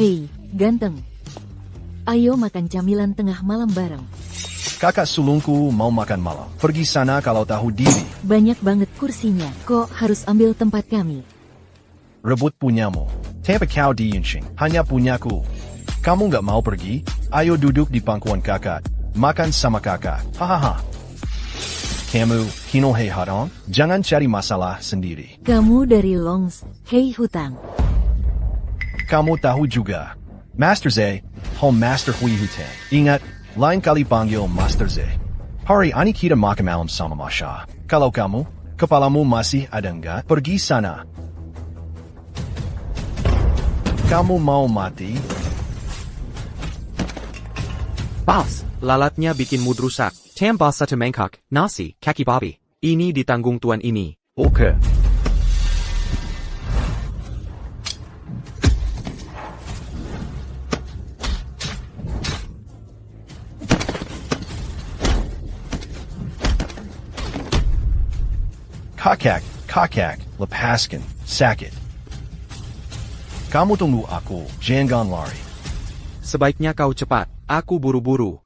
Hei, ganteng. Ayo makan camilan tengah malam bareng. Kakak sulungku mau makan malam. Pergi sana kalau tahu diri. Banyak banget kursinya, kok harus ambil tempat kami? Rebut punyamu. Tanpa kau di Yunqing, hanya punyaku. Kamu nggak mau pergi? Ayo duduk di pangkuan kakak. Makan sama kakak. Hahaha. Kamu, Kinohei Hadong, jangan cari masalah sendiri. Kamu dari Longs, hei hutang. Kamu tahu juga. Master Z, Home Master Hui Hutang. Ingat, lain kali panggil Master Z. Hari ini kita makan malam sama Masha. Kalau kamu, kepalamu masih ada enggak? Pergi sana. Kamu mau mati? Bos, lalatnya bikin mood rusak. Tambah satu mangkok, nasi, kaki babi. Ini ditanggung tuan ini. Oke. Kakak, lepaskan, sakit. Kamu tunggu aku, jangan lari. Sebaiknya kau cepat, aku buru-buru.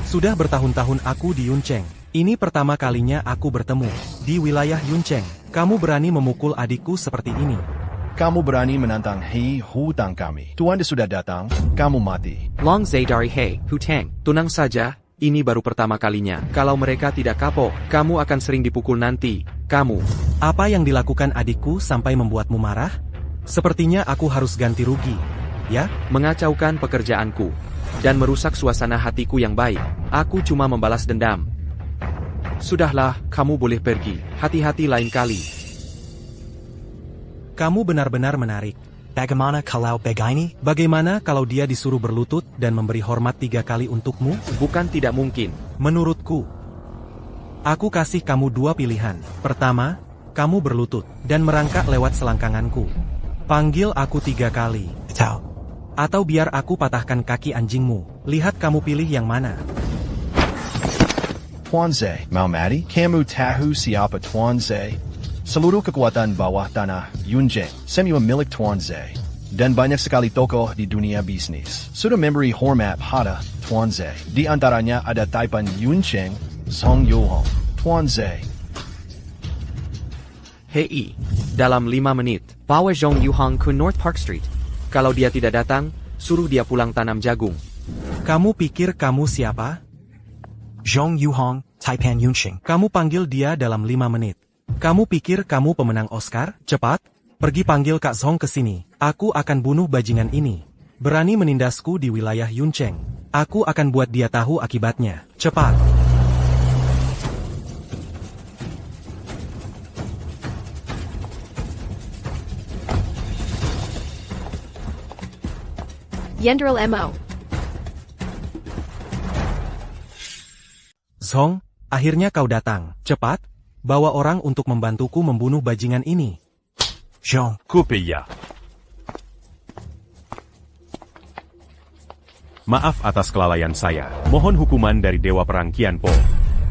Sudah bertahun-tahun aku di Yuncheng. Ini pertama kalinya aku bertemu di wilayah Yuncheng. Kamu berani memukul adikku seperti ini. Kamu berani menantang Hei Hutang kami. Tuan sudah datang, kamu mati. Long Zai dari Hei Hutang, tenang saja, ini baru pertama kalinya. Kalau mereka tidak kapok, kamu akan sering dipukul nanti. Kamu. Apa yang dilakukan adikku sampai membuatmu marah? Sepertinya aku harus ganti rugi. Ya? Mengacaukan pekerjaanku. Dan merusak suasana hatiku yang baik. Aku cuma membalas dendam. Sudahlah, kamu boleh pergi. Hati-hati lain kali. Kamu benar-benar menarik. Bagaimana kalau begini? Bagaimana kalau dia disuruh berlutut dan memberi hormat 3 kali untukmu? Bukan tidak mungkin. Menurutku, aku kasih kamu 2 pilihan. Pertama, kamu berlutut dan merangkak lewat selangkanganku. Panggil aku 3 kali. Atau biar aku patahkan kaki anjingmu. Lihat kamu pilih yang mana. Tuan Z, mau mati? Kamu tahu siapa Tuan Z? Seluruh kekuatan bawah tanah Yuncheng semua milik Tuan Z. Dan banyak sekali tokoh di dunia bisnis. Sudah memberi hormat pada Tuan Z. Di antaranya ada Taipan Yuncheng, Song Yohong, Tuan Z. Hei, dalam 5 menit, bawa Zhong Yuhang ke North Park Street. Kalau dia tidak datang, suruh dia pulang tanam jagung. Kamu pikir kamu siapa? Zhong Yuhong, Taipan Yunqing. Kamu panggil dia dalam 5 menit. Kamu pikir kamu pemenang Oscar? Cepat, pergi panggil Kak Zhong ke sini. Aku akan bunuh bajingan ini. Berani menindasku di wilayah Yuncheng. Aku akan buat dia tahu akibatnya. Cepat. Yendril MO. Zhong, akhirnya kau datang. Cepat, bawa orang untuk membantuku membunuh bajingan ini. Zhong, Kupiya. Maaf atas kelalaian saya. Mohon hukuman dari Dewa Perang Qianpo.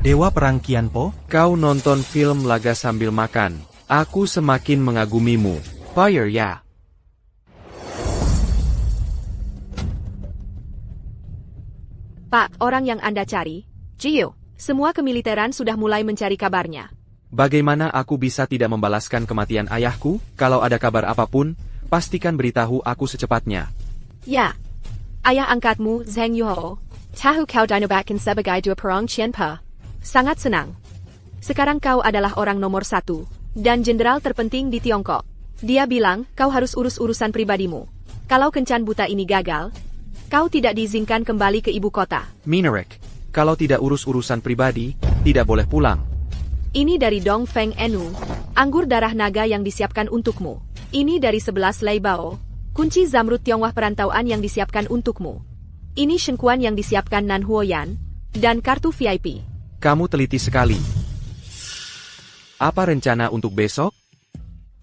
Dewa Perang Qianpo? Kau nonton film laga sambil makan. Aku semakin mengagumimu. Fire ya. Pak, orang yang Anda cari, Jiu, semua kemiliteran sudah mulai mencari kabarnya. Bagaimana aku bisa tidak membalaskan kematian ayahku? Kalau ada kabar apapun, pastikan beritahu aku secepatnya. Ya. Ayah angkatmu, Zheng Yuho, tahu kau dinobatkan sebagai Dua Perang Qianpo. Sangat senang. Sekarang kau adalah orang nomor 1, dan jenderal terpenting di Tiongkok. Dia bilang, kau harus urus urusan pribadimu. Kalau kencan buta ini gagal, kau tidak diizinkan kembali ke ibu kota. Minarek, kalau tidak urus urusan pribadi, tidak boleh pulang. Ini dari Dong Feng Enu, anggur darah naga yang disiapkan untukmu. Ini dari 11 Lei Bao, kunci zamrud Tionghoa perantauan yang disiapkan untukmu. Ini Shengkuan yang disiapkan Nan Huoyan, dan kartu VIP. Kamu teliti sekali. Apa rencana untuk besok?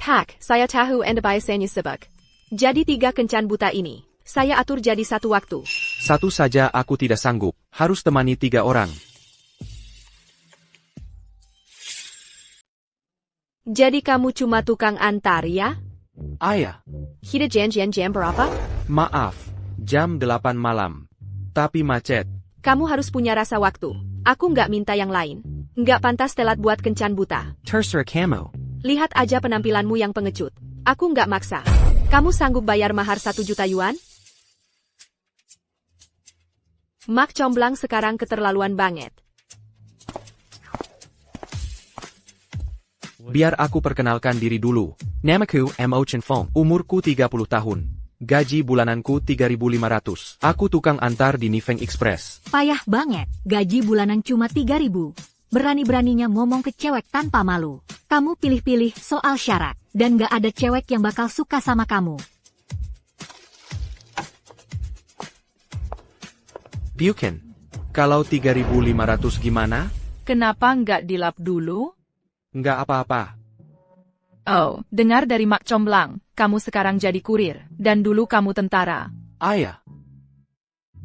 Pak, saya tahu Anda biasanya sibuk. Jadi 3 kencan buta ini, saya atur jadi 1 waktu. 1 saja aku tidak sanggup, harus temani 3 orang. Jadi kamu cuma tukang antar ya? Ayah, Hida janjian jam berapa? maaf, jam 8 malam. Tapi macet. Kamu harus punya rasa waktu. Aku nggak minta yang lain. Nggak pantas telat buat kencan buta. Terserah kamu. Lihat aja penampilanmu yang pengecut. Aku nggak maksa. Kamu sanggup bayar mahar 1 juta yuan? Mak Comblang sekarang keterlaluan banget. Biar aku perkenalkan diri dulu. Namaku Mo Chen Fong. Umurku 30 tahun. Gaji bulananku 3.500. Aku tukang antar di Nifeng Express. Payah banget, gaji bulanan cuma 3.000. Berani-beraninya ngomong ke cewek tanpa malu. Kamu pilih-pilih soal syarat, dan gak ada cewek yang bakal suka sama kamu. Bukan. Kalau 3.500 gimana? Kenapa nggak dilap dulu? Nggak apa-apa. Oh, dengar dari Mak Comblang, kamu sekarang jadi kurir, dan dulu kamu tentara. Ayah,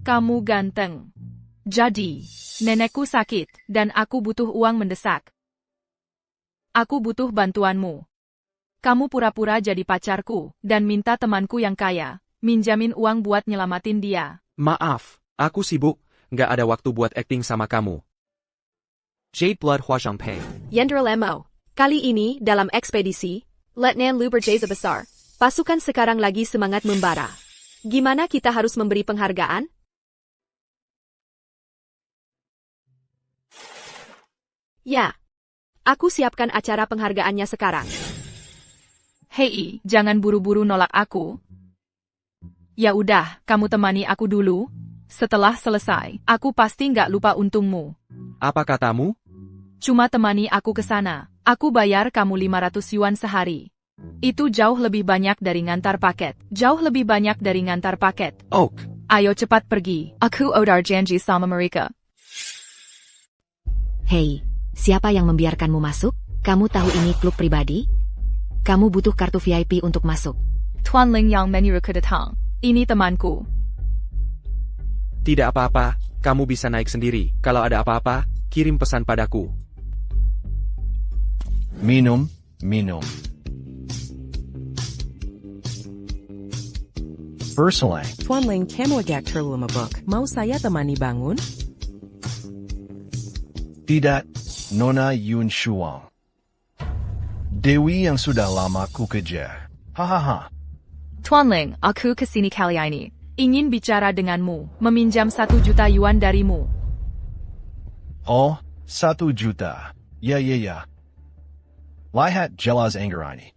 Kamu ganteng. Jadi, nenekku sakit, dan aku butuh uang mendesak. Aku butuh bantuanmu. Kamu pura-pura jadi pacarku, dan minta temanku yang kaya, minjamin uang buat nyelamatin dia. maaf. Aku sibuk, nggak ada waktu buat acting sama kamu. Jade Blood Hua Pei. Yendra Lemo. Kali ini, dalam ekspedisi, Letnan Luberjeza besar. Pasukan sekarang lagi semangat membara. Gimana kita harus memberi penghargaan? Ya. Aku siapkan acara penghargaannya sekarang. Hei, jangan buru-buru nolak aku. Ya udah, kamu temani aku dulu. Setelah selesai, aku pasti nggak lupa untungmu. Apa katamu? Cuma temani aku ke sana. Aku bayar kamu 500 yuan sehari. Itu jauh lebih banyak dari ngantar paket. Jauh lebih banyak dari ngantar paket. Oak. Ayo cepat pergi. Aku odar janji sama mereka. Hei, siapa yang membiarkanmu masuk? Kamu tahu ini klub pribadi? Kamu butuh kartu VIP untuk masuk. Tuan Ling yang menyeru kedatang. Ini temanku. Tidak apa-apa, kamu bisa naik sendiri. Kalau ada apa-apa, kirim pesan padaku. Minum, minum. Versailles. Tuan Ling kamu agak terlalu mabuk. Mau saya temani bangun? Tidak, Nona Yun Shuang. Dewi yang sudah lama ku kejar. Hahaha. Tuan Ling, aku kesini kali ini. Ingin bicara denganmu, meminjam 1 juta yuan darimu. Oh, 1 juta. Ya. Lihat jelas anggar ini.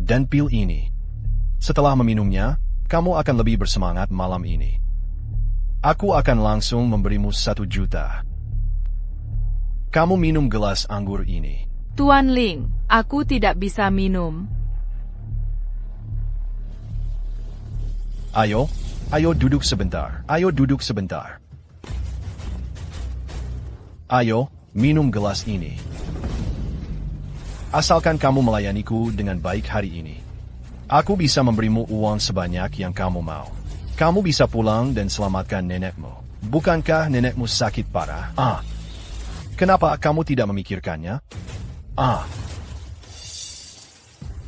Dan pil ini. Setelah meminumnya, kamu akan lebih bersemangat malam ini. Aku akan langsung memberimu 1 juta. Kamu minum gelas anggur ini. Tuan Ling, aku tidak bisa minum. Ayo duduk sebentar. Ayo, minum gelas ini. Asalkan kamu melayaniku dengan baik hari ini. Aku bisa memberimu uang sebanyak yang kamu mau. Kamu bisa pulang dan selamatkan nenekmu. Bukankah nenekmu sakit parah? Kenapa kamu tidak memikirkannya?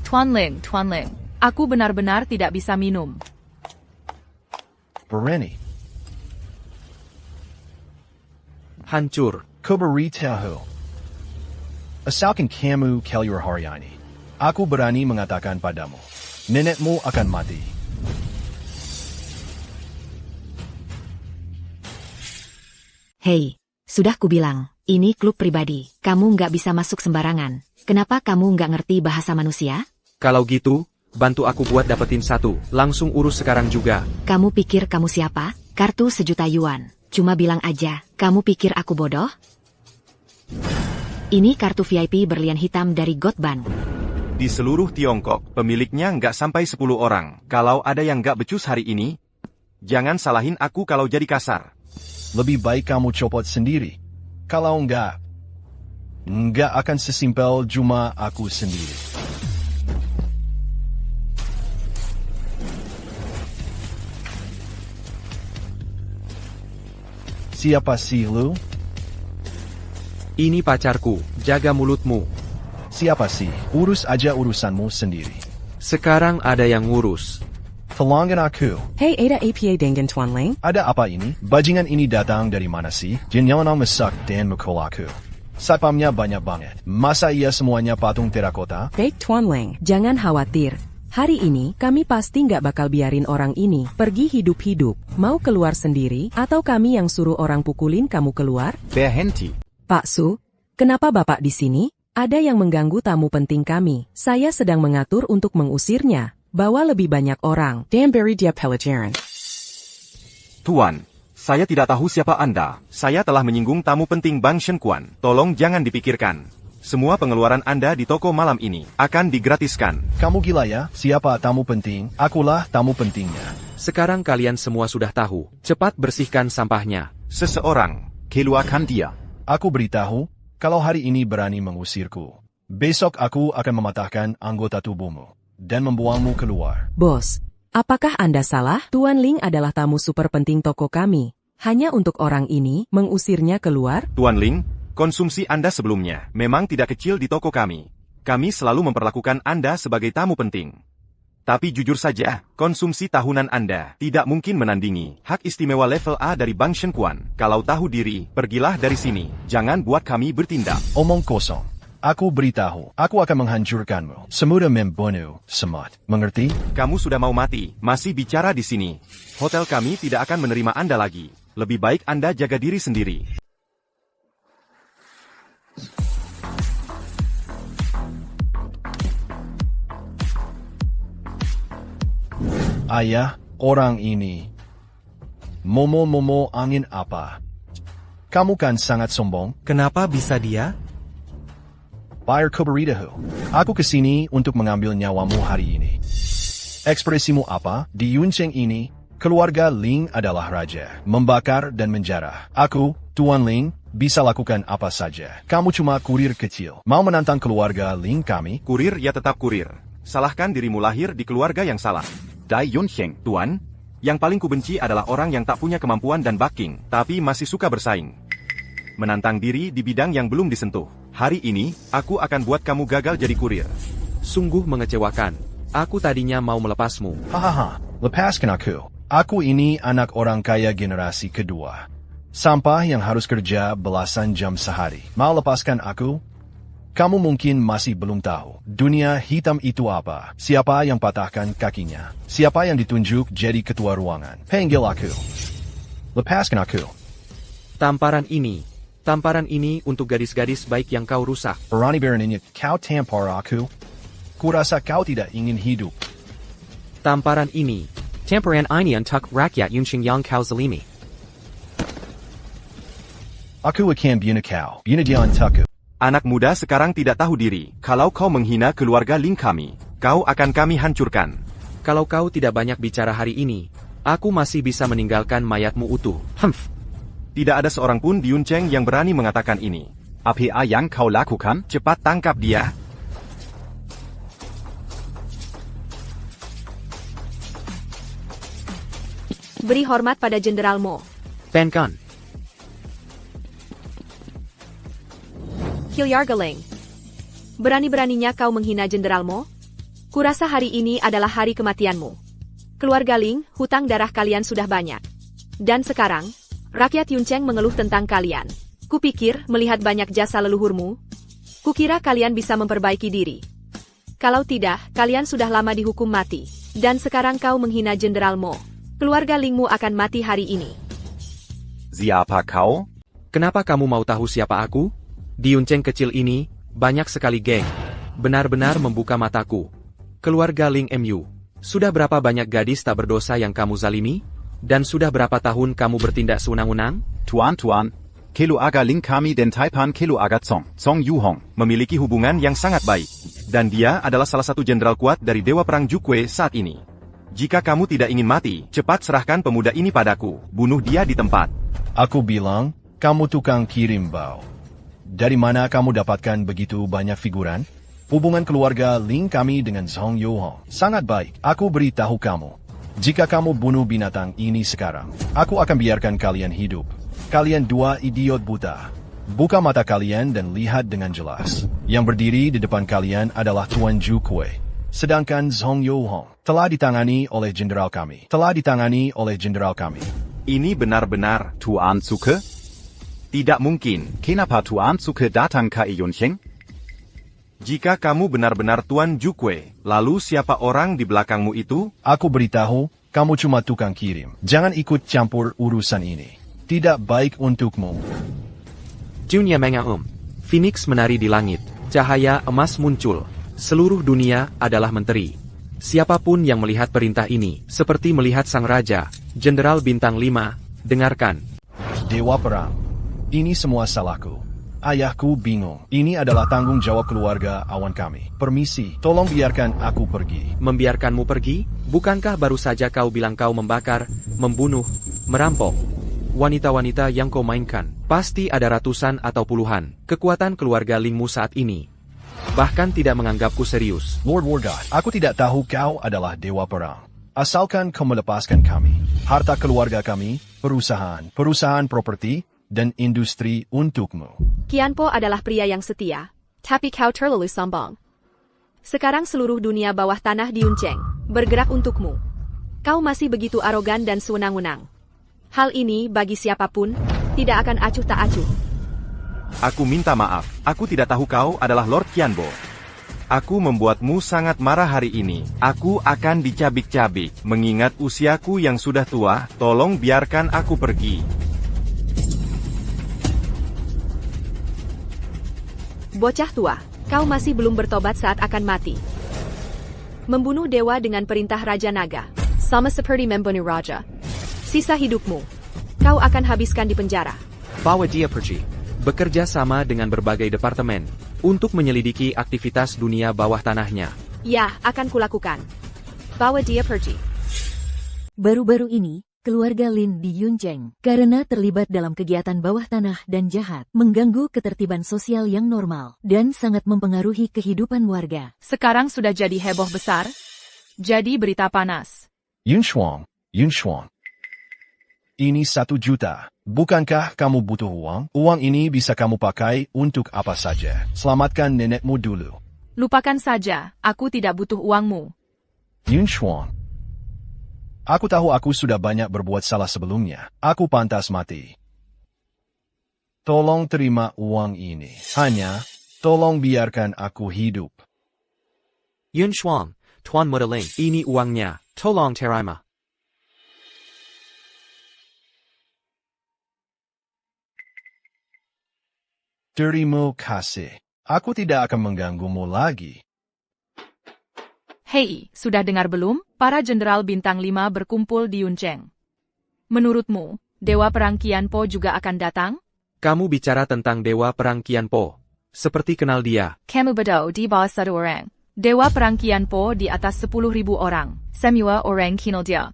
Tuan Ling, aku benar-benar tidak bisa minum. Berani. Hancur. Ku beritahu. Asalkan kamu keluar hari ini, aku berani mengatakan padamu, nenekmu akan mati. Hei, sudah kubilang, ini klub pribadi. Kamu nggak bisa masuk sembarangan. Kenapa kamu nggak ngerti bahasa manusia? Kalau gitu, bantu aku buat dapetin 1. Langsung urus sekarang juga. Kamu pikir kamu siapa? Kartu 1 juta yuan. Cuma bilang aja, kamu pikir aku bodoh? Ini kartu VIP berlian hitam dari Gotban. Di seluruh Tiongkok, pemiliknya nggak sampai 10 orang. Kalau ada yang nggak becus hari ini, jangan salahin aku kalau jadi kasar. Lebih baik kamu copot sendiri. Kalau enggak akan sesimpel cuma aku sendiri. Siapa sih lu? Ini pacarku, jaga mulutmu. Siapa sih? Urus aja urusanmu sendiri. Sekarang ada yang ngurus. Tolongin aku. Hey Ada APA dengan Tuan Ling. Ada apa ini? Bajingan ini datang dari mana sih? Jangan masak dan mukul aku. Satpamnya banyak banget. Masa iya semuanya patung terakota? Baik Tuan Ling, jangan khawatir. Hari ini, kami pasti nggak bakal biarin orang ini pergi hidup-hidup. Mau keluar sendiri, atau kami yang suruh orang pukulin kamu keluar? Berhenti. Pak Su, kenapa Bapak di sini? Ada yang mengganggu tamu penting kami. Saya sedang mengatur untuk mengusirnya. Bawa lebih banyak orang. Dan beri dia pelajaran. Tuan, saya tidak tahu siapa Anda. Saya telah menyinggung tamu penting Bang Shen Quan. Tolong jangan dipikirkan. Semua pengeluaran Anda di toko malam ini akan digratiskan. Kamu gila ya? Siapa tamu penting? Akulah tamu pentingnya. Sekarang kalian semua sudah tahu. Cepat bersihkan sampahnya. Seseorang, keluarkan dia. Aku beritahu, kalau hari ini berani mengusirku, besok aku akan mematahkan anggota tubuhmu dan membuangmu keluar. Bos, apakah Anda salah? Tuan Ling adalah tamu super penting toko kami. Hanya untuk orang ini, mengusirnya keluar? Tuan Ling, konsumsi Anda sebelumnya memang tidak kecil di toko kami. Kami selalu memperlakukan Anda sebagai tamu penting. Tapi jujur saja, konsumsi tahunan Anda tidak mungkin menandingi hak istimewa level A dari Bang Shen Quan. Kalau tahu diri, pergilah dari sini. Jangan buat kami bertindak. Omong kosong. Aku beritahu, aku akan menghancurkanmu. Semudah membunuh, semut. Mengerti? Kamu sudah mau mati, masih bicara di sini. Hotel kami tidak akan menerima Anda lagi. Lebih baik Anda jaga diri sendiri. Ayah, orang ini. Momo angin apa? Kamu kan sangat sombong. Kenapa bisa dia? Bayar ko beritahu. Aku kesini untuk mengambil nyawamu hari ini. Ekspresimu apa? Di Yuncheng ini, keluarga Ling adalah raja. Membakar dan menjarah. Aku, Tuan Ling, bisa lakukan apa saja. Kamu cuma kurir kecil. Mau menantang keluarga Ling kami? Kurir ya tetap kurir. Salahkan dirimu lahir di keluarga yang salah. Dai Yunsheng, Tuan. Yang paling kubenci adalah orang yang tak punya kemampuan dan backing, tapi masih suka bersaing. Menantang diri di bidang yang belum disentuh. Hari ini, aku akan buat kamu gagal jadi kurir. Sungguh mengecewakan. Aku tadinya mau melepasmu. Hahaha, lepaskan aku. Aku ini anak orang kaya generasi kedua. Sampah yang harus kerja belasan jam sehari. Mau lepaskan aku? Kamu mungkin masih belum tahu. Dunia hitam itu apa? Siapa yang patahkan kakinya? Siapa yang ditunjuk jadi ketua ruangan? Panggil aku. Lepaskan aku. Tamparan ini untuk gadis-gadis baik yang kau rusak. Berani-beraninya kau tampar aku? Kurasa kau tidak ingin hidup. Tamparan ini. Tamparan ini untuk rakyat Yuncheng yang kau zalimi. Aku akan bunuh kau. Bunuh dia untukku. Anak muda sekarang tidak tahu diri. Kalau kau menghina keluarga Ling kami, kau akan kami hancurkan. Kalau kau tidak banyak bicara hari ini, aku masih bisa meninggalkan mayatmu utuh. Tidak ada seorang pun di Yuncheng yang berani mengatakan ini. Apa yang kau lakukan? Cepat tangkap dia. Beri hormat pada Jenderal Mo. Penkan. Hilyargaling. Berani-beraninya kau menghina Jenderal Mo? Kurasa hari ini adalah hari kematianmu. Keluarga Ling, hutang darah kalian sudah banyak. Dan sekarang, rakyat Yuncheng mengeluh tentang kalian. Kupikir, melihat banyak jasa leluhurmu, kukira kalian bisa memperbaiki diri. Kalau tidak, kalian sudah lama dihukum mati. Dan sekarang kau menghina Jenderal Mo. Keluarga Lingmu akan mati hari ini. Siapa kau? Kenapa kamu mau tahu siapa aku? Di Yuncheng kecil ini, banyak sekali geng. Benar-benar membuka mataku. Keluarga Ling MU. Sudah berapa banyak gadis tak berdosa yang kamu zalimi? Dan sudah berapa tahun kamu bertindak sewenang-wenang? Tuan, keluarga Ling kami dan Taipan keluarga Song Yuhong memiliki hubungan yang sangat baik. Dan dia adalah salah satu jenderal kuat dari Dewa Perang Jukwe saat ini. Jika kamu tidak ingin mati, cepat serahkan pemuda ini padaku. Bunuh dia di tempat. Aku bilang, kamu tukang kirim bau. Dari mana kamu dapatkan begitu banyak figuran? Hubungan keluarga Ling kami dengan Song Yuhong sangat baik. Aku beritahu kamu. Jika kamu bunuh binatang ini sekarang, aku akan biarkan kalian hidup. Kalian dua idiot buta. Buka mata kalian dan lihat dengan jelas. Yang berdiri di depan kalian adalah Tuan Ju Kuei. Sedangkan Zhong Yuhong telah ditangani oleh jenderal kami. Ini benar-benar Tuan Zuke? tidak mungkin. Kenapa Tuan Zuke datang ke Yuncheng? Jika kamu benar-benar Tuan Ju Kuei, lalu siapa orang di belakangmu itu? Aku beritahu, kamu cuma tukang kirim. Jangan ikut campur urusan ini. Tidak baik untukmu. Junya mengaum. Phoenix menari di langit. Cahaya emas muncul. Seluruh dunia adalah menteri. Siapapun yang melihat perintah ini, seperti melihat sang raja, Jenderal Bintang 5, dengarkan. Dewa Perang. Ini semua salahku. Ayahku bingung. Ini adalah tanggung jawab keluarga awan kami. Permisi, tolong biarkan aku pergi. Membiarkanmu pergi? Bukankah baru saja kau bilang kau membakar, membunuh, merampok? Wanita-wanita yang kau mainkan, pasti ada ratusan atau puluhan. Kekuatan keluarga Lingmu saat ini bahkan tidak menganggapku serius. Lord Wargod, aku tidak tahu kau adalah Dewa Perang. Asalkan kau melepaskan kami, harta keluarga kami, perusahaan properti, dan industri untukmu. Qianpo adalah pria yang setia, tapi kau terlalu sombong. Sekarang seluruh dunia bawah tanah di Yuncheng bergerak untukmu. Kau masih begitu arogan dan sewenang-wenang. Hal ini bagi siapapun tidak akan acuh tak acuh. Aku minta maaf, aku tidak tahu kau adalah Lord Qianbo. Aku membuatmu sangat marah hari ini. Aku akan dicabik-cabik. Mengingat usiaku yang sudah tua, tolong biarkan aku pergi. Bocah tua, kau masih belum bertobat saat akan mati. Membunuh dewa dengan perintah Raja Naga, sama seperti membunuh raja. Sisa hidupmu, kau akan habiskan di penjara. Bawa dia pergi. Bekerja sama dengan berbagai departemen untuk menyelidiki aktivitas dunia bawah tanahnya. Ya, akan kulakukan. Bawa dia pergi. Baru-baru ini, keluarga Lin di Yuncheng karena terlibat dalam kegiatan bawah tanah dan jahat, mengganggu ketertiban sosial yang normal, dan sangat mempengaruhi kehidupan warga. Sekarang sudah jadi heboh besar. Jadi berita panas. Yunshuang. Ini 1 juta. Bukankah kamu butuh uang? Uang ini bisa kamu pakai untuk apa saja. Selamatkan nenekmu dulu. Lupakan saja, aku tidak butuh uangmu. Yunshuang. Aku tahu aku sudah banyak berbuat salah sebelumnya. Aku pantas mati. Tolong terima uang ini. Hanya, tolong biarkan aku hidup. Yunshuang, Tuan Mudaling, ini uangnya. Tolong terima. Terima kasih. Aku tidak akan mengganggumu lagi. Hei, sudah dengar belum? Para jenderal bintang 5 berkumpul di Yuncheng. Menurutmu, Dewa Perang Qianpo juga akan datang? Kamu bicara tentang Dewa Perang Qianpo. Seperti kenal dia. Kamu bodoh di bawah 1 orang. Dewa Perang Qianpo di atas 10.000 orang. Semua orang kenal dia.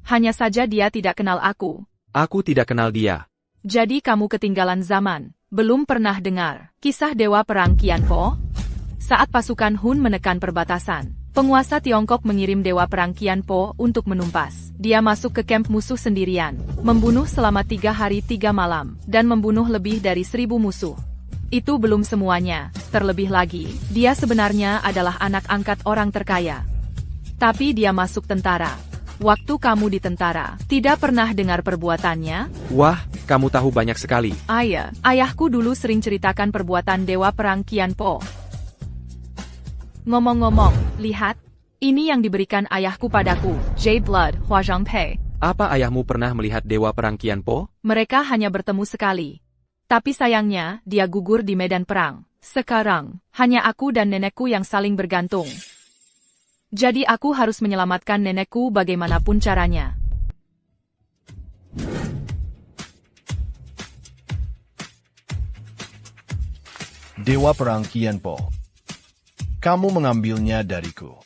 Hanya saja dia tidak kenal aku. Aku tidak kenal dia. Jadi kamu ketinggalan zaman. Belum pernah dengar kisah Dewa Perang Qianpo? Saat pasukan Hun menekan perbatasan, penguasa Tiongkok mengirim Dewa Perang Qianpo untuk menumpas. Dia masuk ke kamp musuh sendirian, membunuh selama 3 hari 3 malam, dan membunuh lebih dari 1.000 musuh. Itu belum semuanya, terlebih lagi, dia sebenarnya adalah anak angkat orang terkaya. Tapi dia masuk tentara. Waktu kamu di tentara, tidak pernah dengar perbuatannya? Wah, kamu tahu banyak sekali. Ayahku dulu sering ceritakan perbuatan Dewa Perang Qianpo. Ngomong-ngomong, lihat. Ini yang diberikan ayahku padaku, Jade Blood, Hua Zhangpei. Apa ayahmu pernah melihat Dewa Perang Qianpo? Mereka hanya bertemu sekali. Tapi sayangnya, dia gugur di medan perang. Sekarang, hanya aku dan nenekku yang saling bergantung. Jadi aku harus menyelamatkan nenekku bagaimanapun caranya. Dewa Perang Qianpo. Kamu mengambilnya dariku.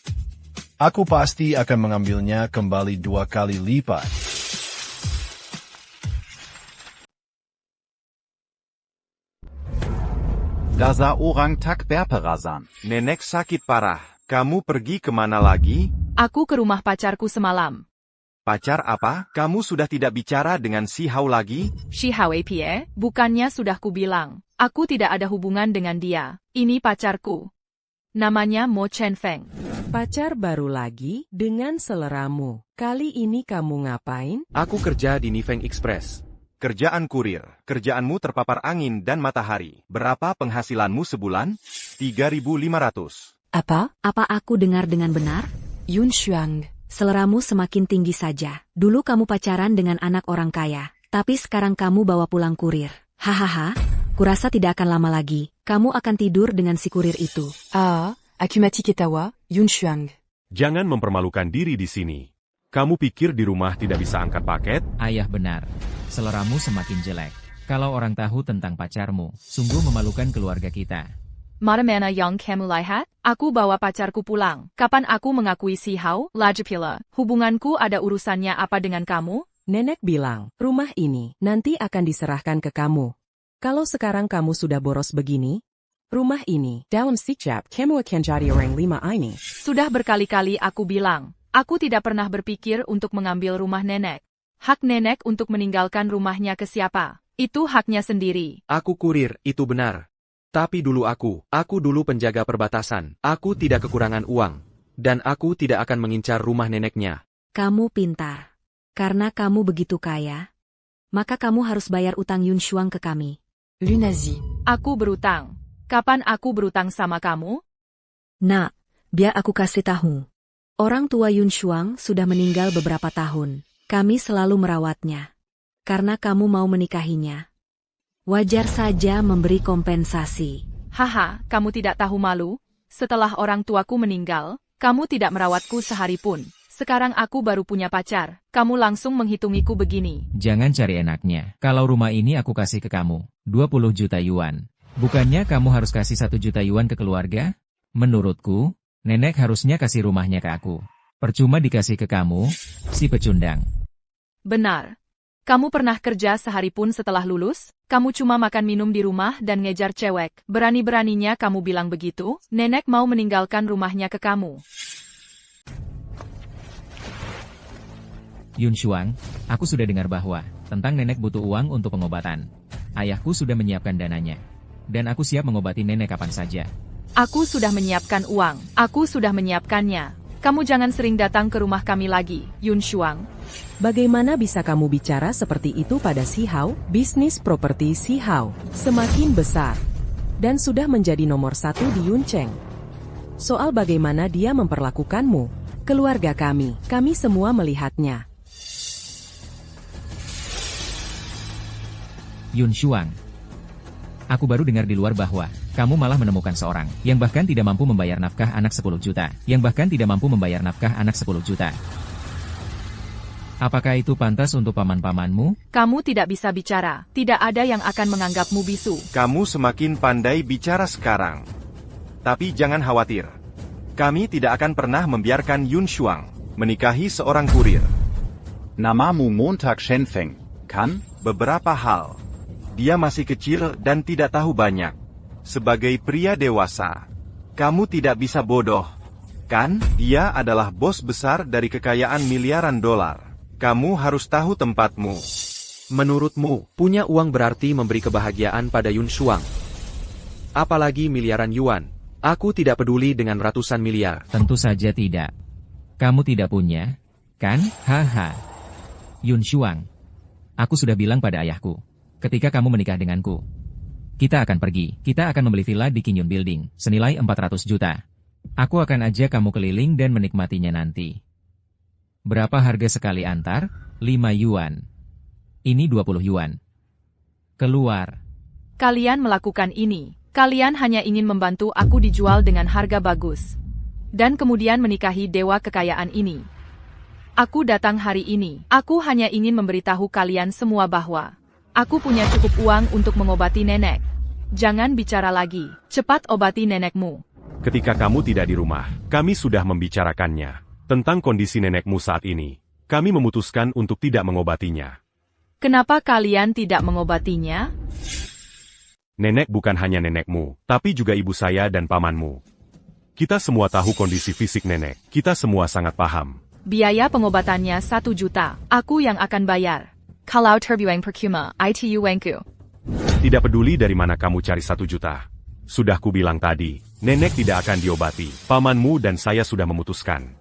Aku pasti akan mengambilnya kembali 2 kali lipat. Dasa orang tak berperasan. Nenek sakit parah. Kamu pergi kemana lagi? Aku ke rumah pacarku semalam. Pacar apa? Kamu sudah tidak bicara dengan si Hao lagi? Si Hao Pie, bukannya sudah kubilang. Aku tidak ada hubungan dengan dia. Ini pacarku. Namanya Mo Chen Feng. Pacar baru lagi dengan seleramu. Kali ini kamu ngapain? Aku kerja di Nifeng Express. Kerjaan kurir. Kerjaanmu terpapar angin dan matahari. Berapa penghasilanmu sebulan? 3.500. Apa? Apa aku dengar dengan benar? Yun Xuang, seleramu semakin tinggi saja. Dulu kamu pacaran dengan anak orang kaya, tapi sekarang kamu bawa pulang kurir. Hahaha, kurasa tidak akan lama lagi, kamu akan tidur dengan si kurir itu. Akumati Ketawa, Yun Xuang. Jangan mempermalukan diri di sini. Kamu pikir di rumah tidak bisa angkat paket? Ayah benar. Seleramu semakin jelek. Kalau orang tahu tentang pacarmu, sungguh memalukan keluarga kita. Mana yang kamu lihat? Aku bawa pacarku pulang. Kapan aku mengakui si Hao? Lajapila, hubunganku ada urusannya apa dengan kamu? Nenek bilang, rumah ini nanti akan diserahkan ke kamu. Kalau sekarang kamu sudah boros begini, rumah ini, daun sikap, kamu akan jadi orang lima ini. Sudah berkali-kali aku bilang, aku tidak pernah berpikir untuk mengambil rumah nenek. Hak nenek untuk meninggalkan rumahnya ke siapa? Itu haknya sendiri. Aku kurir, itu benar. Tapi dulu aku dulu penjaga perbatasan. Aku tidak kekurangan uang. Dan aku tidak akan mengincar rumah neneknya. Kamu pintar. Karena kamu begitu kaya, maka kamu harus bayar utang Yun Xuang ke kami. Lunazi. Aku berutang. Kapan aku berutang sama kamu? Nak, biar aku kasih tahu. Orang tua Yun Xuang sudah meninggal beberapa tahun. Kami selalu merawatnya. Karena kamu mau menikahinya. Wajar saja memberi kompensasi. Haha, kamu tidak tahu malu? Setelah orang tuaku meninggal, kamu tidak merawatku sehari pun. Sekarang aku baru punya pacar, kamu langsung menghitungiku begini. Jangan cari enaknya. Kalau rumah ini aku kasih ke kamu, 20 juta yuan. Bukannya kamu harus kasih 1 juta yuan ke keluarga? Menurutku, nenek harusnya kasih rumahnya ke aku. Percuma dikasih ke kamu, si pecundang. Benar. Kamu pernah kerja sehari pun setelah lulus? Kamu cuma makan minum di rumah dan ngejar cewek. Berani-beraninya kamu bilang begitu? Nenek mau meninggalkan rumahnya ke kamu. Yun Xuang, aku sudah dengar bahwa tentang nenek butuh uang untuk pengobatan. Ayahku sudah menyiapkan dananya. Dan aku siap mengobati nenek kapan saja. Aku sudah menyiapkan uang. Aku sudah menyiapkannya. Kamu jangan sering datang ke rumah kami lagi, Yun Xuang. Bagaimana bisa kamu bicara seperti itu pada si Hao? Bisnis properti si Hao semakin besar dan sudah menjadi nomor 1 di Yuncheng. Soal bagaimana dia memperlakukanmu, keluarga kami semua melihatnya. Yun Xuang, aku baru dengar di luar bahwa kamu malah menemukan seorang yang bahkan tidak mampu membayar nafkah anak 10 juta. Apakah itu pantas untuk paman-pamanmu? Kamu tidak bisa bicara. Tidak ada yang akan menganggapmu bisu. Kamu semakin pandai bicara sekarang. Tapi jangan khawatir. Kami tidak akan pernah membiarkan Yun Xuang menikahi seorang kurir. Namamu Montag Shenfeng, kan? Beberapa hal. Dia masih kecil dan tidak tahu banyak. Sebagai pria dewasa, kamu tidak bisa bodoh, kan? Dia adalah bos besar dari kekayaan miliaran dolar. Kamu harus tahu tempatmu. Menurutmu, punya uang berarti memberi kebahagiaan pada Yun Xuang? Apalagi miliaran yuan. Aku tidak peduli dengan ratusan miliar. Tentu saja tidak. Kamu tidak punya, kan? Haha. Yun Xuang, aku sudah bilang pada ayahku, ketika kamu menikah denganku, kita akan pergi. Kita akan membeli villa di King Yun Building, senilai 400 juta. Aku akan ajak kamu keliling dan menikmatinya nanti. Berapa harga sekali antar? 5 yuan. Ini 20 yuan. Keluar. Kalian melakukan ini. Kalian hanya ingin membantu aku dijual dengan harga bagus. Dan kemudian menikahi dewa kekayaan ini. Aku datang hari ini. Aku hanya ingin memberitahu kalian semua bahwa aku punya cukup uang untuk mengobati nenek. Jangan bicara lagi. Cepat obati nenekmu. Ketika kamu tidak di rumah, kami sudah membicarakannya. Tentang kondisi nenekmu saat ini, kami memutuskan untuk tidak mengobatinya. Kenapa kalian tidak mengobatinya? Nenek bukan hanya nenekmu, tapi juga ibu saya dan pamanmu. Kita semua tahu kondisi fisik nenek. Kita semua sangat paham. Biaya pengobatannya 1 juta. Aku yang akan bayar. Kalau terbuang percuma, itu uangku. Tidak peduli dari mana kamu cari 1 juta. Sudah kubilang tadi, nenek tidak akan diobati. Pamanmu dan saya sudah memutuskan.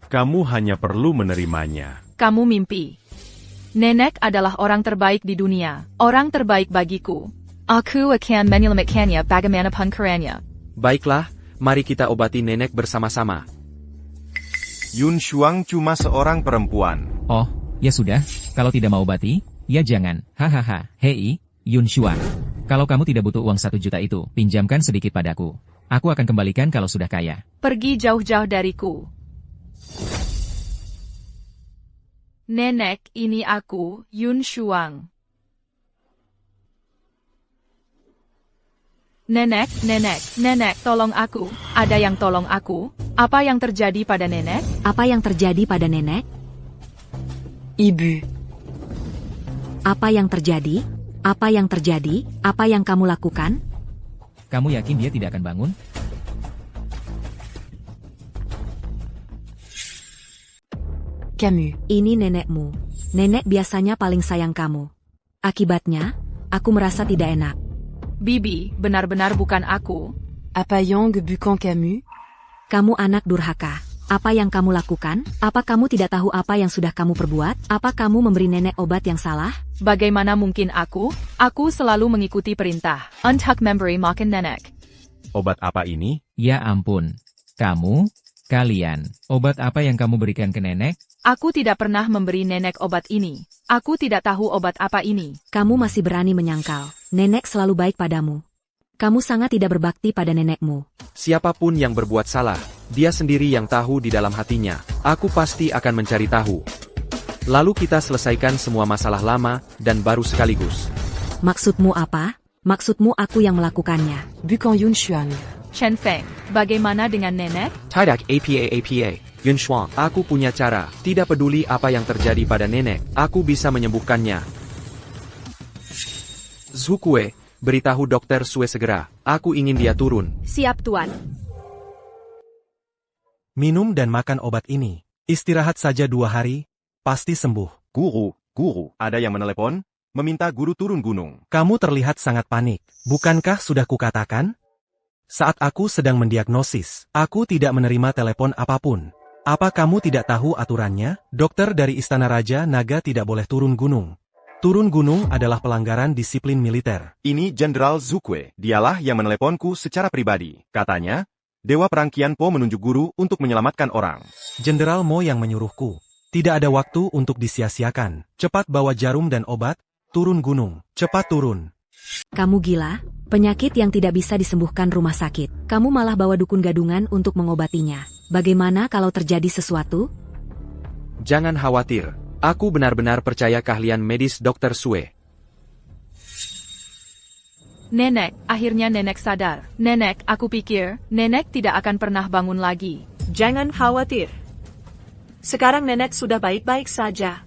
Kamu hanya perlu menerimanya. Kamu mimpi. Nenek adalah orang terbaik di dunia. Orang terbaik bagiku. Aku akan menyelamatkannya bagaimanapun caranya. Baiklah, mari kita obati nenek bersama-sama. Yun Shuang cuma seorang perempuan. Oh, ya sudah, kalau tidak mau obati, ya jangan. Hahaha, hei, Yun Shuang. Kalau kamu tidak butuh uang 1 juta itu, pinjamkan sedikit padaku. Aku akan kembalikan kalau sudah kaya. Pergi jauh-jauh dariku. Nenek, ini aku, Yun Shuang. Nenek, tolong aku. Ada yang tolong aku? Apa yang terjadi pada nenek? Apa yang terjadi pada nenek? Ibu. Apa yang terjadi? Apa yang terjadi? Apa yang kamu lakukan? Kamu yakin dia tidak akan bangun? Camus. Ini nenekmu. Nenek biasanya paling sayang kamu. Akibatnya, aku merasa tidak enak. Bibi, benar-benar bukan aku. Apa yang bukan Camus? Kamu anak durhaka. Apa yang kamu lakukan? Apa kamu tidak tahu apa yang sudah kamu perbuat? Apa kamu memberi nenek obat yang salah? Bagaimana mungkin aku? Aku selalu mengikuti perintah. Untuk memberi makan nenek. Obat apa ini? Ya ampun. Kalian, obat apa yang kamu berikan ke nenek? Aku tidak pernah memberi nenek obat ini. Aku tidak tahu obat apa ini. Kamu masih berani menyangkal. Nenek selalu baik padamu. Kamu sangat tidak berbakti pada nenekmu. Siapapun yang berbuat salah, dia sendiri yang tahu di dalam hatinya. Aku pasti akan mencari tahu. Lalu kita selesaikan semua masalah lama dan baru sekaligus. Maksudmu apa? Maksudmu aku yang melakukannya. Bukan Yun Shuang. Chen Feng, bagaimana dengan nenek? Tidak apa. Yun Shuang, aku punya cara. Tidak peduli apa yang terjadi pada nenek, aku bisa menyembuhkannya. Zhukue, beritahu Dokter Sue segera. Aku ingin dia turun. Siap, Tuan. Minum dan makan obat ini. Istirahat saja 2 hari, pasti sembuh. Guru, ada yang menelepon? Meminta guru turun gunung. Kamu terlihat sangat panik. Bukankah sudah kukatakan? Saat aku sedang mendiagnosis, aku tidak menerima telepon apapun. Apa kamu tidak tahu aturannya? Dokter dari Istana Raja Naga tidak boleh turun gunung. Turun gunung adalah pelanggaran disiplin militer. Ini Jenderal Zhukue. Dialah yang meneleponku secara pribadi. Katanya, Dewa Perangkian Po menunjuk guru untuk menyelamatkan orang. Jenderal Mo yang menyuruhku. Tidak ada waktu untuk disia-siakan. Cepat bawa jarum dan obat, turun gunung. Cepat turun. Kamu gila? Penyakit yang tidak bisa disembuhkan rumah sakit. Kamu malah bawa dukun gadungan untuk mengobatinya. Bagaimana kalau terjadi sesuatu? Jangan khawatir. Aku benar-benar percaya keahlian medis Dr. Sue. Nenek, akhirnya nenek sadar. Nenek, aku pikir, nenek tidak akan pernah bangun lagi. Jangan khawatir. Sekarang nenek sudah baik-baik saja.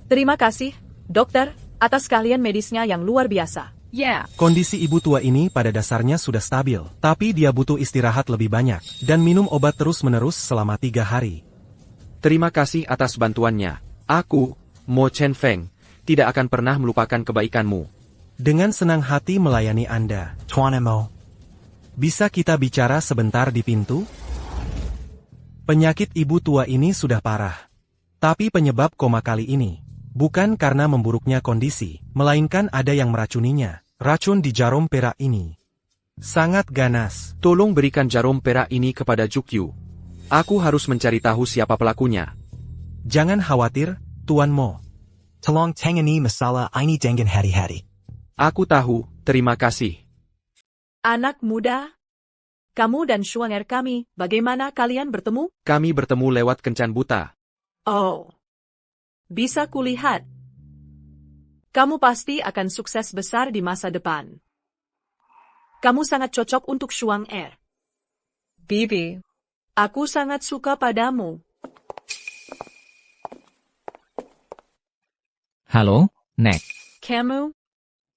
Terima kasih, dokter, atas keahlian medisnya yang luar biasa. Ya. Kondisi ibu tua ini pada dasarnya sudah stabil, tapi dia butuh istirahat lebih banyak, dan minum obat terus-menerus selama 3 hari. Terima kasih atas bantuannya. Aku, Mo Chen Feng, tidak akan pernah melupakan kebaikanmu. Dengan senang hati melayani Anda, Tuan Mo. Bisa kita bicara sebentar di pintu? Penyakit ibu tua ini sudah parah. Tapi penyebab koma kali ini, bukan karena memburuknya kondisi, melainkan ada yang meracuninya. Racun di jarum perak ini sangat ganas. Tolong berikan jarum perak ini kepada Jukyu. Aku harus mencari tahu siapa pelakunya. Jangan khawatir, Tuan Mo. Tolong tangani masalah ini dengan hati-hati. Aku tahu, terima kasih. Anak muda, kamu dan Shuanger kami, bagaimana kalian bertemu? Kami bertemu lewat kencan buta. Oh, bisa kulihat. Kamu pasti akan sukses besar di masa depan. Kamu sangat cocok untuk Shuanger. Bibi, aku sangat suka padamu. Halo, Nek. Kamu?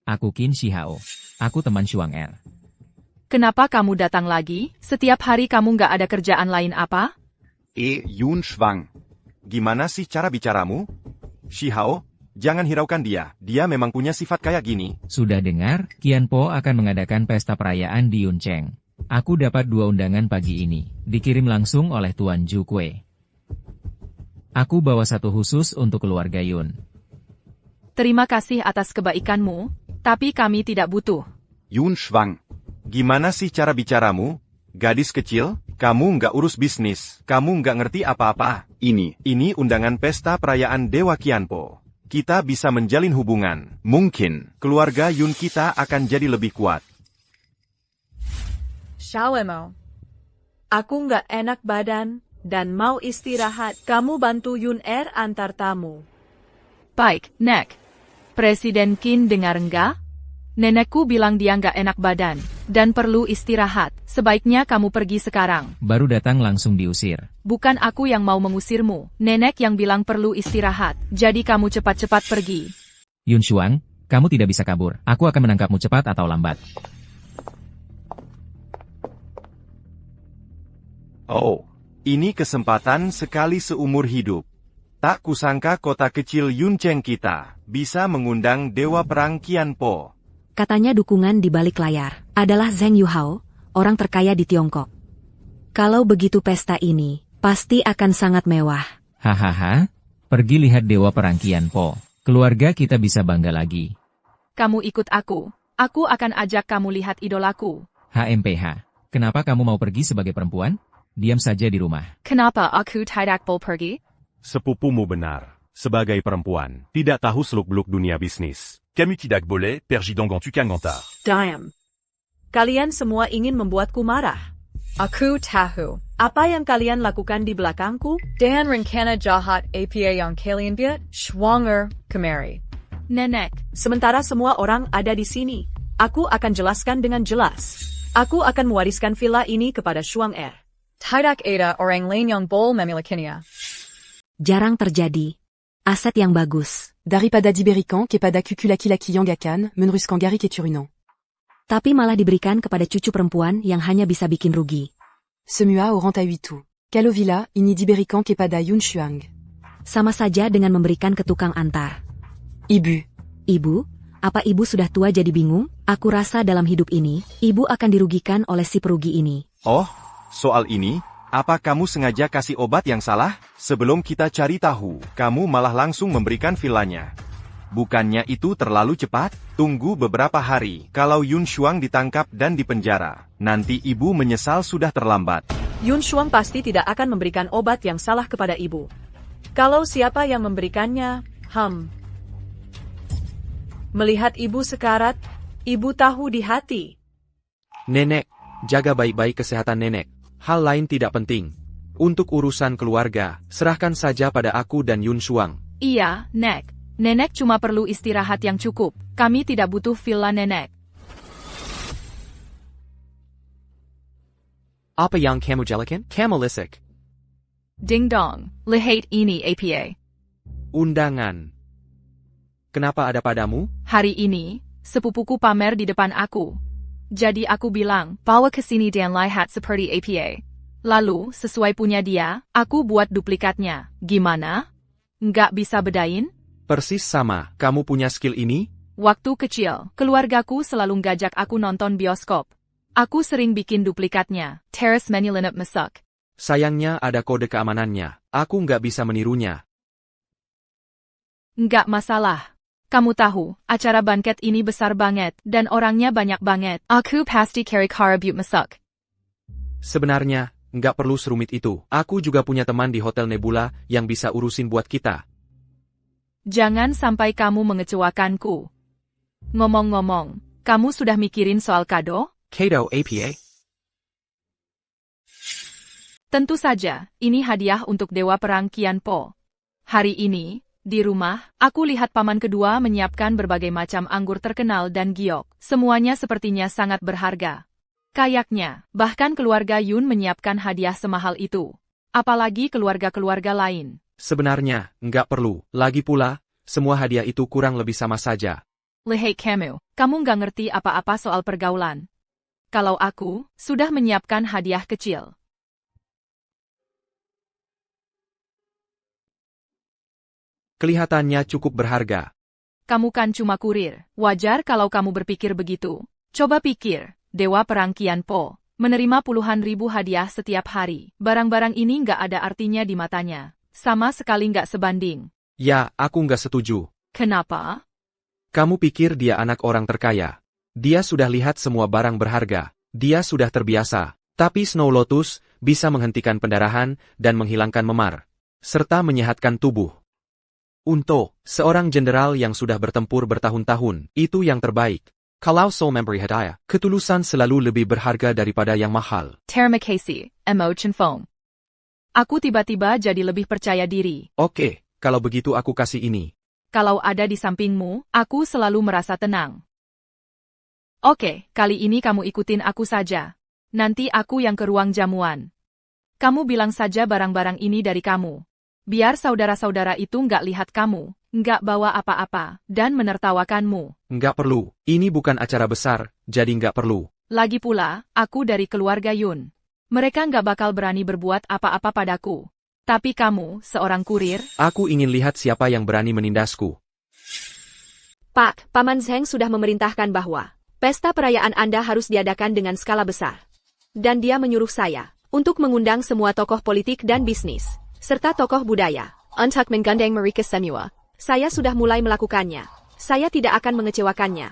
Aku Qin Shihao. Aku teman Shuanger. Kenapa kamu datang lagi? Setiap hari kamu nggak ada kerjaan lain apa? Yun Shuang. gimana sih cara bicaramu? Shihao, jangan hiraukan dia, dia memang punya sifat kayak gini. Sudah dengar, Qianpo akan mengadakan pesta perayaan di Yuncheng. Aku dapat 2 undangan pagi ini, dikirim langsung oleh Tuan Zhu Kui. Aku bawa 1 khusus untuk keluarga Yun. Terima kasih atas kebaikanmu, tapi kami tidak butuh. Yun Shuang. Gimana sih cara bicaramu? Gadis kecil, kamu nggak urus bisnis, kamu nggak ngerti apa-apa. Ini undangan pesta perayaan Dewa Qianpo. Kita bisa menjalin hubungan. Mungkin, keluarga Yun kita akan jadi lebih kuat. Xiaoemo. Aku nggak enak badan, dan mau istirahat. Kamu bantu Yun antar tamu. Baik, Nek. Presiden Qin dengar enggak? Nenekku bilang dia nggak enak badan, dan perlu istirahat. Sebaiknya kamu pergi sekarang. Baru datang langsung diusir. Bukan aku yang mau mengusirmu. Nenek yang bilang perlu istirahat. Jadi kamu cepat-cepat pergi. Yun Shuang, kamu tidak bisa kabur. Aku akan menangkapmu cepat atau lambat. Oh, ini kesempatan sekali seumur hidup. Tak kusangka kota kecil Yuncheng kita bisa mengundang Dewa Perang Qianpo. Katanya dukungan di balik layar adalah Zheng Yuhao, orang terkaya di Tiongkok. Kalau begitu pesta ini, pasti akan sangat mewah. Hahaha, pergi lihat Dewa Perang Qianpo. Keluarga kita bisa bangga lagi. Kamu ikut aku. Aku akan ajak kamu lihat idolaku. HMPH, kenapa kamu mau pergi sebagai perempuan? Diam saja di rumah. Kenapa aku tidak boleh pergi? Sepupumu benar. Sebagai perempuan, tidak tahu seluk-beluk dunia bisnis. Camus tidak boleh pergi dengan tukang antar. Diam. Kalian semua ingin membuatku marah. Aku tahu. Apa yang kalian lakukan di belakangku? Dan rencana jahat apa yang kalian buat? Schwanger kemari. Nenek. Sementara semua orang ada di sini, aku akan jelaskan dengan jelas. Aku akan mewariskan villa ini kepada Shuang. Tidak ada orang lain yang boleh memilikinya. Jarang terjadi. Aset yang bagus. Daripada diberikan kepada cucu laki-laki yang akan meneruskan Gary keturunan. Tapi malah diberikan kepada cucu perempuan yang hanya bisa bikin rugi. Semua orang tahu. Kalau villa ini diberikan kepada Yun Shuang. Sama saja dengan memberikan ke tukang antar. Ibu. Ibu? Apa ibu sudah tua jadi bingung? Aku rasa dalam hidup ini, ibu akan dirugikan oleh si perugi ini. Oh, soal ini, apa kamu sengaja kasih obat yang salah? Sebelum kita cari tahu, kamu malah langsung memberikan villanya. Bukannya itu terlalu cepat? Tunggu beberapa hari. Kalau Yun Shuang ditangkap dan dipenjara, nanti ibu menyesal sudah terlambat. Yun Shuang pasti tidak akan memberikan obat yang salah kepada ibu. Kalau siapa yang memberikannya, melihat ibu sekarat, ibu tahu di hati. Nenek, jaga baik-baik kesehatan nenek. Hal lain tidak penting. Untuk urusan keluarga, serahkan saja pada aku dan Yun Shuang. Iya, Nek. Nenek cuma perlu istirahat yang cukup. Kami tidak butuh villa nenek. Apa yang kamu jalakan? Kamu lisik. Ding dong, lihat ini apa. Undangan. Kenapa ada padamu? Hari ini, sepupuku pamer di depan aku. Jadi aku bilang, bawa ke sini dan lihat seperti apa. Lalu, sesuai punya dia, aku buat duplikatnya. Gimana? Nggak bisa bedain? Persis sama, kamu punya skill ini? Waktu kecil, keluargaku selalu ngajak aku nonton bioskop. Aku sering bikin duplikatnya. Terus menyelinap masak. Sayangnya ada kode keamanannya. Aku nggak bisa menirunya. Nggak masalah. Kamu tahu, acara banket ini besar banget, dan orangnya banyak banget. Aku pasti carry karabut masak. Sebenarnya, nggak perlu serumit itu. Aku juga punya teman di Hotel Nebula yang bisa urusin buat kita. Jangan sampai kamu mengecewakanku. Ngomong-ngomong, kamu sudah mikirin soal kado? Kado apa? Tentu saja, ini hadiah untuk Dewa Perang Qianpo. Hari ini, di rumah, aku lihat paman kedua menyiapkan berbagai macam anggur terkenal dan giok. Semuanya sepertinya sangat berharga. Kayaknya, bahkan keluarga Yun menyiapkan hadiah semahal itu. Apalagi keluarga-keluarga lain. Sebenarnya, nggak perlu. Lagi pula, semua hadiah itu kurang lebih sama saja. Lihat kamu nggak ngerti apa-apa soal pergaulan. Kalau aku, sudah menyiapkan hadiah kecil. Kelihatannya cukup berharga. Kamu kan cuma kurir. Wajar kalau kamu berpikir begitu. Coba pikir, Dewa Perang Qian Po menerima puluhan ribu hadiah setiap hari. Barang-barang ini nggak ada artinya di matanya. Sama sekali nggak sebanding. Ya, aku nggak setuju. Kenapa? Kamu pikir dia anak orang terkaya. Dia sudah lihat semua barang berharga. Dia sudah terbiasa. Tapi Snow Lotus bisa menghentikan pendarahan dan menghilangkan memar, serta menyehatkan tubuh. Untuk seorang jenderal yang sudah bertempur bertahun-tahun, itu yang terbaik. Kalau soul memberi hadiah, ketulusan selalu lebih berharga daripada yang mahal. Terima kasih, Mo Chen Fong. Aku tiba-tiba jadi lebih percaya diri. Oke, kalau begitu aku kasih ini. Kalau ada di sampingmu, aku selalu merasa tenang. Oke, kali ini kamu ikutin aku saja. Nanti aku yang ke ruang jamuan. Kamu bilang saja barang-barang ini dari kamu. Biar saudara-saudara itu nggak lihat kamu, nggak bawa apa-apa, dan menertawakanmu. Nggak perlu, ini bukan acara besar, jadi nggak perlu. Lagi pula, aku dari keluarga Yun. Mereka nggak bakal berani berbuat apa-apa padaku. Tapi kamu, seorang kurir. Aku ingin lihat siapa yang berani menindasku. Pak, Paman Zheng sudah memerintahkan bahwa pesta perayaan Anda harus diadakan dengan skala besar. Dan dia menyuruh saya untuk mengundang semua tokoh politik dan bisnis, serta tokoh budaya, untuk menggandeng mereka semua. Saya sudah mulai melakukannya. Saya tidak akan mengecewakannya.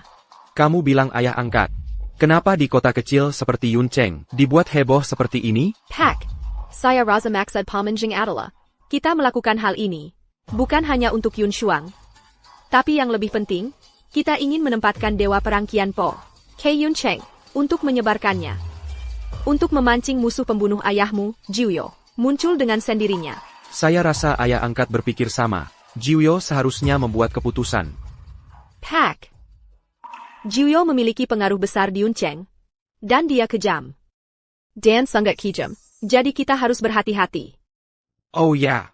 Kamu bilang ayah angkat. Kenapa di kota kecil seperti Yuncheng dibuat heboh seperti ini? Pak, saya rasa maksud Paman Zheng adalah kita melakukan hal ini bukan hanya untuk Yun Shuang, tapi yang lebih penting, kita ingin menempatkan Dewa Perang Qian Po, Ke Yuncheng, untuk menyebarkannya. Untuk memancing musuh pembunuh ayahmu, Jiuyo, muncul dengan sendirinya. Saya rasa ayah angkat berpikir sama. Jiuyo seharusnya membuat keputusan. Pak, Jiuyo memiliki pengaruh besar di Yuncheng, dan dia kejam. Dan sangat kejam, jadi kita harus berhati-hati. Oh ya,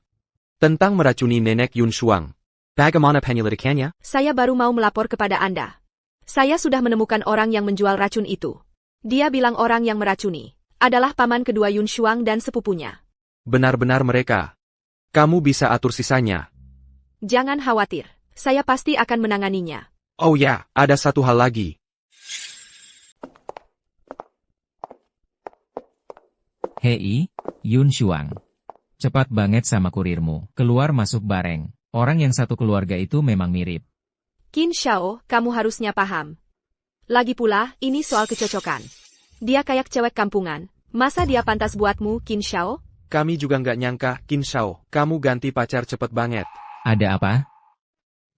tentang meracuni nenek Yun Shuang. Bagaimana penyelidikannya? Saya baru mau melapor kepada Anda. Saya sudah menemukan orang yang menjual racun itu. Dia bilang orang yang meracuni adalah paman kedua Yun Shuang dan sepupunya. Benar-benar mereka. Kamu bisa atur sisanya. Jangan khawatir, saya pasti akan menanganinya. Oh ya, ada satu hal lagi. Hei, Yun Shuang. Cepat banget sama kurirmu, keluar masuk bareng. Orang yang satu keluarga itu memang mirip. Qin Shao, kamu harusnya paham. Lagi pula, ini soal kecocokan. Dia kayak cewek kampungan. Masa dia pantas buatmu, Qin Shao? Kami juga nggak nyangka, Qin Shao, kamu ganti pacar cepet banget. Ada apa?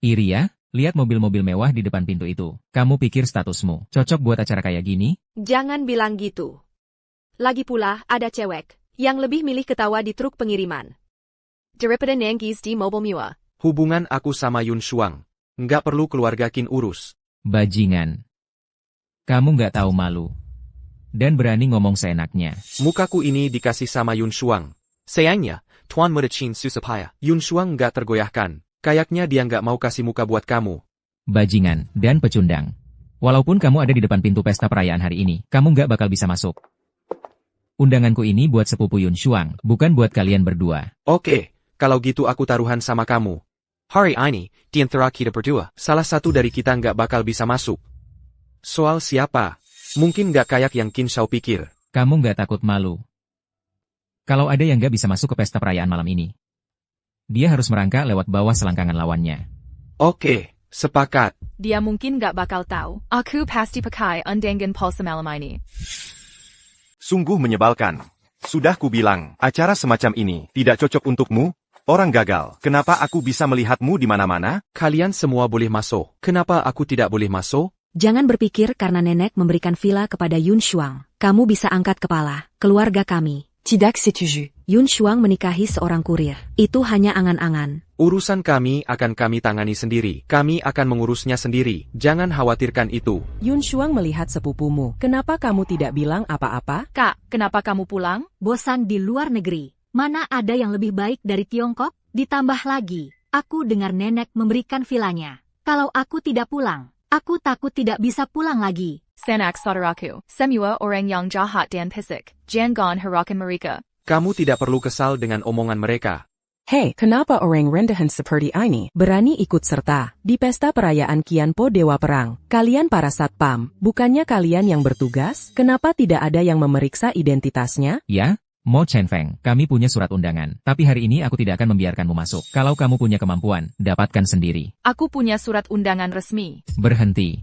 Iri ya? Lihat mobil-mobil mewah di depan pintu itu. Kamu pikir statusmu cocok buat acara kayak gini? Jangan bilang gitu. Lagi pula, ada cewek yang lebih milih ketawa di truk pengiriman daripada nanggis di mobil mewah. Hubungan aku sama Yun Shuang. Nggak perlu keluarga Qin urus. Bajingan. Kamu nggak tahu malu. Dan berani ngomong seenaknya. Mukaku ini dikasih sama Yun Shuang. Sayangnya, Tuan Muda Qin susapaya. Yun Shuang nggak tergoyahkan. Kayaknya dia nggak mau kasih muka buat kamu. Bajingan dan pecundang. Walaupun kamu ada di depan pintu pesta perayaan hari ini, kamu nggak bakal bisa masuk. Undanganku ini buat sepupu Yun Shuang, bukan buat kalian berdua. Oke, kalau gitu aku taruhan sama kamu. Hari ini, di antara kita berdua, salah satu dari kita nggak bakal bisa masuk. Soal siapa? Mungkin nggak kayak yang Qin Shao pikir. Kamu nggak takut malu? Kalau ada yang nggak bisa masuk ke pesta perayaan malam ini, dia harus merangkak lewat bawah selangkangan lawannya. Oke, sepakat. Dia mungkin nggak bakal tahu. Aku pasti pakai undangan pulsa malam ini. Sungguh menyebalkan. Sudah kubilang, acara semacam ini tidak cocok untukmu. Orang gagal, kenapa aku bisa melihatmu di mana-mana? Kalian semua boleh masuk. Kenapa aku tidak boleh masuk? Jangan berpikir karena nenek memberikan villa kepada Yun Shuang, kamu bisa angkat kepala. Keluarga kami, Tidak setuju. Yun Shuang menikahi seorang kurir. Itu hanya angan-angan. Urusan kami akan kami tangani sendiri. Kami akan mengurusnya sendiri. Jangan khawatirkan itu. Yun Shuang melihat sepupumu. Kenapa kamu tidak bilang apa-apa? Kak, kenapa kamu pulang? Bosan di luar negeri. Mana ada yang lebih baik dari Tiongkok? Ditambah lagi, aku dengar nenek memberikan vilanya. Kalau aku tidak pulang, aku takut tidak bisa pulang lagi. Sanak saudaraku, semua orang yang jahat dan pisik. Jangan harakan mereka. Kamu tidak perlu kesal dengan omongan mereka. Hei, kenapa orang rendahan seperti ini berani ikut serta di pesta perayaan Qianpo Dewa Perang? Kalian para satpam, bukannya kalian yang bertugas? Kenapa tidak ada yang memeriksa identitasnya? Ya, Mo Chenfeng, kami punya surat undangan. Tapi hari ini aku tidak akan membiarkanmu masuk. Kalau kamu punya kemampuan, dapatkan sendiri. Aku punya surat undangan resmi. Berhenti.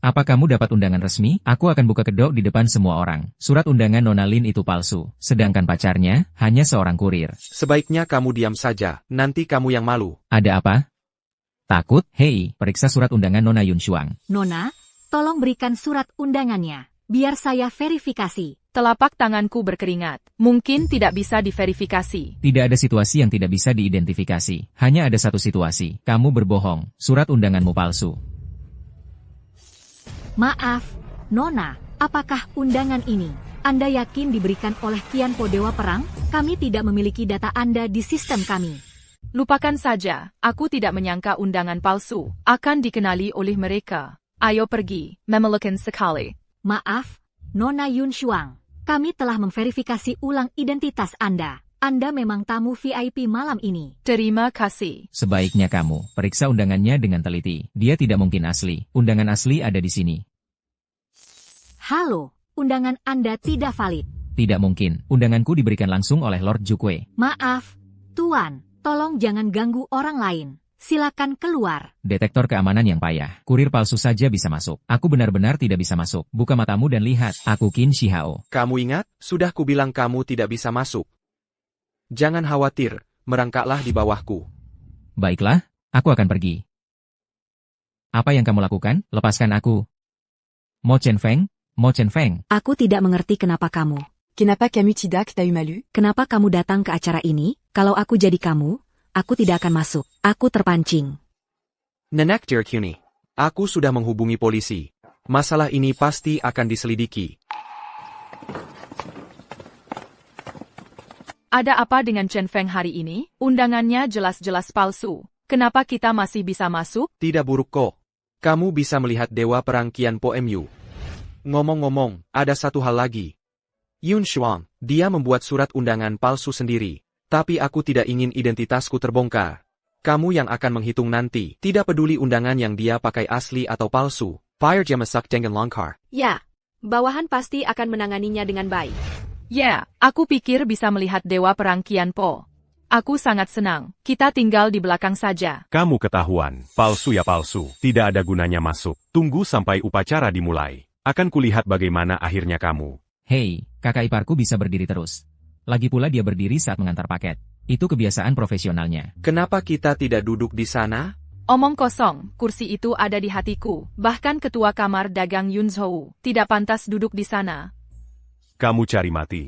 Apa kamu dapat undangan resmi? Aku akan buka kedok di depan semua orang. Surat undangan Nona Lin itu palsu. Sedangkan pacarnya, hanya seorang kurir. Sebaiknya kamu diam saja, nanti kamu yang malu. Ada apa? Takut? Hei, periksa surat undangan Nona Yunshuang. Nona, tolong berikan surat undangannya. Biar saya verifikasi. Telapak tanganku berkeringat. Mungkin tidak bisa diverifikasi. Tidak ada situasi yang tidak bisa diidentifikasi. Hanya ada satu situasi. Kamu berbohong. Surat undanganmu palsu. Maaf, Nona, apakah undangan ini Anda yakin diberikan oleh Qianpo Dewa Perang? Kami tidak memiliki data Anda di sistem kami. Lupakan saja, aku tidak menyangka undangan palsu akan dikenali oleh mereka. Ayo pergi, memelukan sekali. Maaf, Nona Yunshuang, kami telah memverifikasi ulang identitas Anda. Anda memang tamu VIP malam ini. Terima kasih. Sebaiknya kamu periksa undangannya dengan teliti. Dia tidak mungkin asli. Undangan asli ada di sini. Halo, undangan Anda tidak valid. Tidak mungkin. Undanganku diberikan langsung oleh Lord Jukwe. Maaf, Tuan, tolong jangan ganggu orang lain. Silakan keluar. Detektor keamanan yang payah. Kurir palsu saja bisa masuk. Aku benar-benar tidak bisa masuk. Buka matamu dan lihat. Aku Qin Shihao. Kamu ingat? Sudah kubilang kamu tidak bisa masuk. Jangan khawatir, merangkaklah di bawahku. Baiklah, aku akan pergi. Apa yang kamu lakukan? Lepaskan aku. Mo Chenfeng, Mo Chenfeng. Aku tidak mengerti kenapa kamu. Kenapa kamu tidak tahu malu? Kenapa kamu datang ke acara ini? Kalau aku jadi kamu, aku tidak akan masuk. Aku terpancing. Nenek Dirkuni, aku sudah menghubungi polisi. Masalah ini pasti akan diselidiki. Ada apa dengan Chen Feng hari ini? Undangannya jelas-jelas palsu. Kenapa kita masih bisa masuk? Tidak buruk kok. Kamu bisa melihat Dewa Perang Qianpo MU. Ngomong-ngomong, ada satu hal lagi. Yunshuang, dia membuat surat undangan palsu sendiri. Tapi aku tidak ingin identitasku terbongkar. Kamu yang akan menghitung nanti. Tidak peduli undangan yang dia pakai asli atau palsu. Fire Jamasak dengan Longkar. Ya, bawahan pasti akan menanganinya dengan baik. Ya, aku pikir bisa melihat Dewa Perang Qianpo. Aku sangat senang. Kita tinggal di belakang saja. Kamu ketahuan. Palsu ya palsu. Tidak ada gunanya masuk. Tunggu sampai upacara dimulai. Akan kulihat bagaimana akhirnya kamu. Hei, kakak iparku bisa berdiri terus. Lagi pula dia berdiri saat mengantar paket. Itu kebiasaan profesionalnya. Kenapa kita tidak duduk di sana? Omong kosong, kursi itu ada di hatiku. Bahkan ketua kamar dagang Yunzhou tidak pantas duduk di sana. Kamu cari mati.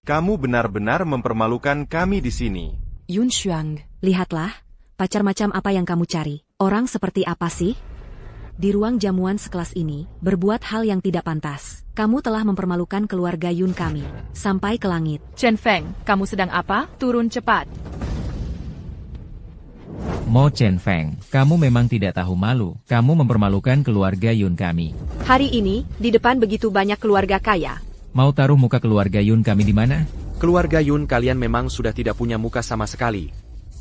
Kamu benar-benar mempermalukan kami di sini. Yunshuang, lihatlah, pacar macam apa yang kamu cari. Orang seperti apa sih? Di ruang jamuan sekelas ini, berbuat hal yang tidak pantas. Kamu telah mempermalukan keluarga Yun kami, sampai ke langit. Chen Feng, kamu sedang apa? Turun cepat. Mo Chenfeng, kamu memang tidak tahu malu. Kamu mempermalukan keluarga Yun kami. Hari ini, di depan begitu banyak keluarga kaya. Mau taruh muka keluarga Yun kami di mana? Keluarga Yun kalian memang sudah tidak punya muka sama sekali.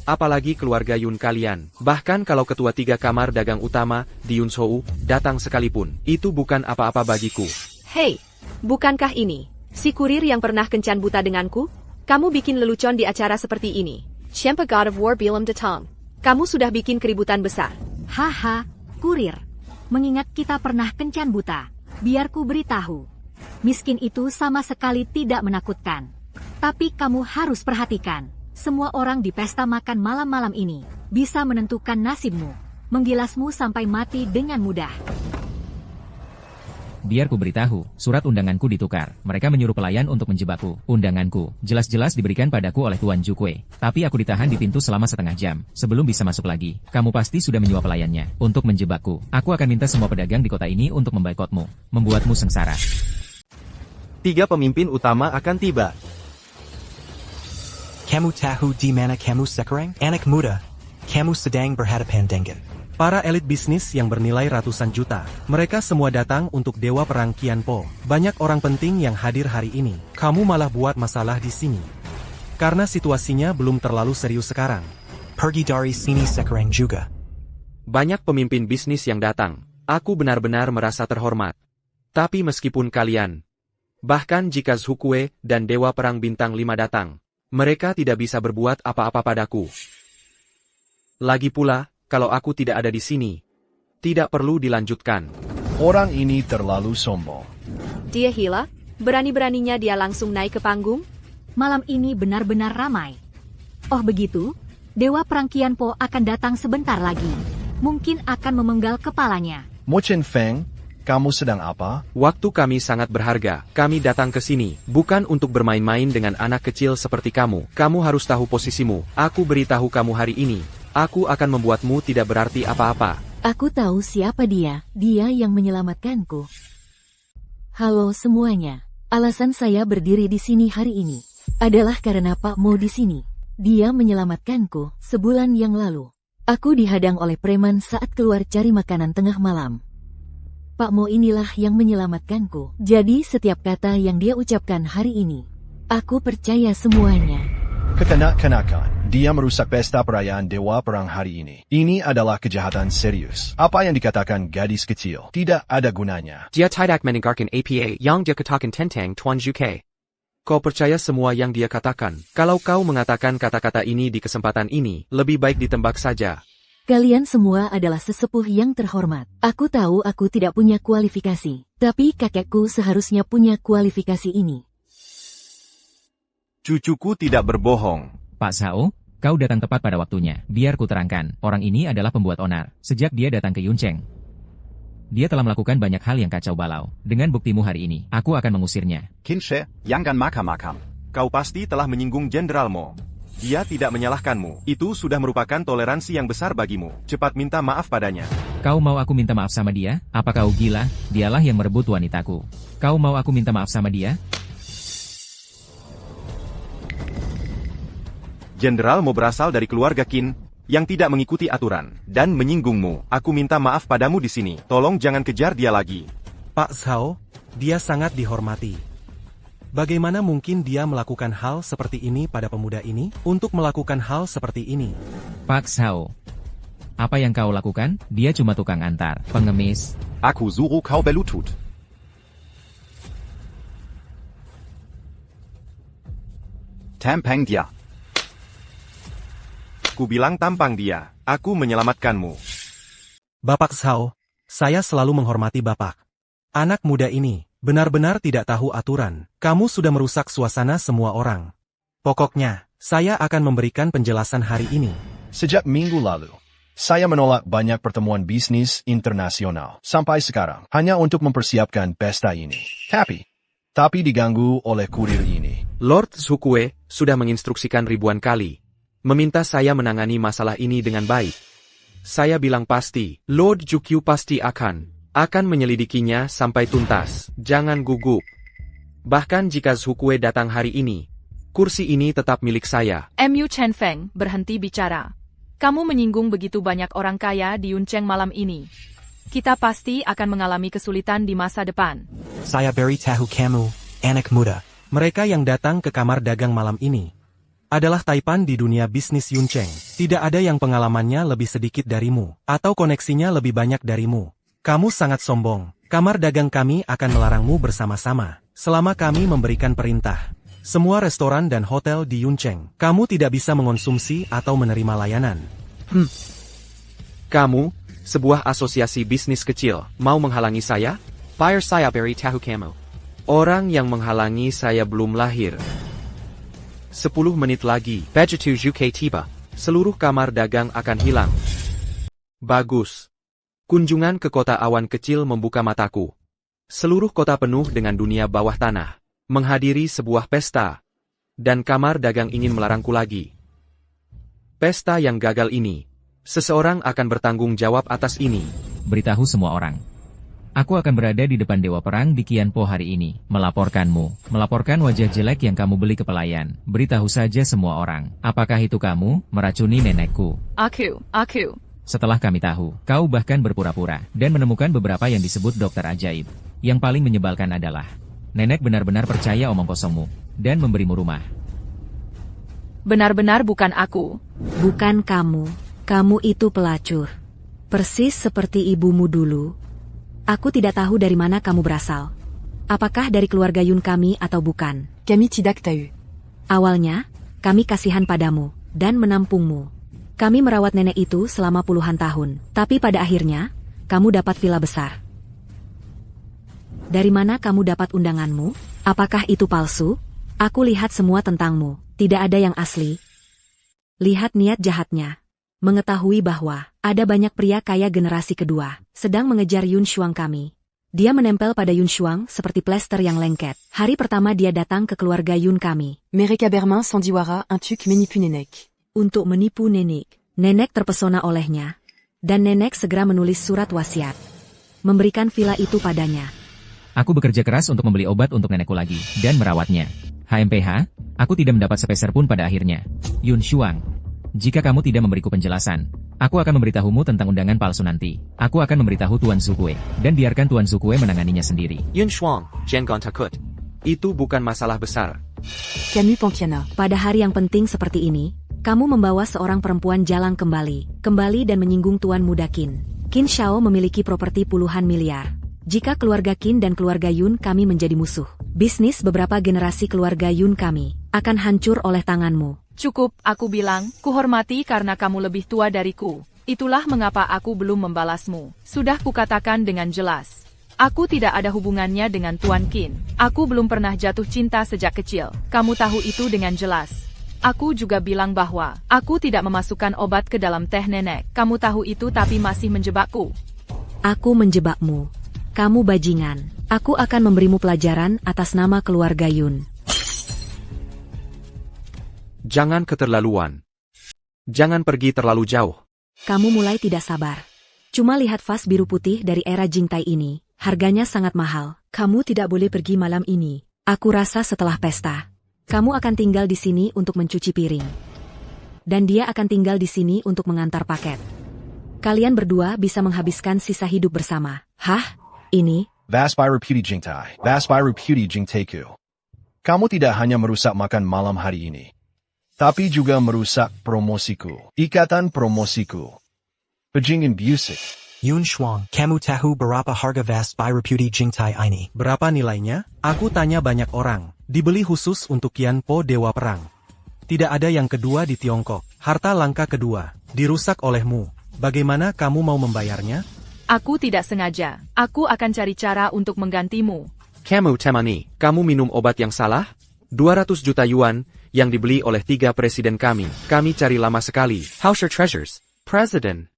Apalagi keluarga Yun kalian. Bahkan kalau ketua 3 kamar dagang utama di Yunzhou datang sekalipun, itu bukan apa-apa bagiku. Hei, bukankah ini si kurir yang pernah kencan buta denganku? Kamu bikin lelucon di acara seperti ini. Siapa God of War Bilam Datang? Kamu sudah bikin keributan besar. Haha, kurir. Mengingat kita pernah kencan buta. Biar ku beritahu. Miskin itu sama sekali tidak menakutkan. Tapi kamu harus perhatikan. Semua orang di pesta makan malam-malam ini bisa menentukan nasibmu. Menggilasmu sampai mati dengan mudah. Biar ku beritahu, surat undanganku ditukar. Mereka menyuruh pelayan untuk menjebakku. Undanganku, jelas-jelas diberikan padaku oleh Tuan Jukwe. Tapi aku ditahan di pintu selama setengah jam, sebelum bisa masuk lagi. Kamu pasti sudah menyuap pelayannya, untuk menjebakku. Aku akan minta semua pedagang di kota ini untuk memboikotmu, membuatmu sengsara. 3 pemimpin utama akan tiba. Kamu tahu di mana kamu sekarang? Anak muda. Kamu sedang berhadapan dengan Para elit bisnis yang bernilai ratusan juta. Mereka semua datang untuk Dewa Perang Qianpo. Banyak orang penting yang hadir hari ini. Kamu malah buat masalah di sini. Karena situasinya belum terlalu serius sekarang. Pergi dari sini sekarang juga. Banyak pemimpin bisnis yang datang. Aku benar-benar merasa terhormat. Tapi meskipun kalian, bahkan jika Zhukue dan Dewa Perang Bintang 5 datang, mereka tidak bisa berbuat apa-apa padaku. Lagi pula, kalau aku tidak ada di sini, tidak perlu dilanjutkan. Orang ini terlalu sombong. Dia gila? Berani-beraninya dia langsung naik ke panggung? Malam ini benar-benar ramai. Oh begitu? Dewa Perang Qianpo akan datang sebentar lagi. Mungkin akan memenggal kepalanya. Mo Chen Feng, kamu sedang apa? Waktu kami sangat berharga. Kami datang ke sini, bukan untuk bermain-main dengan anak kecil seperti kamu. Kamu harus tahu posisimu. Aku beritahu kamu hari ini. Aku akan membuatmu tidak berarti apa-apa. Aku tahu siapa dia. Dia yang menyelamatkanku. Halo semuanya. Alasan saya berdiri di sini hari ini adalah karena Pak Mo di sini. Dia menyelamatkanku sebulan yang lalu. Aku dihadang oleh preman saat keluar cari makanan tengah malam. Pak Mo inilah yang menyelamatkanku. Jadi setiap kata yang dia ucapkan hari ini, aku percaya semuanya. Kekanak-kanakan, dia merusak pesta perayaan Dewa Perang hari ini. Ini adalah kejahatan serius. Apa yang dikatakan gadis kecil tidak ada gunanya. Dia tidak mendengarkan apa yang dia katakan tentang Tuan Zhuke. Kau percaya semua yang dia katakan. Kalau kau mengatakan kata-kata ini di kesempatan ini, lebih baik ditembak saja. Kalian semua adalah sesepuh yang terhormat. Aku tahu aku tidak punya kualifikasi, tapi kakekku seharusnya punya kualifikasi ini. Cucuku tidak berbohong. Pak Zhao, kau datang tepat pada waktunya. Biar ku terangkan, orang ini adalah pembuat onar. Sejak dia datang ke Yuncheng, dia telah melakukan banyak hal yang kacau balau. Dengan buktimu hari ini, aku akan mengusirnya. Kinshe, jangan makam-makam. Kau pasti telah menyinggung Jenderal Mo. Dia tidak menyalahkanmu. Itu sudah merupakan toleransi yang besar bagimu. Cepat minta maaf padanya. Kau mau aku minta maaf sama dia? Apa kau gila? Dialah yang merebut wanitaku. Kau mau aku minta maaf sama dia? Jenderal Mo berasal dari keluarga Qin yang tidak mengikuti aturan dan menyinggungmu. Aku minta maaf padamu di sini. Tolong jangan kejar dia lagi. Pak Zhao, dia sangat dihormati. Bagaimana mungkin dia melakukan hal seperti ini pada pemuda ini? Untuk melakukan hal seperti ini. Pak Zhao, apa yang kau lakukan? Dia cuma tukang antar, pengemis. Aku suruh kau berlutut. Tampang dia. Ku bilang tampang dia. Aku menyelamatkanmu. Bapak Zhao, saya selalu menghormati Bapak. Anak muda ini benar-benar tidak tahu aturan. Kamu sudah merusak suasana semua orang. Pokoknya, saya akan memberikan penjelasan hari ini. Sejak minggu lalu, saya menolak banyak pertemuan bisnis internasional sampai sekarang hanya untuk mempersiapkan pesta ini. Tapi diganggu oleh kurir ini. Lord Zhukue sudah menginstruksikan ribuan kali, meminta saya menangani masalah ini dengan baik. Saya bilang pasti, Lord Zhukyu pasti akan menyelidikinya sampai tuntas. Jangan gugup. Bahkan jika Zhukue datang hari ini, kursi ini tetap milik saya. Mu Chen Feng, berhenti bicara. Kamu menyinggung begitu banyak orang kaya di Yuncheng malam ini. Kita pasti akan mengalami kesulitan di masa depan. Saya beritahu kamu, anak muda. Mereka yang datang ke kamar dagang malam ini adalah taipan di dunia bisnis Yuncheng. Tidak ada yang pengalamannya lebih sedikit darimu, atau koneksinya lebih banyak darimu. Kamu sangat sombong. Kamar dagang kami akan melarangmu bersama-sama, selama kami memberikan perintah. Semua restoran dan hotel di Yuncheng, kamu tidak bisa mengonsumsi atau menerima layanan. Kamu, sebuah asosiasi bisnis kecil, mau menghalangi saya? Fire saya beritahu kamu. Orang yang menghalangi saya belum lahir. 10 menit lagi, Begitu Zhuke tiba. Seluruh kamar dagang akan hilang. Bagus. Kunjungan ke kota awan kecil membuka mataku. Seluruh kota penuh dengan dunia bawah tanah. Menghadiri sebuah pesta. Dan kamar dagang ingin melarangku lagi. Pesta yang gagal ini. Seseorang akan bertanggung jawab atas ini. Beritahu semua orang. Aku akan berada di depan Dewa Perang di Qianpo hari ini, melaporkanmu. Melaporkan wajah jelek yang kamu beli ke pelayan. Beritahu saja semua orang. Apakah itu kamu, meracuni nenekku? Aku. Setelah kami tahu, kau bahkan berpura-pura, dan menemukan beberapa yang disebut dokter ajaib. Yang paling menyebalkan adalah, nenek benar-benar percaya omong kosongmu, dan memberimu rumah. Benar-benar bukan aku. Bukan kamu. Kamu itu pelacur. Persis seperti ibumu dulu. Aku tidak tahu dari mana kamu berasal. Apakah dari keluarga Yun kami atau bukan? Camille tidak tahu. Awalnya, kami kasihan padamu, dan menampungmu. Kami merawat nenek itu selama puluhan tahun. Tapi pada akhirnya, kamu dapat villa besar. Dari mana kamu dapat undanganmu? Apakah itu palsu? Aku lihat semua tentangmu. Tidak ada yang asli. Lihat niat jahatnya. Mengetahui bahwa ada banyak pria kaya generasi kedua sedang mengejar Yun Shuang kami. Dia menempel pada Yun Shuang seperti plester yang lengket. Hari pertama dia datang ke keluarga Yun kami. Mereka bermain sandiwara untuk menipu nenek. Untuk menipu nenek. Nenek terpesona olehnya. Dan nenek segera menulis surat wasiat. Memberikan villa itu padanya. Aku bekerja keras untuk membeli obat untuk nenekku lagi, dan merawatnya. HMPH, aku tidak mendapat sepeser pun pada akhirnya. Yun Shuang, jika kamu tidak memberiku penjelasan, aku akan memberitahumu tentang undangan palsu nanti. Aku akan memberitahu Tuan Zukue, dan biarkan Tuan Zukue menanganinya sendiri. Yun Shuang, jangan takut. Itu bukan masalah besar. Camille Pankiana. Pada hari yang penting seperti ini, kamu membawa seorang perempuan jalan kembali dan menyinggung Tuan Muda Qin. Qin Shao memiliki properti puluhan miliar. Jika keluarga Qin dan keluarga Yun kami menjadi musuh, bisnis beberapa generasi keluarga Yun kami akan hancur oleh tanganmu. Cukup, aku bilang, kuhormati karena kamu lebih tua dariku. Itulah mengapa aku belum membalasmu. Sudah kukatakan dengan jelas. Aku tidak ada hubungannya dengan Tuan Qin. Aku belum pernah jatuh cinta sejak kecil. Kamu tahu itu dengan jelas. Aku juga bilang bahwa aku tidak memasukkan obat ke dalam teh nenek. Kamu tahu itu tapi masih menjebakku. Aku menjebakmu. Kamu bajingan. Aku akan memberimu pelajaran atas nama keluarga Yun. Jangan keterlaluan. Jangan pergi terlalu jauh. Kamu mulai tidak sabar. Cuma lihat vas biru putih dari era Jingtai ini. Harganya sangat mahal. Kamu tidak boleh pergi malam ini. Aku rasa setelah pesta, kamu akan tinggal di sini untuk mencuci piring. Dan dia akan tinggal di sini untuk mengantar paket. Kalian berdua bisa menghabiskan sisa hidup bersama. Hah? Ini? Vaspiru Puti Jingtai. Vaspiru Puti Jingtaiku. Kamu tidak hanya merusak makan malam hari ini, tapi juga merusak promosiku. Ikatan promosiku. Pejingin Busik. Yun Shuang, kamu tahu berapa harga Vaspiru Puti Jingtai ini? Berapa nilainya? Aku tanya banyak orang. Dibeli khusus untuk Qian Po Dewa Perang. Tidak ada yang kedua di Tiongkok. Harta langka kedua. Dirusak olehmu. Bagaimana kamu mau membayarnya? Aku tidak sengaja. Aku akan cari cara untuk menggantimu. Kamu temani, kamu minum obat yang salah? 200 juta yuan, yang dibeli oleh 3 presiden kami. Kami cari lama sekali. How's your treasures, President?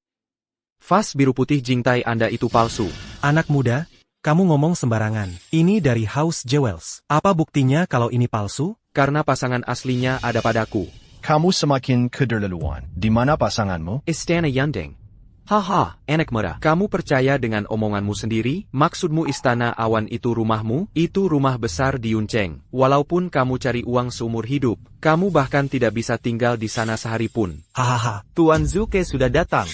Vas biru putih Jingtai Anda itu palsu. Anak muda, kamu ngomong sembarangan. Ini dari House Jewels. Apa buktinya kalau ini palsu? Karena pasangan aslinya ada padaku. Kamu semakin keterlaluan. Di mana pasanganmu? Istana Yunding. Haha, anak muda. Kamu percaya dengan omonganmu sendiri? Maksudmu istana awan itu rumahmu? Itu rumah besar di Yuncheng. Walaupun kamu cari uang seumur hidup, kamu bahkan tidak bisa tinggal di sana sehari pun. Hahaha. Tuan Zuke sudah datang.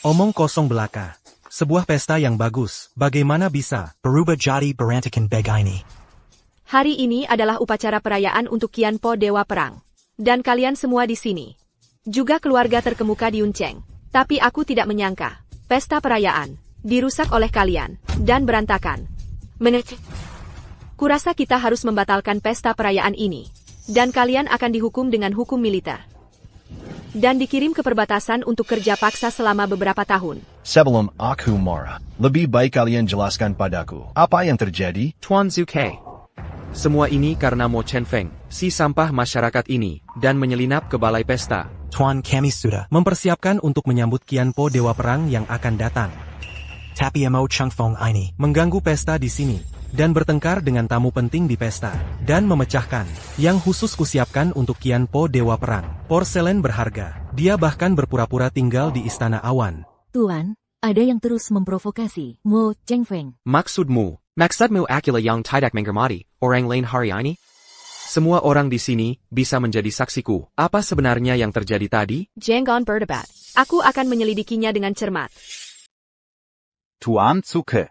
Omong kosong belaka. Sebuah pesta yang bagus. Bagaimana bisa? Berubah jadi berantakan beg ini. Hari ini adalah upacara perayaan untuk Qian Po Dewa Perang. Dan kalian semua di sini. Juga keluarga terkemuka di Yuncheng. Tapi aku tidak menyangka, pesta perayaan, dirusak oleh kalian, dan berantakan. Kurasa kita harus membatalkan pesta perayaan ini. Dan kalian akan dihukum dengan hukum militer. Dan dikirim ke perbatasan untuk kerja paksa selama beberapa tahun. Sebelum aku marah, lebih baik kalian jelaskan padaku. Apa yang terjadi? Tuan Zuke. Semua ini karena Mo Chenfeng, si sampah masyarakat ini, dan menyelinap ke balai pesta. Tuan kami sudah mempersiapkan untuk menyambut Qian Po Dewa Perang yang akan datang. Tapi Mo Chengfeng ini mengganggu pesta di sini, dan bertengkar dengan tamu penting di pesta, dan memecahkan, yang khusus kusiapkan untuk Qian Po Dewa Perang. Porselen berharga, dia bahkan berpura-pura tinggal di Istana Awan. Tuan, ada yang terus memprovokasi. Mo Chengfeng. Maksudmu akila yang tidak menghormati orang lain hari ini? Semua orang di sini bisa menjadi saksiku. Apa sebenarnya yang terjadi tadi? Jangan berdebat. Aku akan menyelidikinya dengan cermat. Tuan Zuke.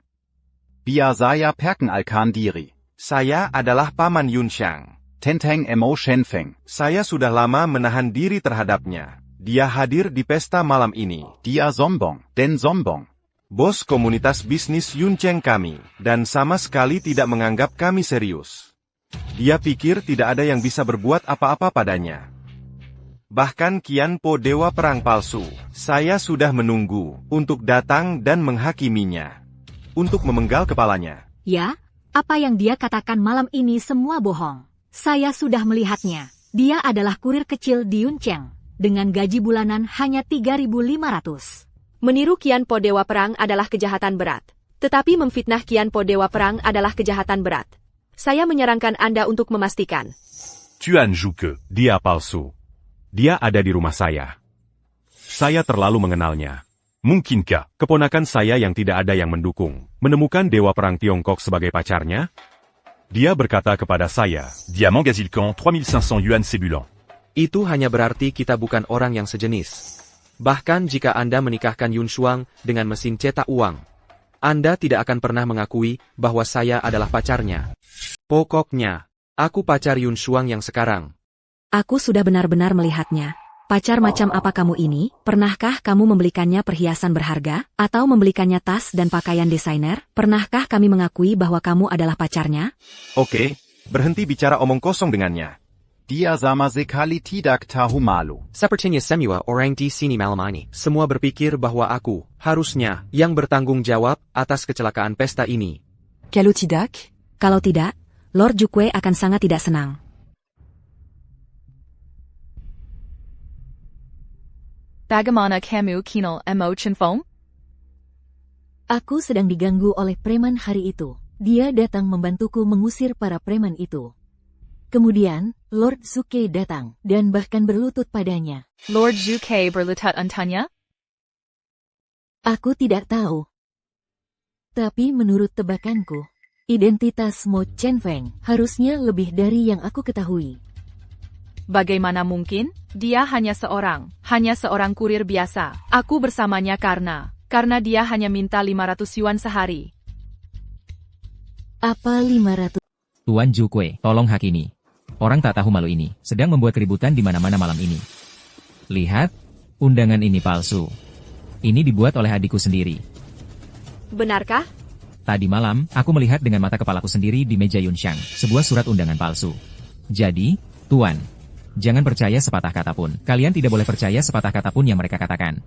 Bia saya Perkenalkan diri. Saya adalah Paman Yunxiang. Tenteng Emo Shenfeng. Saya sudah lama menahan diri terhadapnya. Dia hadir di pesta malam ini. Dia sombong, den sombong. Bos komunitas bisnis Yuncheng kami, dan sama sekali tidak menganggap kami serius. Dia pikir tidak ada yang bisa berbuat apa-apa padanya. Bahkan Qian Po Dewa Perang Palsu, saya sudah menunggu untuk datang dan menghakiminya. Untuk memenggal kepalanya. Ya, apa yang dia katakan malam ini semua bohong. Saya sudah melihatnya. Dia adalah kurir kecil di Yuncheng, dengan gaji bulanan hanya 3.500. Meniru Qian Po Dewa Perang adalah kejahatan berat. Tetapi memfitnah Qian Po Dewa Perang adalah kejahatan berat. Saya menyarankan Anda untuk memastikan. Tuan Zuke, dia palsu. Dia ada di rumah saya. Saya terlalu mengenalnya. Mungkinkah keponakan saya yang tidak ada yang mendukung, menemukan Dewa Perang Tiongkok sebagai pacarnya? Dia berkata kepada saya, Diamant Gazilcan 3500 yuan Sebulan. Itu hanya berarti kita bukan orang yang sejenis. Bahkan jika Anda menikahkan Yun Shuang dengan mesin cetak uang, Anda tidak akan pernah mengakui bahwa saya adalah pacarnya. Pokoknya, aku pacar Yun Shuang yang sekarang. Aku sudah benar-benar melihatnya. Pacar macam apa kamu ini? Pernahkah kamu membelikannya perhiasan berharga? Atau membelikannya tas dan pakaian desainer? Pernahkah kami mengakui bahwa kamu adalah pacarnya? Oke, berhenti bicara omong kosong dengannya. Dia sama sekali tidak tahu malu. Sepertinya semua orang di sini malam ini semua berpikir bahwa aku harusnya yang bertanggung jawab atas kecelakaan pesta ini. Kalau tidak? Kalau tidak, Lord Jukwe akan sangat tidak senang. Bagaimana kamu kenal Emo Shenfeng? Aku sedang diganggu oleh preman hari itu. Dia datang membantuku mengusir para preman itu. Kemudian, Lord Zuke datang, dan bahkan berlutut padanya. Lord Zuke berlutut untanya? Aku tidak tahu. Tapi menurut tebakanku, identitas Mo Chenfeng harusnya lebih dari yang aku ketahui. Bagaimana mungkin? Dia hanya seorang kurir biasa. Aku bersamanya karena dia hanya minta 500 yuan sehari. Apa 500? Tuan Jukwe, tolong hakimi. Orang tak tahu malu ini sedang membuat keributan di mana-mana malam ini. Lihat, undangan ini palsu. Ini dibuat oleh adikku sendiri. Benarkah? Tadi malam, aku melihat dengan mata kepalaku sendiri di meja Yunxiang, sebuah surat undangan palsu. Jadi, Tuan, jangan percaya sepatah kata pun. Kalian tidak boleh percaya sepatah kata pun yang mereka katakan.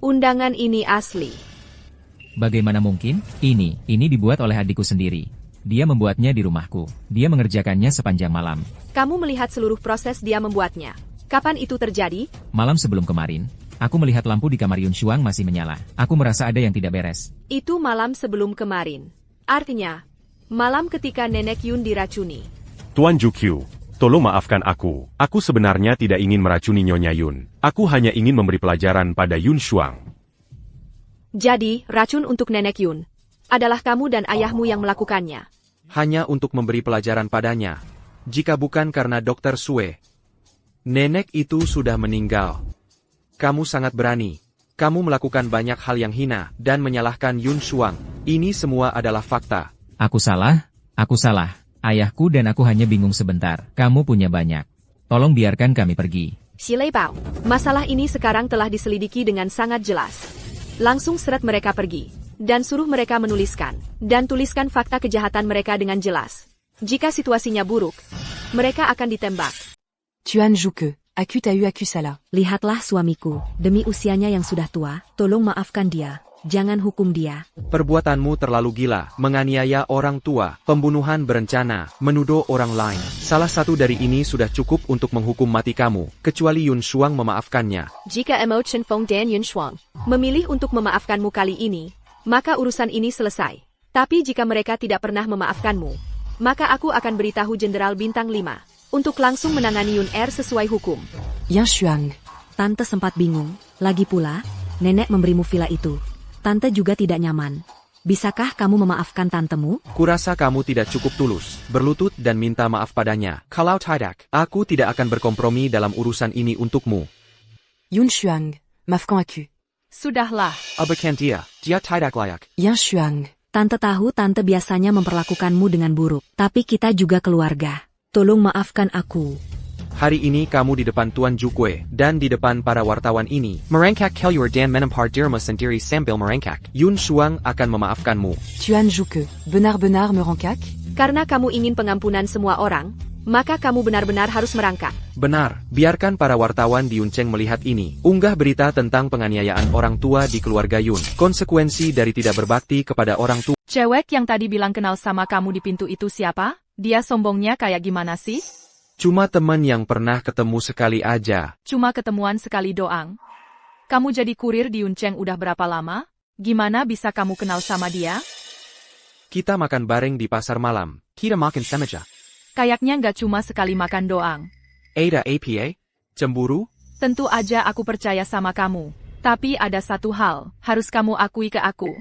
Undangan ini asli. Bagaimana mungkin? Ini dibuat oleh adikku sendiri. Dia membuatnya di rumahku. Dia mengerjakannya sepanjang malam. Kamu melihat seluruh proses dia membuatnya. Kapan itu terjadi? Malam sebelum kemarin, aku melihat lampu di kamar Yun Shuang masih menyala. Aku merasa ada yang tidak beres. Itu malam sebelum kemarin. Artinya, malam ketika Nenek Yun diracuni. Tuan Jukyu, tolong maafkan aku. Aku sebenarnya tidak ingin meracuni Nyonya Yun. Aku hanya ingin memberi pelajaran pada Yun Shuang. Jadi, racun untuk Nenek Yun adalah kamu dan ayahmu yang melakukannya. Hanya untuk memberi pelajaran padanya. Jika bukan karena Dr. Sue, nenek itu sudah meninggal. Kamu sangat berani. Kamu melakukan banyak hal yang hina dan menyalahkan Yun Shuang. Ini semua adalah fakta. Aku salah. Ayahku dan aku hanya bingung sebentar. Kamu punya banyak. Tolong biarkan kami pergi. Xilei Bao, masalah ini sekarang telah diselidiki dengan sangat jelas. Langsung seret mereka pergi. Dan suruh mereka menuliskan, dan tuliskan fakta kejahatan mereka dengan jelas. Jika situasinya buruk, mereka akan ditembak. Tuan Zuke, aku tak aku salah. Lihatlah suamiku, demi usianya yang sudah tua, tolong maafkan dia. Jangan hukum dia. Perbuatanmu terlalu gila, menganiaya orang tua, pembunuhan berencana, menuduh orang lain. Salah satu dari ini sudah cukup untuk menghukum mati kamu, kecuali Yun Shuang memaafkannya. Jika Emo Shenfeng dan Yun Shuang memilih untuk memaafkanmu kali ini, maka urusan ini selesai. Tapi jika mereka tidak pernah memaafkanmu, maka aku akan beritahu Jenderal Bintang 5 untuk langsung menangani Yun Er sesuai hukum. Yun Shuang. Tante sempat bingung. Lagi pula, nenek memberimu villa itu. Tante juga tidak nyaman. Bisakah kamu memaafkan tantemu? Kurasa kamu tidak cukup tulus, berlutut dan minta maaf padanya. Kalau tidak, aku tidak akan berkompromi dalam urusan ini untukmu. Yun Shuang, maafkan aku. Sudahlah. Abakan dia tidak layak. Yan Shuang. Tante tahu tante biasanya memperlakukanmu dengan buruk, tapi kita juga keluarga. Tolong maafkan aku. Hari ini kamu di depan Tuan Jukwe, dan di depan para wartawan ini, merangkak keluar dan menempar dirimu sendiri sambil merangkak. Yun Shuang akan memaafkanmu. Tuan Juke, benar-benar merangkak? Karena kamu ingin pengampunan semua orang, maka kamu benar-benar harus merangkak. Benar, biarkan para wartawan di Yuncheng melihat ini. Unggah berita tentang penganiayaan orang tua di keluarga Yun. Konsekuensi dari tidak berbakti kepada orang tua. Cewek yang tadi bilang kenal sama kamu di pintu itu siapa? Dia sombongnya kayak gimana sih? Cuma teman yang pernah ketemu sekali aja. Cuma ketemuan sekali doang. Kamu jadi kurir di Yuncheng udah berapa lama? Gimana bisa kamu kenal sama dia? Kita makan bareng di pasar malam. Kita makan semeja. Kayaknya nggak cuma sekali makan doang. Ada apa? Cemburu? Tentu aja aku percaya sama kamu. Tapi ada satu hal, harus kamu akui ke aku.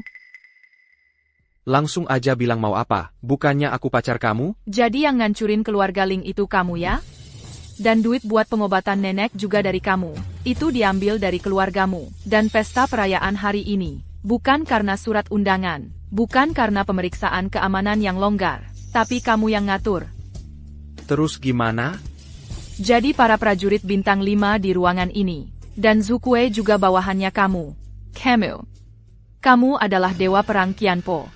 Langsung aja bilang mau apa, bukannya aku pacar kamu? Jadi yang ngancurin keluarga Ling itu kamu ya? Dan duit buat pengobatan nenek juga dari kamu. Itu diambil dari keluargamu. Dan pesta perayaan hari ini. Bukan karena surat undangan. Bukan karena pemeriksaan keamanan yang longgar. Tapi kamu yang ngatur. Terus gimana? Jadi para prajurit bintang 5 di ruangan ini. Dan Zukue juga bawahannya kamu. Kamu adalah dewa perang Qianpo.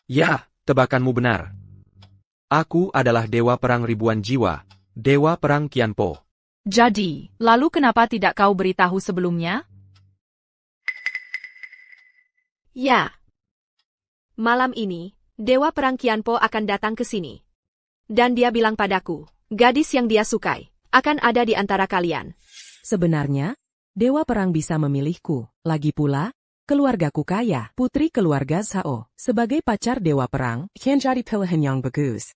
Ya, tebakanmu benar. Aku adalah dewa perang ribuan jiwa, dewa perang Qianpo. Jadi, lalu kenapa tidak kau beritahu sebelumnya? Ya. Malam ini, dewa perang Qianpo akan datang ke sini. Dan dia bilang padaku, gadis yang dia sukai, akan ada di antara kalian. Sebenarnya, dewa perang bisa memilihku. Lagi pula, keluargaku kaya, putri keluarga Zhao. Sebagai pacar dewa perang, can jadi pilihan yang bagus.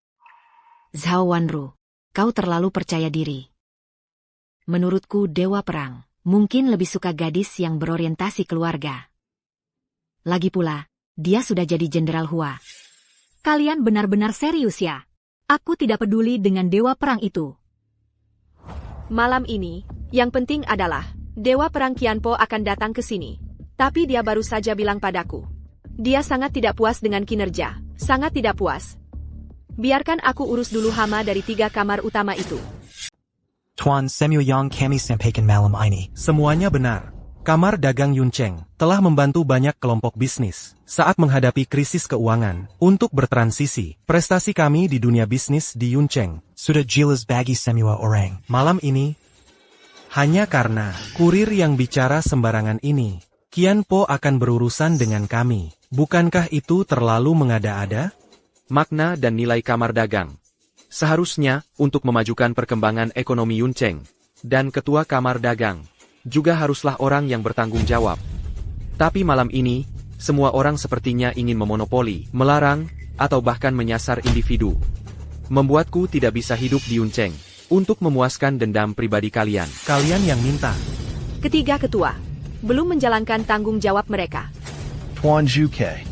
Zhao Wanru, kau terlalu percaya diri. Menurutku dewa perang, mungkin lebih suka gadis yang berorientasi keluarga. Lagi pula, dia sudah jadi Jenderal Hua. Kalian benar-benar serius ya? Aku tidak peduli dengan dewa perang itu. Malam ini, yang penting adalah, dewa perang Qianpo akan datang ke sini. Tapi dia baru saja bilang padaku. Dia sangat tidak puas dengan kinerja. Sangat tidak puas. Biarkan aku urus dulu hama dari 3 kamar utama itu. Tuan Samuel Yang kami sampaikan malam ini. Semuanya benar. Kamar Dagang Yuncheng telah membantu banyak kelompok bisnis saat menghadapi krisis keuangan untuk bertransisi. Prestasi kami di dunia bisnis di Yuncheng sudah jelas bagi semua orang. Malam ini, hanya karena kurir yang bicara sembarangan ini, Qianpo akan berurusan dengan kami. Bukankah itu terlalu mengada-ada? Makna dan nilai kamar dagang. Seharusnya, untuk memajukan perkembangan ekonomi Yuncheng, dan ketua kamar dagang, juga haruslah orang yang bertanggung jawab. Tapi malam ini, semua orang sepertinya ingin memonopoli, melarang, atau bahkan menyasar individu. Membuatku tidak bisa hidup di Yuncheng, untuk memuaskan dendam pribadi kalian. Kalian yang minta. Ketiga ketua, belum menjalankan tanggung jawab mereka. Tuan Zhuke,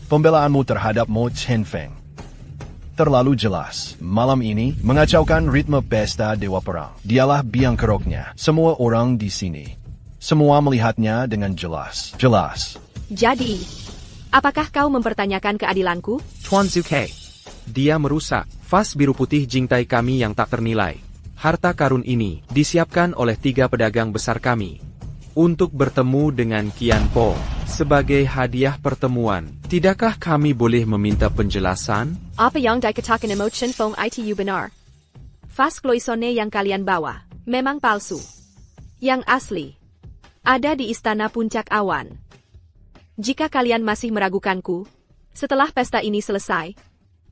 pembelaanmu terhadap Mo Chenfeng terlalu jelas. Malam ini, mengacaukan ritme pesta Dewa Perang. Dialah biang keroknya. Semua orang di sini. Semua melihatnya dengan jelas. Jelas. Jadi, apakah kau mempertanyakan keadilanku? Tuan Zhuke, dia merusak vas biru putih Jingtai kami yang tak ternilai. Harta karun ini disiapkan oleh 3 pedagang besar kami untuk bertemu dengan Qianpo. Sebagai hadiah pertemuan, tidakkah kami boleh meminta penjelasan? Apa yang dikatakan Mo Chenfeng itu benar? Vas Cloisonne yang kalian bawa, memang palsu. Yang asli, ada di Istana Puncak Awan. Jika kalian masih meragukanku, setelah pesta ini selesai,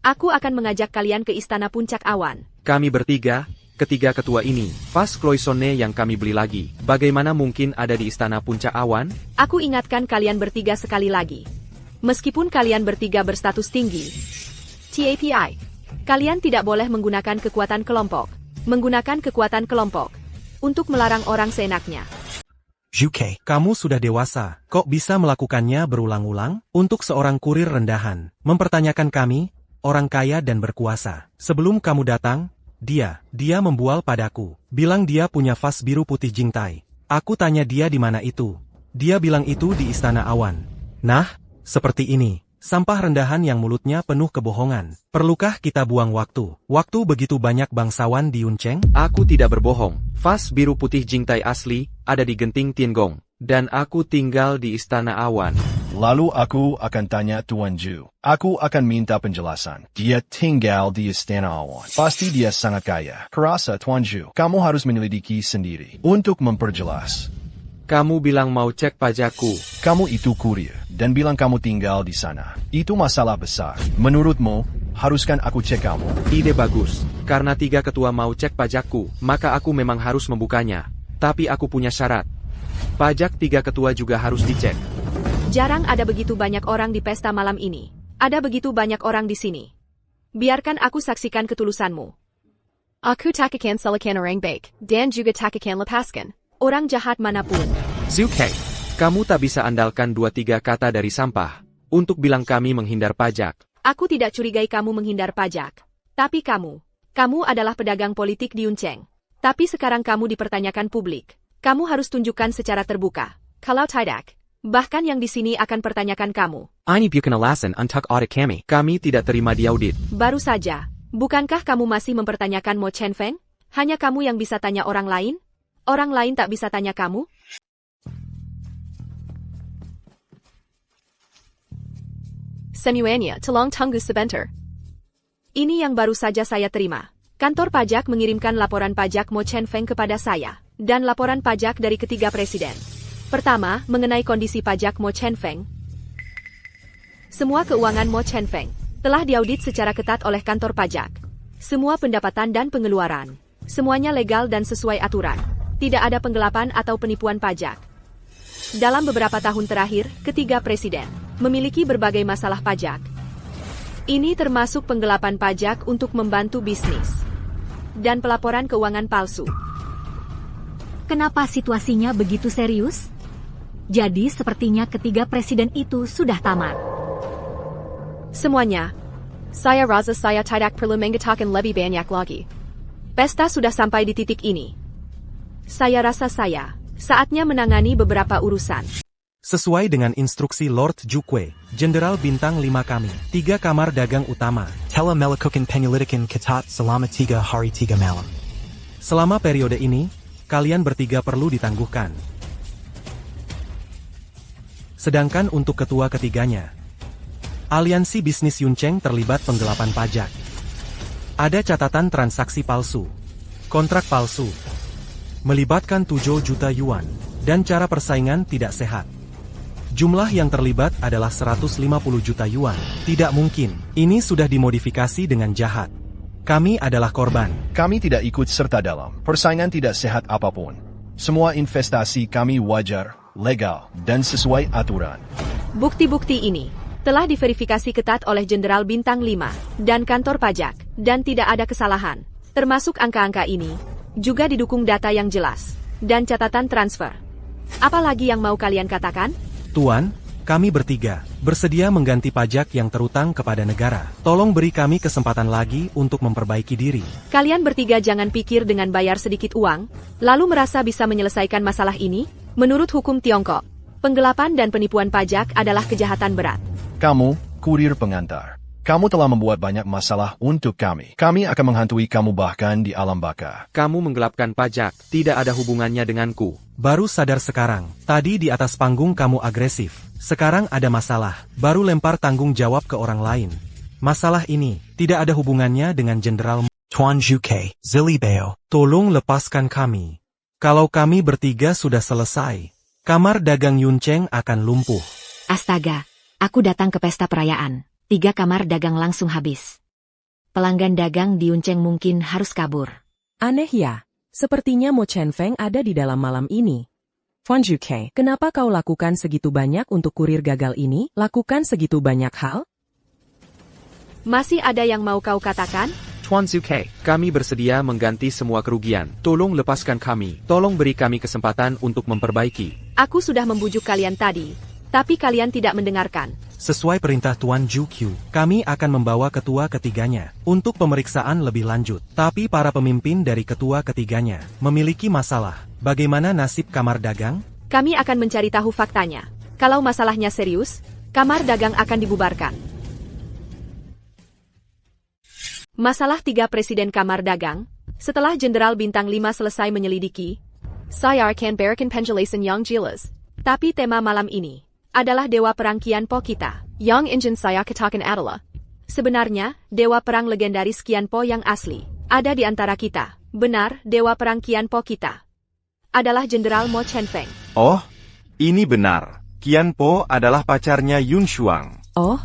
aku akan mengajak kalian ke Istana Puncak Awan. Kami bertiga, ketiga ketua ini, vas Cloisonne yang kami beli lagi, bagaimana mungkin ada di Istana Puncak Awan? Aku ingatkan kalian bertiga sekali lagi. Meskipun kalian bertiga berstatus tinggi, TAPI, kalian tidak boleh menggunakan kekuatan kelompok, untuk melarang orang seenaknya. Zhuke. Kamu sudah dewasa, kok bisa melakukannya berulang-ulang? Untuk seorang kurir rendahan, mempertanyakan kami, orang kaya dan berkuasa. Sebelum kamu datang, dia membual padaku. Bilang dia punya vas biru putih Jingtai. Aku tanya dia di mana itu. Dia bilang itu di Istana Awan. Nah, seperti ini. Sampah rendahan yang mulutnya penuh kebohongan. Perlukah kita buang waktu? Waktu begitu banyak bangsawan di Yuncheng? Aku tidak berbohong. Vas biru putih Jingtai asli ada di Genting Tiangong. Dan aku tinggal di Istana Awan. Lalu aku akan tanya Tuan Zhu. Aku akan minta penjelasan. Dia tinggal di Istana Awan. Pasti dia sangat kaya. Kurasa Tuan Zhu, kamu harus menyelidiki sendiri untuk memperjelas. Kamu bilang mau cek pajakku. Kamu itu kurir, dan bilang kamu tinggal di sana. Itu masalah besar. Menurutmu, haruskan aku cek kamu? Ide bagus. Karena 3 ketua mau cek pajakku, maka aku memang harus membukanya. Tapi aku punya syarat. Pajak 3 ketua juga harus dicek. Jarang ada begitu banyak orang di pesta malam ini. Ada begitu banyak orang di sini. Biarkan aku saksikan ketulusanmu. Aku tak akan salahkan orang baik, dan juga tak akan lepaskan orang jahat manapun. Zhuke, kamu tak bisa andalkan 2-3 kata dari sampah untuk bilang kami menghindar pajak. Aku tidak curigai kamu menghindar pajak. Tapi kamu adalah pedagang politik di Yuncheng. Tapi sekarang kamu dipertanyakan publik. Kamu harus tunjukkan secara terbuka. Kalau tidak, bahkan yang di sini akan pertanyakan kamu. Ini bukan alasan untuk audit kami. Kami tidak terima diaudit. Baru saja, bukankah kamu masih mempertanyakan Mo Chen Feng? Hanya kamu yang bisa tanya orang lain? Orang lain tak bisa tanya kamu? Semuanya, tolong tunggu sebentar. Ini yang baru saja saya terima. Kantor pajak mengirimkan laporan pajak Mo Chen Feng kepada saya, dan laporan pajak dari ketiga presiden. Pertama, mengenai kondisi pajak Mo Chen Feng. Semua keuangan Mo Chen Feng telah diaudit secara ketat oleh kantor pajak. Semua pendapatan dan pengeluaran, semuanya legal dan sesuai aturan. Tidak ada penggelapan atau penipuan pajak. Dalam beberapa tahun terakhir, ketiga presiden memiliki berbagai masalah pajak. Ini termasuk penggelapan pajak untuk membantu bisnis dan pelaporan keuangan palsu. Kenapa situasinya begitu serius? Jadi sepertinya ketiga presiden itu sudah tamat. Semuanya. Saya rasa saya tidak perlu mengatakan lebih banyak lagi. Pesta sudah sampai di titik ini. Saya rasa saatnya menangani beberapa urusan. Sesuai dengan instruksi Lord Zhuque, Jenderal Bintang 5 kami, 3 kamar dagang utama. Tela melakukan penyelidikan ketat selama 3 hari 3 malam. Selama periode ini, kalian bertiga perlu ditangguhkan. Sedangkan untuk ketua ketiganya, aliansi bisnis Yuncheng terlibat penggelapan pajak. Ada catatan transaksi palsu, kontrak palsu, melibatkan 7 juta yuan, dan cara persaingan tidak sehat. Jumlah yang terlibat adalah 150 juta yuan. Tidak mungkin, ini sudah dimodifikasi dengan jahat. Kami adalah korban. Kami tidak ikut serta dalam persaingan tidak sehat apapun. Semua investasi kami wajar, legal, dan sesuai aturan. Bukti-bukti ini telah diverifikasi ketat oleh Jenderal Bintang 5 dan kantor pajak, dan tidak ada kesalahan. Termasuk angka-angka ini juga didukung data yang jelas dan catatan transfer. Apalagi yang mau kalian katakan? Tuan, kami bertiga bersedia mengganti pajak yang terutang kepada negara. Tolong beri kami kesempatan lagi untuk memperbaiki diri. Kalian bertiga jangan pikir dengan bayar sedikit uang, lalu merasa bisa menyelesaikan masalah ini. Menurut hukum Tiongkok, penggelapan dan penipuan pajak adalah kejahatan berat. Kamu, kurir pengantar. Kamu telah membuat banyak masalah untuk kami. Kami akan menghantui kamu bahkan di alam baka. Kamu menggelapkan pajak, tidak ada hubungannya denganku. Baru sadar sekarang, tadi di atas panggung kamu agresif. Sekarang ada masalah, baru lempar tanggung jawab ke orang lain. Masalah ini tidak ada hubungannya dengan Jenderal Tuan Zhuque, Zili Beo. Tolong lepaskan kami. Kalau kami bertiga sudah selesai, kamar dagang Yuncheng akan lumpuh. Astaga, aku datang ke pesta perayaan. 3 kamar dagang langsung habis. Pelanggan dagang di Yuncheng mungkin harus kabur. Aneh ya, sepertinya Mo Chen Feng ada di dalam malam ini. Tuan Zhuque, kenapa kau lakukan segitu banyak untuk kurir gagal ini? Lakukan segitu banyak hal? Masih ada yang mau kau katakan? Tuan Zhuque, kami bersedia mengganti semua kerugian. Tolong lepaskan kami. Tolong beri kami kesempatan untuk memperbaiki. Aku sudah membujuk kalian tadi, tapi kalian tidak mendengarkan. Sesuai perintah Tuan Jukyu, kami akan membawa ketua ketiganya untuk pemeriksaan lebih lanjut. Tapi para pemimpin dari ketua ketiganya memiliki masalah. Bagaimana nasib kamar dagang? Kami akan mencari tahu faktanya. Kalau masalahnya serius, kamar dagang akan dibubarkan. Masalah 3 Presiden Kamar Dagang. Setelah Jenderal Bintang 5 selesai menyelidiki, saya akan berikan penjelasan yang jelas. Tapi tema malam ini adalah Dewa Perang Qian Po kita. Yang ingin saya katakan adalah, sebenarnya, Dewa Perang legendaris Qian Po yang asli ada di antara kita. Benar, Dewa Perang Qian Po kita adalah Jenderal Mo Chenfeng. Oh, ini benar. Qian Po adalah pacarnya Yun Shuang. Oh,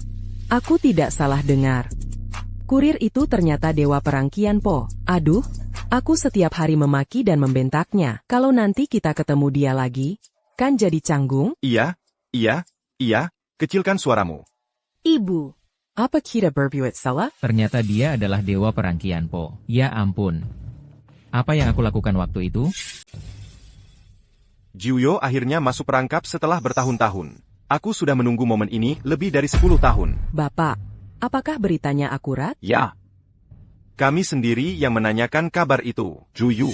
aku tidak salah dengar. Kurir itu ternyata Dewa Perang Qian Po. Aduh, aku setiap hari memaki dan membentaknya. Kalau nanti kita ketemu dia lagi, kan jadi canggung? Iya, kecilkan suaramu. Ibu. Apa kita berbuat salah? Ternyata dia adalah Dewa Perang Qian Po. Ya ampun. Apa yang aku lakukan waktu itu? Jiuyo akhirnya masuk perangkap setelah bertahun-tahun. Aku sudah menunggu momen ini lebih dari 10 tahun. Bapak, apakah beritanya akurat? Ya. Kami sendiri yang menanyakan kabar itu, Juyu.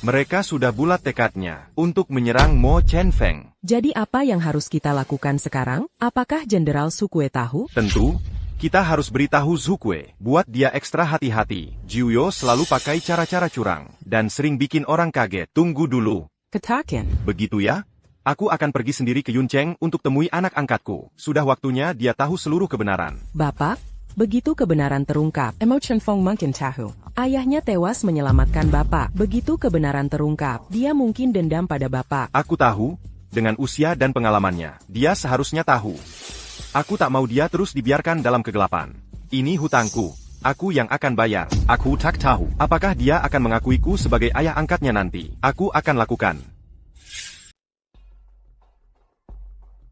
Mereka sudah bulat tekadnya untuk menyerang Mo Chenfeng. Jadi apa yang harus kita lakukan sekarang? Apakah Jenderal Zukue tahu? Tentu, kita harus beritahu Zukue, buat dia ekstra hati-hati. Jiuyo selalu pakai cara-cara curang, dan sering bikin orang kaget. Tunggu dulu. Katakan. Begitu ya? Aku akan pergi sendiri ke Yuncheng untuk temui anak angkatku. Sudah waktunya dia tahu seluruh kebenaran. Bapak, begitu kebenaran terungkap, Mo Chenfeng mungkin tahu. Ayahnya tewas menyelamatkan Bapak. Begitu kebenaran terungkap, dia mungkin dendam pada Bapak. Aku tahu, dengan usia dan pengalamannya, dia seharusnya tahu. Aku tak mau dia terus dibiarkan dalam kegelapan. Ini hutangku. Aku yang akan bayar. Aku tak tahu apakah dia akan mengakuiku sebagai ayah angkatnya nanti. Aku akan lakukan.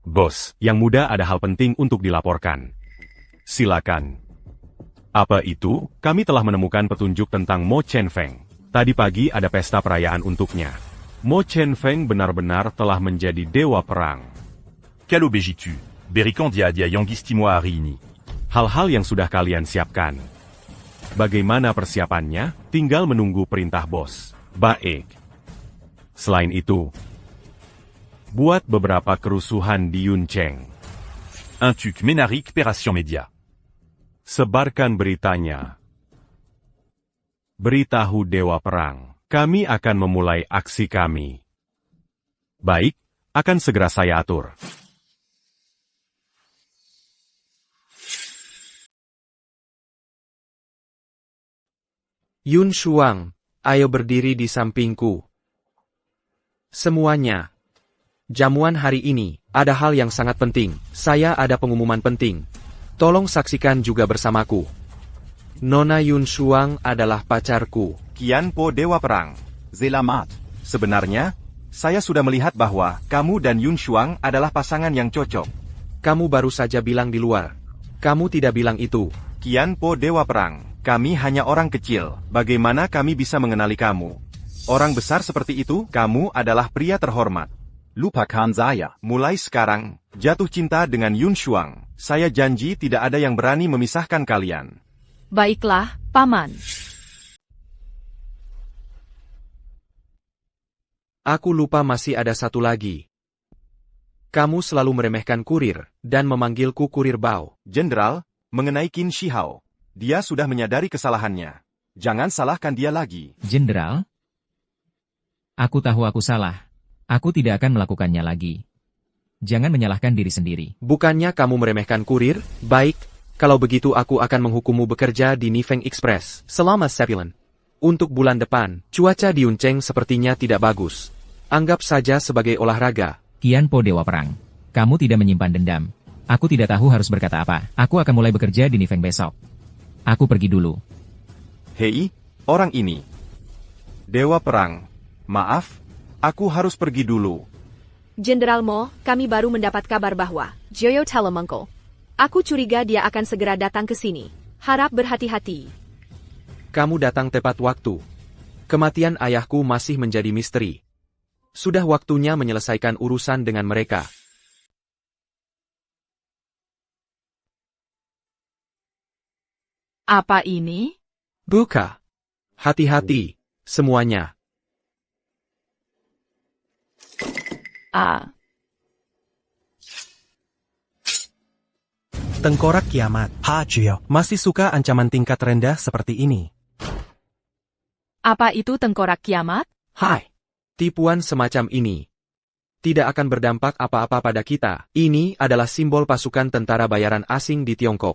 Bos, yang muda ada hal penting untuk dilaporkan. Silakan. Apa itu? Kami telah menemukan petunjuk tentang Mo Chenfeng. Tadi pagi ada pesta perayaan untuknya. Mo Chenfeng benar-benar telah menjadi dewa perang. Quel obégitu? Berikan dia yang istimewa hari ini. Hal-hal yang sudah kalian siapkan. Bagaimana persiapannya? Tinggal menunggu perintah bos. Baik. Selain itu, buat beberapa kerusuhan di Yuncheng. Un truc ménarique Pération Média. Sebarkan beritanya. Beritahu Dewa Perang. Kami akan memulai aksi kami. Baik, akan segera saya atur. Yun Shuang, ayo berdiri di sampingku. Semuanya. Jamuan hari ini, ada hal yang sangat penting. Saya ada pengumuman penting. Tolong saksikan juga bersamaku. Nona Yun Shuang adalah pacarku. Qian Po Dewa Perang. Selamat. Sebenarnya, saya sudah melihat bahwa kamu dan Yun Shuang adalah pasangan yang cocok. Kamu baru saja bilang di luar. Kamu tidak bilang itu. Qian Po Dewa Perang. Kami hanya orang kecil. Bagaimana kami bisa mengenali kamu? Orang besar seperti itu, kamu adalah pria terhormat. Lupakan saya. Mulai sekarang, jatuh cinta dengan Yun Shuang. Saya janji tidak ada yang berani memisahkan kalian. Baiklah, Paman. Aku lupa masih ada satu lagi. Kamu selalu meremehkan kurir, dan memanggilku kurir Bao. Jenderal, mengenai Qin Shi Hao. Dia sudah menyadari kesalahannya. Jangan salahkan dia lagi. Jenderal? Aku tahu aku salah. Aku tidak akan melakukannya lagi. Jangan menyalahkan diri sendiri. Bukannya kamu meremehkan kurir? Baik, kalau begitu aku akan menghukummu bekerja di Nifeng Express selama sebulan. Untuk bulan depan, cuaca di Yuncheng sepertinya tidak bagus. Anggap saja sebagai olahraga. Qian Po Dewa Perang. Kamu tidak menyimpan dendam. Aku tidak tahu harus berkata apa. Aku akan mulai bekerja di Nifeng besok. Aku pergi dulu. Hei, orang ini. Dewa Perang. Maaf, aku harus pergi dulu. Jenderal Mo, kami baru mendapat kabar bahwa Joyo Telemengko. Aku curiga dia akan segera datang ke sini. Harap berhati-hati. Kamu datang tepat waktu. Kematian ayahku masih menjadi misteri. Sudah waktunya menyelesaikan urusan dengan mereka. Apa ini? Buka. Hati-hati, semuanya. Tengkorak kiamat. Ha, Gio. Masih suka ancaman tingkat rendah seperti ini? Apa itu tengkorak kiamat? Hai. Tipuan semacam ini tidak akan berdampak apa-apa pada kita. Ini adalah simbol pasukan tentara bayaran asing di Tiongkok.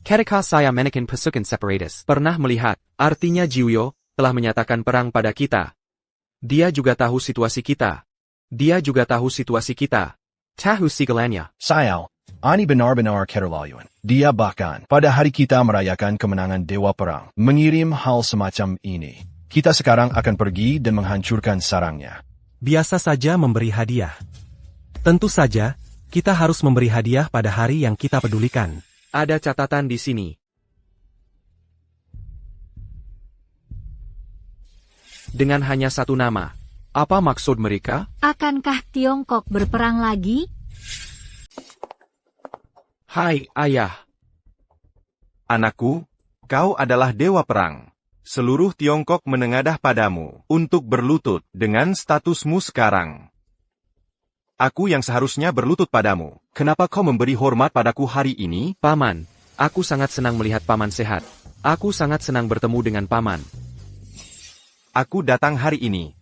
Ketika saya menekan pasukan separatis, pernah melihat, artinya Jiuyo telah menyatakan perang pada kita. Dia juga tahu situasi kita. Tahu segalanya. Sayal, ini benar-benar keterlaluan. Dia bahkan, pada hari kita merayakan kemenangan Dewa Perang, mengirim hal semacam ini. Kita sekarang akan pergi dan menghancurkan sarangnya. Biasa saja memberi hadiah. Tentu saja, kita harus memberi hadiah pada hari yang kita pedulikan. Ada catatan di sini. Dengan hanya satu nama. Apa maksud mereka? Akankah Tiongkok berperang lagi? Hai, ayah. Anakku, kau adalah dewa perang. Seluruh Tiongkok menengadah padamu untuk berlutut dengan statusmu sekarang. Aku yang seharusnya berlutut padamu. Kenapa kau memberi hormat padaku hari ini? Paman, aku sangat senang melihat Paman sehat. Aku sangat senang bertemu dengan Paman. Aku datang hari ini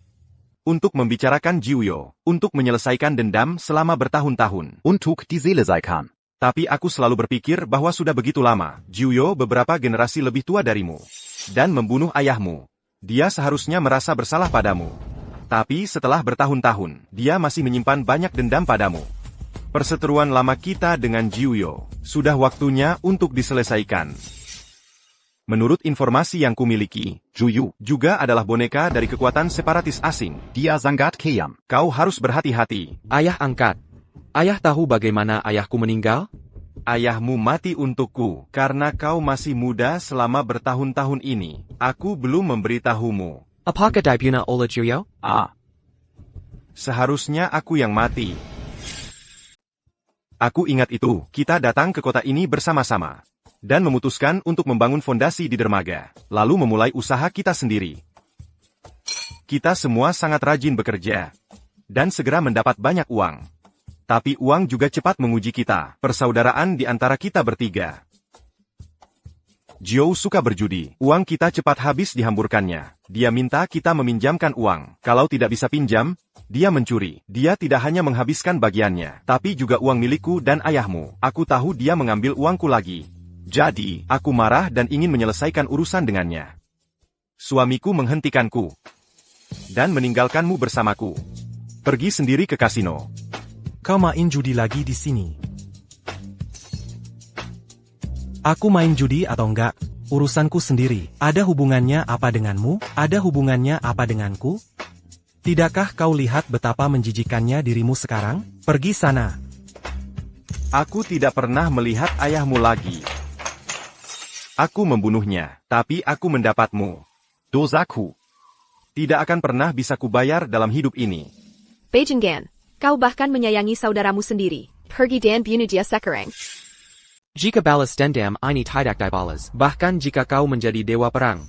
untuk membicarakan Jiuyo, untuk menyelesaikan dendam selama bertahun-tahun. Untuk die Seele sei kann. Tapi aku selalu berpikir bahwa sudah begitu lama. Jiuyo beberapa generasi lebih tua darimu. Dan membunuh ayahmu. Dia seharusnya merasa bersalah padamu. Tapi setelah bertahun-tahun, dia masih menyimpan banyak dendam padamu. Perseteruan lama kita dengan Jiuyo sudah waktunya untuk diselesaikan. Menurut informasi yang kumiliki, Jiuyo juga adalah boneka dari kekuatan separatis asing. Dia sangat kejam. Kau harus berhati-hati. Ayah angkat. Ayah tahu bagaimana ayahku meninggal? Ayahmu mati untukku, karena kau masih muda selama bertahun-tahun ini. Aku belum memberitahumu. Apakah dibuna oleh Jiuyo? Seharusnya aku yang mati. Aku ingat itu, kita datang ke kota ini bersama-sama. Dan memutuskan untuk membangun fondasi di dermaga. Lalu memulai usaha kita sendiri. Kita semua sangat rajin bekerja. Dan segera mendapat banyak uang. Tapi uang juga cepat menguji kita, persaudaraan di antara kita bertiga. Jiu suka berjudi, uang kita cepat habis dihamburkannya. Dia minta kita meminjamkan uang, kalau tidak bisa pinjam, dia mencuri. Dia tidak hanya menghabiskan bagiannya, tapi juga uang milikku dan ayahmu. Aku tahu dia mengambil uangku lagi. Jadi, aku marah dan ingin menyelesaikan urusan dengannya. Suamiku menghentikanku. Dan meninggalkanmu bersamaku. Pergi sendiri ke kasino. Kau main judi lagi di sini. Aku main judi atau enggak, urusanku sendiri. Ada hubungannya apa denganmu? Ada hubungannya apa denganku? Tidakkah kau lihat betapa menjijikannya dirimu sekarang? Pergi sana. Aku tidak pernah melihat ayahmu lagi. Aku membunuhnya, tapi aku mendapatmu. Dosaku. Tidak akan pernah bisa kubayar dalam hidup ini. Beijinggan. Kau bahkan menyayangi saudaramu sendiri. Pergi dan bunuh dia sekarang. Jika balas dendam ini tidak dibalas, bahkan jika kau menjadi dewa perang,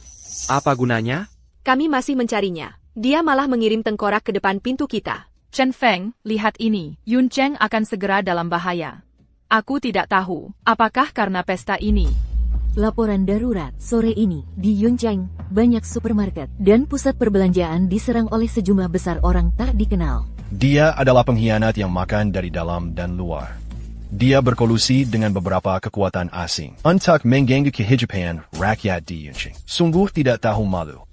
apa gunanya? Kami masih mencarinya. Dia malah mengirim tengkorak ke depan pintu kita. Chen Feng, lihat ini. Yun Cheng akan segera dalam bahaya. Aku tidak tahu, apakah karena pesta ini. Laporan darurat, sore ini, di Yuncheng, banyak supermarket dan pusat perbelanjaan diserang oleh sejumlah besar orang tak dikenal. Dia adalah pengkhianat yang makan dari dalam dan luar. Dia berkolusi dengan beberapa kekuatan asing untuk mengganggu kehidupan rakyat di Yuncheng. Sungguh tidak tahu malu.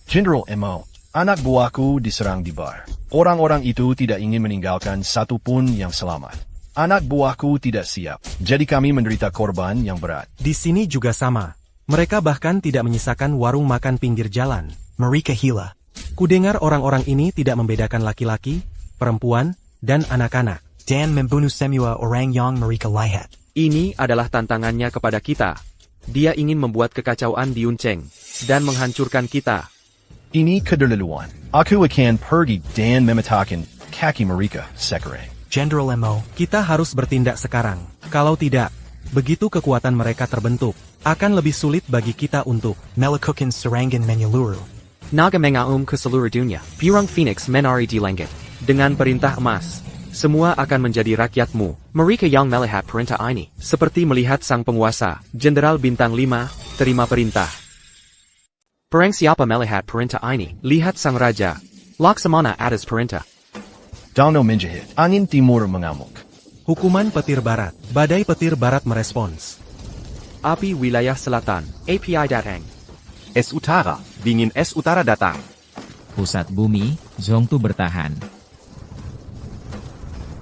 Jenderal Mo, anak buahku diserang di bar. Orang-orang itu tidak ingin meninggalkan satu pun yang selamat. Anak buahku tidak siap, jadi kami menderita korban yang berat. Di sini juga sama. Mereka bahkan tidak menyisakan warung makan pinggir jalan. Mereka gila. Kudengar orang-orang ini tidak membedakan laki-laki, perempuan, dan anak-anak. Dan membunuh semua orang yang mereka lihat. Ini adalah tantangannya kepada kita. Dia ingin membuat kekacauan di Yuncheng dan menghancurkan kita. Ini keterlaluan. Aku akan pergi dan memetakan kaki mereka sekarang. General Mo, kita harus bertindak sekarang. Kalau tidak, begitu kekuatan mereka terbentuk, akan lebih sulit bagi kita untuk melakukan serangan menyeluruh. Naga mengaum ke seluruh dunia. Burung Phoenix menari di langit. Dengan perintah emas, semua akan menjadi rakyatmu. Mereka yang melihat perintah ini, seperti melihat sang penguasa, Jenderal Bintang 5, terima perintah. Perang siapa melihat perintah ini? Lihat sang raja. Laksamana atas perintah. Dano menjahit. Angin timur mengamuk. Hukuman petir barat. Badai petir barat merespons. Api wilayah selatan. API datang. Es utara. Dingin es utara datang. Pusat bumi, Zhongtu bertahan.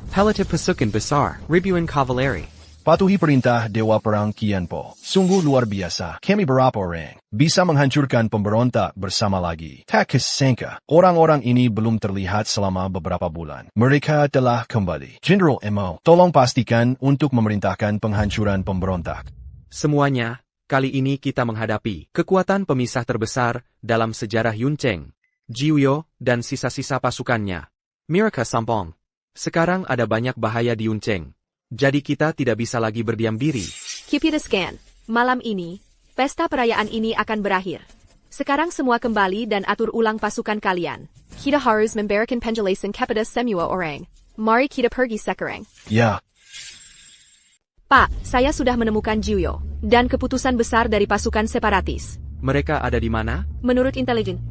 Relatif pasukan besar. Ribuan kavaleri. Patuhi perintah Dewa Perang Qianpo. Sungguh luar biasa. Kami berapa orang bisa menghancurkan pemberontak bersama lagi. Tak kesangka, orang-orang ini belum terlihat selama beberapa bulan. Mereka telah kembali. General Mo, tolong pastikan untuk memerintahkan penghancuran pemberontak. Semuanya, kali ini kita menghadapi kekuatan pemisah terbesar dalam sejarah Yuncheng. Jiuyo dan sisa-sisa pasukannya. Miraka Sampong. Sekarang ada banyak bahaya di Yuncheng. Jadi kita tidak bisa lagi berdiam diri. Kipita scan. Malam ini, pesta perayaan ini akan berakhir. Sekarang semua kembali dan atur ulang pasukan kalian. Kita harus memberikan penjelasan kepada semua orang. Mari kita pergi sekarang. Ya. Pak, saya sudah menemukan Jiuyo dan keputusan besar dari pasukan separatis. Mereka ada di mana? Menurut intelijen,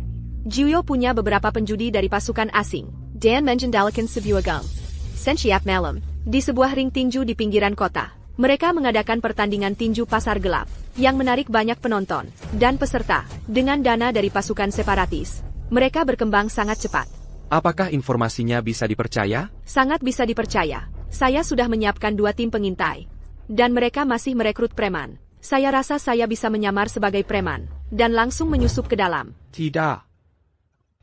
Jiuyo punya beberapa penjudi dari pasukan asing dan mengendalikan sebuah gang. Sensiap malam, di sebuah ring tinju di pinggiran kota. Mereka mengadakan pertandingan tinju pasar gelap, yang menarik banyak penonton dan peserta, dengan dana dari pasukan separatis. Mereka berkembang sangat cepat. Apakah informasinya bisa dipercaya? Sangat bisa dipercaya. Saya sudah menyiapkan 2 tim pengintai. Dan mereka masih merekrut preman. Saya rasa saya bisa menyamar sebagai preman, dan langsung menyusup ke dalam. Tidak.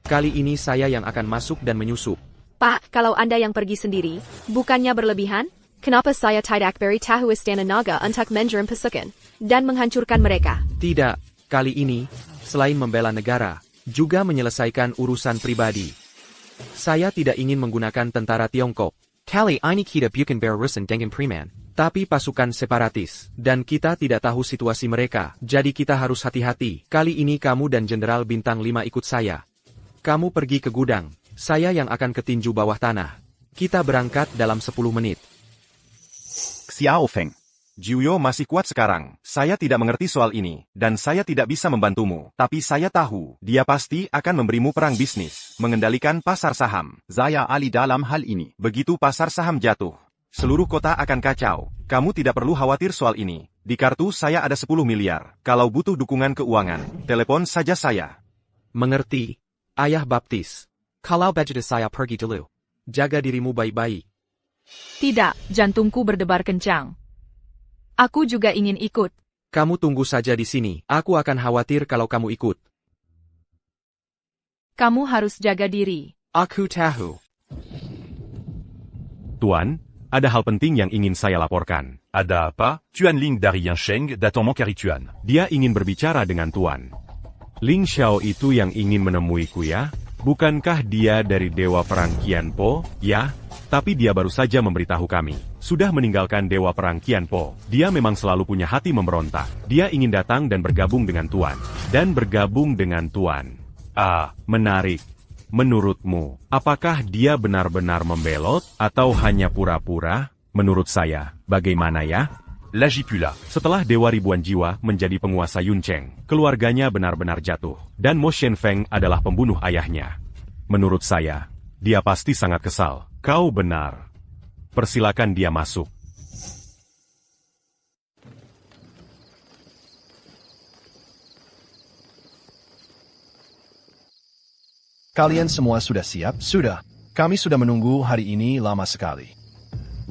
Kali ini saya yang akan masuk dan menyusup. Pak, kalau Anda yang pergi sendiri, bukannya berlebihan? Kenapa saya tidak beri tahu istana naga untuk menjeram pasukan dan menghancurkan mereka? Tidak, kali ini, selain membela negara, juga menyelesaikan urusan pribadi. Saya tidak ingin menggunakan tentara Tiongkok. Kali ini kita bukan berurusan dengan preman, tapi pasukan separatis, dan kita tidak tahu situasi mereka, jadi kita harus hati-hati. Kali ini kamu dan Jenderal Bintang 5 ikut saya. Kamu pergi ke gudang. Saya yang akan ke tinju bawah tanah. Kita berangkat dalam 10 menit. Xiao Feng. Jiuyo masih kuat sekarang. Saya tidak mengerti soal ini, dan saya tidak bisa membantumu. Tapi saya tahu, dia pasti akan memberimu perang bisnis, mengendalikan pasar saham. Saya ahli dalam hal ini. Begitu pasar saham jatuh, seluruh kota akan kacau. Kamu tidak perlu khawatir soal ini. Di kartu saya ada 10 miliar. Kalau butuh dukungan keuangan, telepon saja saya. Mengerti, Ayah Baptis. Kalau begitu saya pergi dulu. Jaga dirimu baik-baik. Tidak, jantungku berdebar kencang. Aku juga ingin ikut. Kamu tunggu saja di sini. Aku akan khawatir kalau kamu ikut. Kamu harus jaga diri. Aku tahu. Tuan, ada hal penting yang ingin saya laporkan. Ada apa? Tuan Ling dari Yansheng datang mencari Tuan. Dia ingin berbicara dengan Tuan. Ling Xiao itu yang ingin menemuiku ya? Bukankah dia dari Dewa Perang Qianpo? Ya, tapi dia baru saja memberitahu kami. Sudah meninggalkan Dewa Perang Qianpo. Dia memang selalu punya hati memberontak. Dia ingin datang dan bergabung dengan Tuan. Ah, menarik. Menurutmu, apakah dia benar-benar membelot atau hanya pura-pura? Menurut saya, bagaimana ya? Lagipula. Setelah Dewa Ribuan Jiwa menjadi penguasa Yuncheng, keluarganya benar-benar jatuh, dan Mo Shenfeng adalah pembunuh ayahnya. Menurut saya, dia pasti sangat kesal. Kau benar. Persilakan dia masuk. Kalian semua sudah siap? Sudah. Kami sudah menunggu hari ini lama sekali.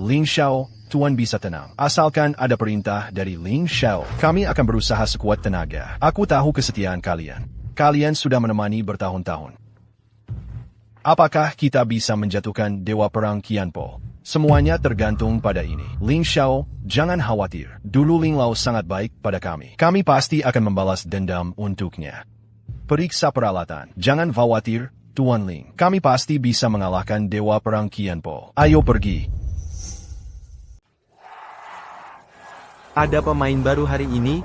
Ling Xiao, Tuan bisa tenang. Asalkan ada perintah dari Ling Xiao, kami akan berusaha sekuat tenaga. Aku tahu kesetiaan kalian. Kalian sudah menemani bertahun-tahun. Apakah kita bisa menjatuhkan Dewa Perang Qianpo? Semuanya tergantung pada ini. Ling Xiao, jangan khawatir. Dulu Ling Lao sangat baik pada kami. Kami pasti akan membalas dendam untuknya. Periksa peralatan. Jangan khawatir, Tuan Ling. Kami pasti bisa mengalahkan Dewa Perang Qianpo. Ayo pergi. Ada pemain baru hari ini?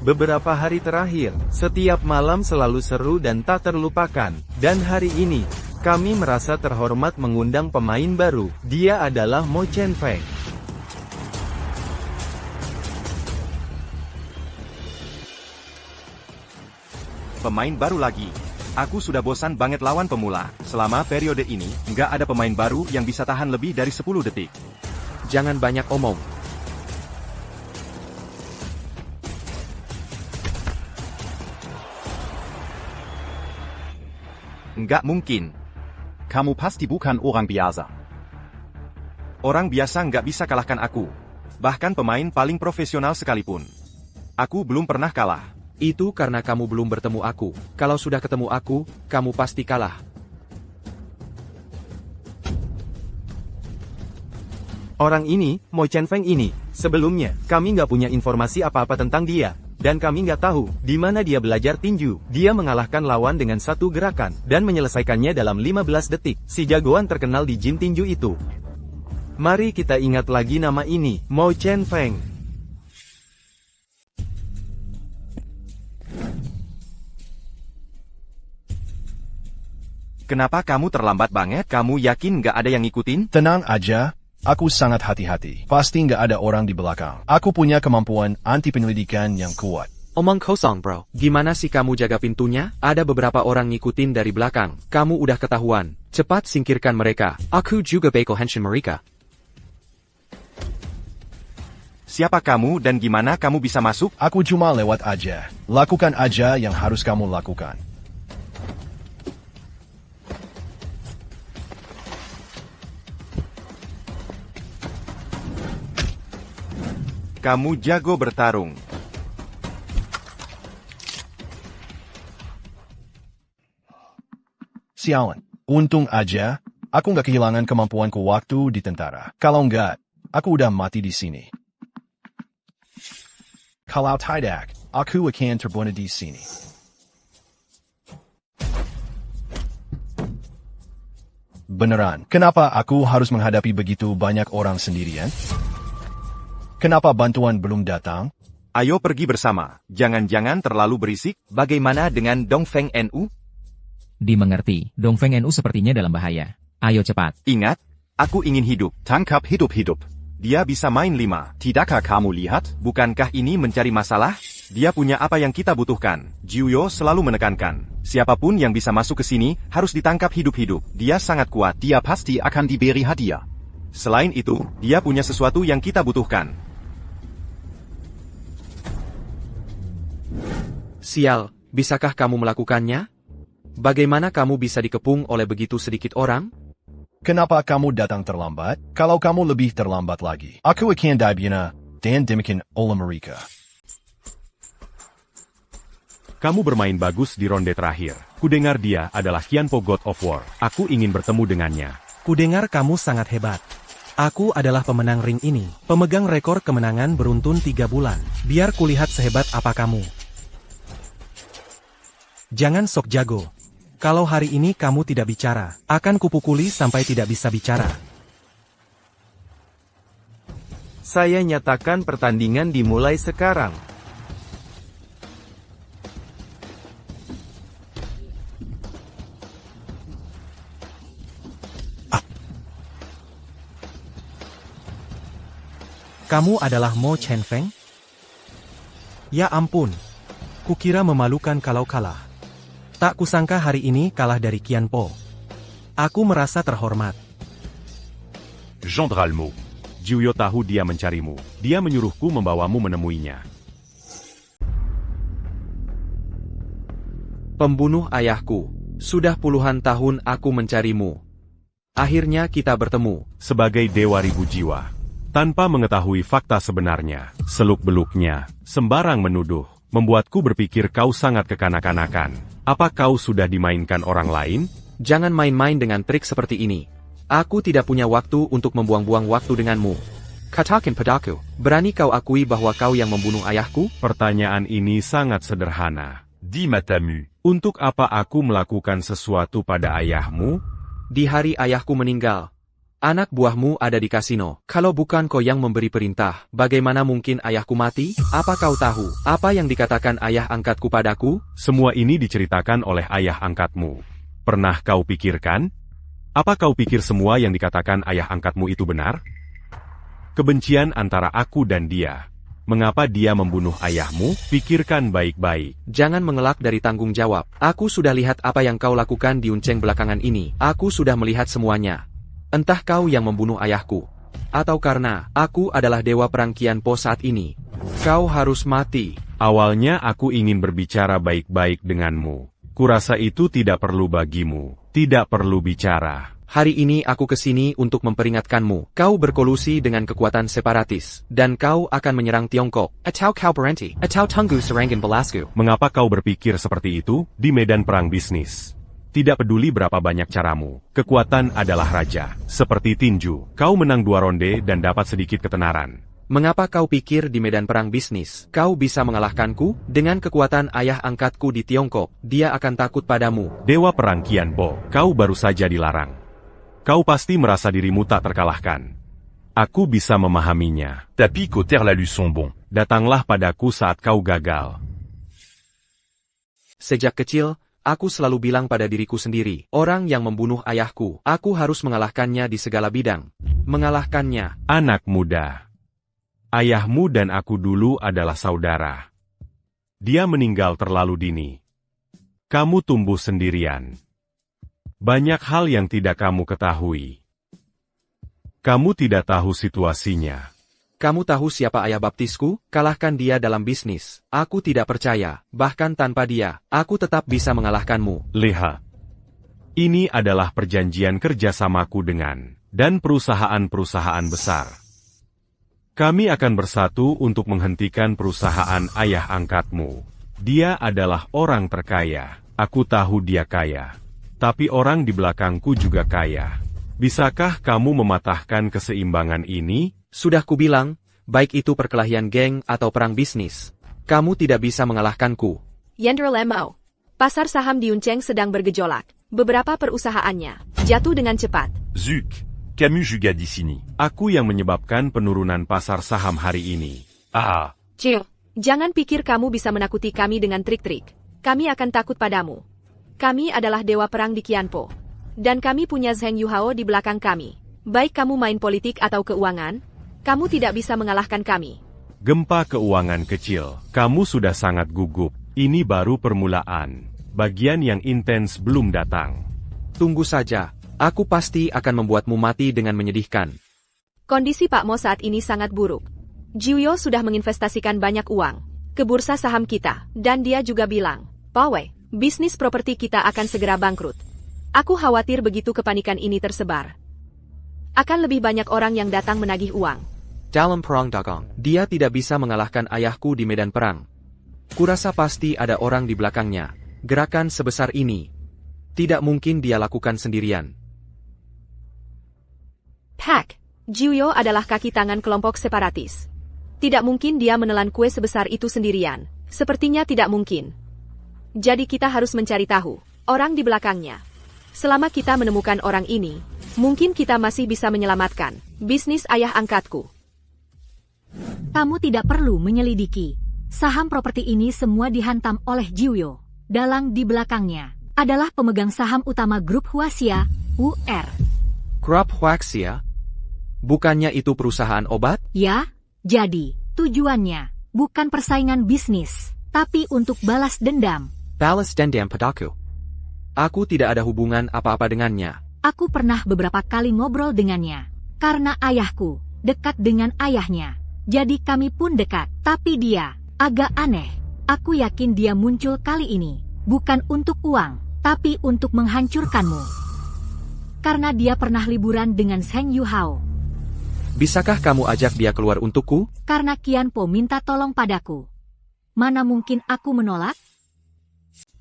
Beberapa hari terakhir, setiap malam selalu seru dan tak terlupakan. Dan hari ini, kami merasa terhormat mengundang pemain baru. Dia adalah Mo Chen Feng. Pemain baru lagi. Aku sudah bosan banget lawan pemula. Selama periode ini, nggak ada pemain baru yang bisa tahan lebih dari 10 detik. Jangan banyak omong. Nggak mungkin. Kamu pasti bukan orang biasa. Orang biasa nggak bisa kalahkan aku. Bahkan pemain paling profesional sekalipun. Aku belum pernah kalah. Itu karena kamu belum bertemu aku. Kalau sudah ketemu aku, kamu pasti kalah. Orang ini, Mo Chen Feng ini, sebelumnya, kami nggak punya informasi apa-apa tentang dia. Dan kami nggak tahu, di mana dia belajar tinju. Dia mengalahkan lawan dengan satu gerakan, dan menyelesaikannya dalam 15 detik. Si jagoan terkenal di gym tinju itu. Mari kita ingat lagi nama ini, Mo Chen Feng. Kenapa kamu terlambat banget? Kamu yakin nggak ada yang ngikutin? Tenang aja. Aku sangat hati-hati. Pasti nggak ada orang di belakang. Aku punya kemampuan anti penyelidikan yang kuat. Omong kosong, bro. Gimana sih kamu jaga pintunya? Ada beberapa orang ngikutin dari belakang. Kamu udah ketahuan. Cepat singkirkan mereka. Aku juga beko henshin mereka. Siapa kamu dan gimana kamu bisa masuk? Aku cuma lewat aja. Lakukan aja yang harus kamu lakukan. Kamu jago bertarung. Sialan. Untung aja, aku nggak kehilangan kemampuanku waktu di tentara. Kalau nggak, aku udah mati di sini. Kalau tidak, aku akan terbunuh di sini. Beneran, kenapa aku harus menghadapi begitu banyak orang sendirian? Kenapa bantuan belum datang? Ayo pergi bersama. Jangan-jangan terlalu berisik. Bagaimana dengan Dongfeng NU? Dimengerti, Dongfeng NU sepertinya dalam bahaya. Ayo cepat. Ingat, aku ingin hidup. Tangkap hidup-hidup. Dia bisa main 5. Tidakkah kamu lihat? Bukankah ini mencari masalah? Dia punya apa yang kita butuhkan. Jiuyo selalu menekankan. Siapapun yang bisa masuk ke sini, harus ditangkap hidup-hidup. Dia sangat kuat. Dia pasti akan diberi hadiah. Selain itu, dia punya sesuatu yang kita butuhkan. Sial, bisakah kamu melakukannya? Bagaimana kamu bisa dikepung oleh begitu sedikit orang? Kenapa kamu datang terlambat? Kalau kamu lebih terlambat lagi, aku akan dibina dan demikian oleh mereka. Kamu bermain bagus di ronde terakhir. Kudengar dia adalah Qianpo God of War. Aku ingin bertemu dengannya. Kudengar kamu sangat hebat. Aku adalah pemenang ring ini. Pemegang rekor kemenangan beruntun 3 bulan. Biar kulihat sehebat apa kamu. Jangan sok jago. Kalau hari ini kamu tidak bicara, akan kupukuli sampai tidak bisa bicara. Saya nyatakan pertandingan dimulai sekarang. Kamu adalah Mo Chen Feng? Ya ampun. Kukira memalukan kalau kalah. Tak kusangka hari ini kalah dari Qianpo. Aku merasa terhormat. Gendralmo. Jiuyo tahu dia mencarimu. Dia menyuruhku membawamu menemuinya. Pembunuh ayahku. Sudah puluhan tahun aku mencarimu. Akhirnya kita bertemu. Sebagai dewa ribu jiwa. Tanpa mengetahui fakta sebenarnya, seluk-beluknya, sembarang menuduh, membuatku berpikir kau sangat kekanak-kanakan. Apa kau sudah dimainkan orang lain? Jangan main-main dengan trik seperti ini. Aku tidak punya waktu untuk membuang-buang waktu denganmu. Katakan padaku, berani kau akui bahwa kau yang membunuh ayahku? Pertanyaan ini sangat sederhana. Dis Matamu. Untuk apa aku melakukan sesuatu pada ayahmu? Di hari ayahku meninggal, anak buahmu ada di kasino. Kalau bukan kau yang memberi perintah, bagaimana mungkin ayahku mati? Apa kau tahu apa yang dikatakan ayah angkatku padaku? Semua ini diceritakan oleh ayah angkatmu. Pernah kau pikirkan? Apa kau pikir semua yang dikatakan ayah angkatmu itu benar? Kebencian antara aku dan dia. Mengapa dia membunuh ayahmu? Pikirkan baik-baik. Jangan mengelak dari tanggung jawab. Aku sudah lihat apa yang kau lakukan di Yunceng belakangan ini. Aku sudah melihat semuanya. Entah kau yang membunuh ayahku, atau karena aku adalah dewa perang Qianpo saat ini. Kau harus mati. Awalnya aku ingin berbicara baik-baik denganmu. Kurasa itu tidak perlu bagimu. Tidak perlu bicara. Hari ini aku kesini untuk memperingatkanmu. Kau berkolusi dengan kekuatan separatis, dan kau akan menyerang Tiongkok. Atau kau berhenti, atau tunggu serangan balasku. Mengapa kau berpikir seperti itu di medan perang bisnis? Tidak peduli berapa banyak caramu, kekuatan adalah raja. Seperti tinju, kau menang 2 ronde dan dapat sedikit ketenaran. Mengapa kau pikir di medan perang bisnis, kau bisa mengalahkanku? Dengan kekuatan ayah angkatku di Tiongkok, dia akan takut padamu. Dewa perang Qianpo, kau baru saja dilarang. Kau pasti merasa dirimu tak terkalahkan. Aku bisa memahaminya. Tapi qu'au terre la leçon bon. Datanglah padaku saat kau gagal. Sejak kecil, aku selalu bilang pada diriku sendiri, orang yang membunuh ayahku, aku harus mengalahkannya di segala bidang. Mengalahkannya. Anak muda. Ayahmu dan aku dulu adalah saudara. Dia meninggal terlalu dini. Kamu tumbuh sendirian. Banyak hal yang tidak kamu ketahui. Kamu tidak tahu situasinya. Kamu tahu siapa ayah baptisku? Kalahkan dia dalam bisnis. Aku tidak percaya, bahkan tanpa dia, aku tetap bisa mengalahkanmu. Lihat. Ini adalah perjanjian kerjasamaku dengan dan perusahaan-perusahaan besar. Kami akan bersatu untuk menghentikan perusahaan ayah angkatmu. Dia adalah orang terkaya. Aku tahu dia kaya. Tapi orang di belakangku juga kaya. Bisakah kamu mematahkan keseimbangan ini? Sudah kubilang, baik itu perkelahian geng atau perang bisnis, kamu tidak bisa mengalahkanku. Yendro Lemo. Pasar saham di Yunceng sedang bergejolak. Beberapa perusahaannya jatuh dengan cepat. Zuk, Camus juga di sini. Aku yang menyebabkan penurunan pasar saham hari ini. Ah. Cil, jangan pikir kamu bisa menakuti kami dengan trik-trik. Kami akan takut padamu. Kami adalah dewa perang di Qianpo. Dan kami punya Zheng Yuhao di belakang kami. Baik kamu main politik atau keuangan, kamu tidak bisa mengalahkan kami. Gempa keuangan kecil. Kamu sudah sangat gugup. Ini baru permulaan. Bagian yang intens belum datang. Tunggu saja. Aku pasti akan membuatmu mati dengan menyedihkan. Kondisi Pak Mo saat ini sangat buruk. Jiuyo sudah menginvestasikan banyak uang ke bursa saham kita. Dan dia juga bilang, Pawe, bisnis properti kita akan segera bangkrut. Aku khawatir begitu kepanikan ini tersebar, akan lebih banyak orang yang datang menagih uang. Dalam perang dagang, dia tidak bisa mengalahkan ayahku di medan perang. Kurasa pasti ada orang di belakangnya. Gerakan sebesar ini tidak mungkin dia lakukan sendirian. Pak, Jiuyo adalah kaki tangan kelompok separatis. Tidak mungkin dia menelan kue sebesar itu sendirian. Sepertinya tidak mungkin. Jadi kita harus mencari tahu orang di belakangnya. Selama kita menemukan orang ini, mungkin kita masih bisa menyelamatkan bisnis ayah angkatku. Kamu tidak perlu menyelidiki. Saham properti ini semua dihantam oleh Jiuyo. Dalang di belakangnya adalah pemegang saham utama grup Huaxia, UR. Grup Huaxia? Bukannya itu perusahaan obat? Ya, jadi tujuannya bukan persaingan bisnis, tapi untuk balas dendam. Balas dendam padaku. Aku tidak ada hubungan apa-apa dengannya. Aku pernah beberapa kali ngobrol dengannya. Karena ayahku dekat dengan ayahnya. Jadi kami pun dekat. Tapi dia agak aneh. Aku yakin dia muncul kali ini. Bukan untuk uang, tapi untuk menghancurkanmu. Karena dia pernah liburan dengan Zheng Yuhao. Bisakah kamu ajak dia keluar untukku? Karena Qianpo minta tolong padaku. Mana mungkin aku menolak?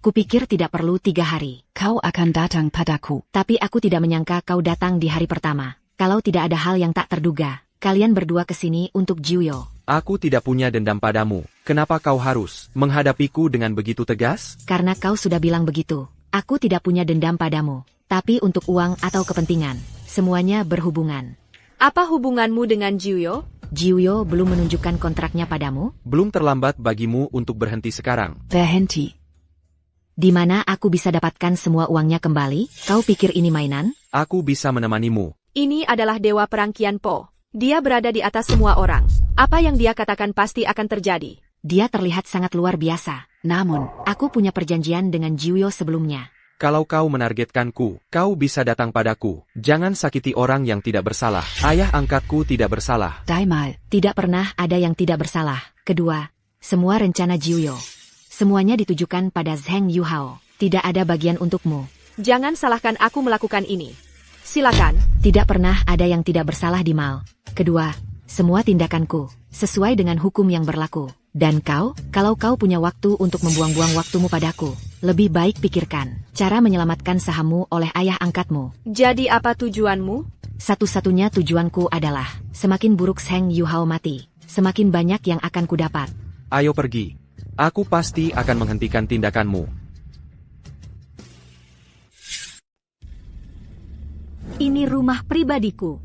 Kupikir tidak perlu 3 hari. Kau akan datang padaku. Tapi aku tidak menyangka kau datang di hari pertama. Kalau tidak ada hal yang tak terduga, kalian berdua kesini untuk Jiuyo. Aku tidak punya dendam padamu. Kenapa kau harus menghadapiku dengan begitu tegas? Karena kau sudah bilang begitu. Aku tidak punya dendam padamu. Tapi untuk uang atau kepentingan, semuanya berhubungan. Apa hubunganmu dengan Jiuyo? Jiuyo belum menunjukkan kontraknya padamu? Belum terlambat bagimu untuk berhenti sekarang. Berhenti. Di mana aku bisa dapatkan semua uangnya kembali? Kau pikir ini mainan? Aku bisa menemanimu. Ini adalah Dewa Perang Qianpo. Dia berada di atas semua orang. Apa yang dia katakan pasti akan terjadi. Dia terlihat sangat luar biasa. Namun, aku punya perjanjian dengan Jiuyo sebelumnya. Kalau kau menargetkanku, kau bisa datang padaku. Jangan sakiti orang yang tidak bersalah. Ayah angkatku tidak bersalah. Daimal. Tidak pernah ada yang tidak bersalah. Kedua, semua rencana Jiuyo. Semuanya ditujukan pada Zheng Yuhao. Tidak ada bagian untukmu. Jangan salahkan aku melakukan ini. Silakan. Tidak pernah ada yang tidak bersalah di Mal. Kedua, semua tindakanku sesuai dengan hukum yang berlaku. Dan kau, kalau kau punya waktu untuk membuang-buang waktumu padaku, lebih baik pikirkan cara menyelamatkan sahammu oleh ayah angkatmu. Jadi apa tujuanmu? Satu-satunya tujuanku adalah, semakin buruk Zheng Yuhao mati, semakin banyak yang akan kudapat. Ayo pergi. Aku pasti akan menghentikan tindakanmu. Ini rumah pribadiku.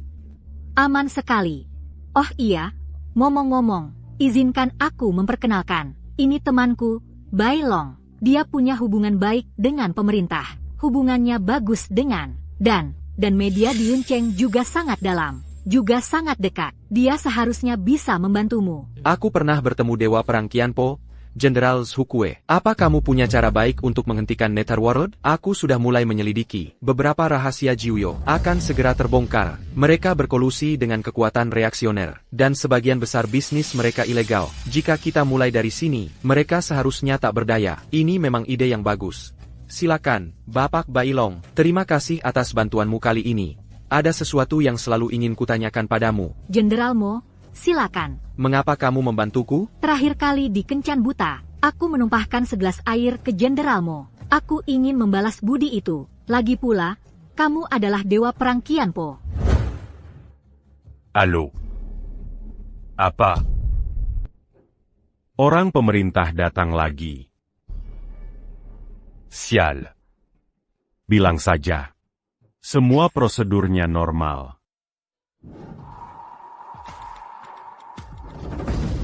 Aman sekali. Oh iya, ngomong-ngomong, izinkan aku memperkenalkan. Ini temanku, Bai Long. Dia punya hubungan baik dengan pemerintah. Hubungannya bagus dengan dan media di Yuncheng juga sangat dalam. Juga sangat dekat. Dia seharusnya bisa membantumu. Aku pernah bertemu Dewa Perang Qianpo, Jenderal Zhukue. Apa kamu punya cara baik untuk menghentikan Netherworld? Aku sudah mulai menyelidiki. Beberapa rahasia Jiuyo akan segera terbongkar. Mereka berkolusi dengan kekuatan reaksioner. Dan sebagian besar bisnis mereka ilegal. Jika kita mulai dari sini, mereka seharusnya tak berdaya. Ini memang ide yang bagus. Silakan, Bapak Bailong. Terima kasih atas bantuanmu kali ini. Ada sesuatu yang selalu ingin kutanyakan padamu. Jenderal Mo, silakan. Mengapa kamu membantuku? Terakhir kali di Kencan Buta, aku menumpahkan segelas air ke Jenderal Mo. Aku ingin membalas budi itu. Lagi pula, kamu adalah Dewa Perang Qianpo. Halo. Apa? Orang pemerintah datang lagi. Sial. Bilang saja. Semua prosedurnya normal.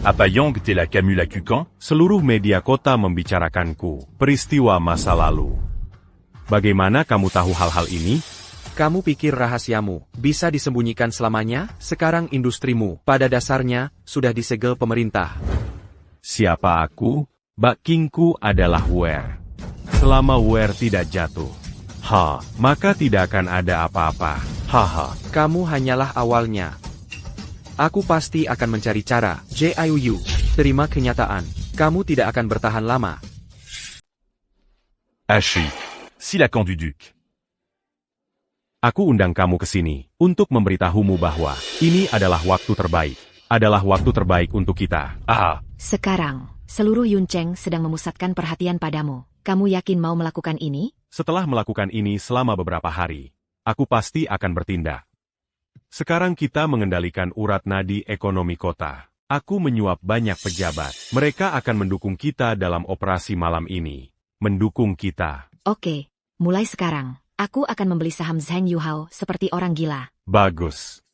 Apa Yang t'es la Camus la Cucan? Seluruh media kota membicarakanku, peristiwa masa lalu. Bagaimana kamu tahu hal-hal ini? Kamu pikir rahasiamu bisa disembunyikan selamanya? Sekarang industrimu, pada dasarnya, sudah disegel pemerintah. Siapa aku? Bakingku adalah Wer. Selama Wer tidak jatuh, maka tidak akan ada apa-apa. Kamu hanyalah awalnya. Aku pasti akan mencari cara. Jiuyu, terima kenyataan. Kamu tidak akan bertahan lama. Hachi, Silakan du Duc. Aku undang kamu ke sini untuk memberitahumu bahwa ini adalah waktu terbaik. Adalah waktu terbaik untuk kita. Sekarang, seluruh Yuncheng sedang memusatkan perhatian padamu. Kamu yakin mau melakukan ini? Setelah melakukan ini selama beberapa hari, aku pasti akan bertindak. Sekarang kita mengendalikan urat nadi ekonomi kota. Aku menyuap banyak pejabat. Mereka akan mendukung kita dalam operasi malam ini. Mendukung kita. Oke, mulai sekarang, aku akan membeli saham Zheng Yuhao seperti orang gila. Bagus.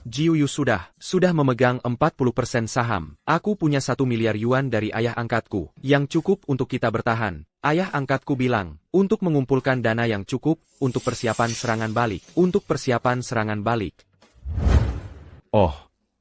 Jiuyu sudah memegang 40% saham. Aku punya 1 miliar yuan dari ayah angkatku, yang cukup untuk kita bertahan. Ayah angkatku bilang, untuk mengumpulkan dana yang cukup, untuk persiapan serangan balik. Untuk persiapan serangan balik. Oh,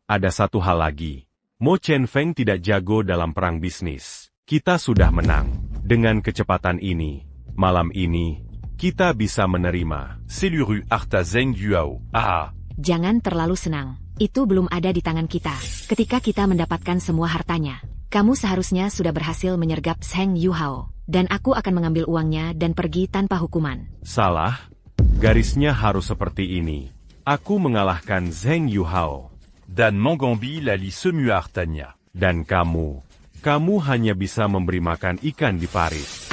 ada satu hal lagi. Mo Chenfeng tidak jago dalam perang bisnis. Kita sudah menang. Dengan kecepatan ini, malam ini, kita bisa menerima. Seluru Arta Zheng Yuhao. Jangan terlalu senang. Itu belum ada di tangan kita. Ketika kita mendapatkan semua hartanya, kamu seharusnya sudah berhasil menyergap Zheng Yuhao. Dan aku akan mengambil uangnya dan pergi tanpa hukuman. Salah. Garisnya harus seperti ini. Aku mengalahkan Zheng Yuhao. Dan Mongambi Lali Semu Artanya. Dan kamu hanya bisa memberi makan ikan di Paris.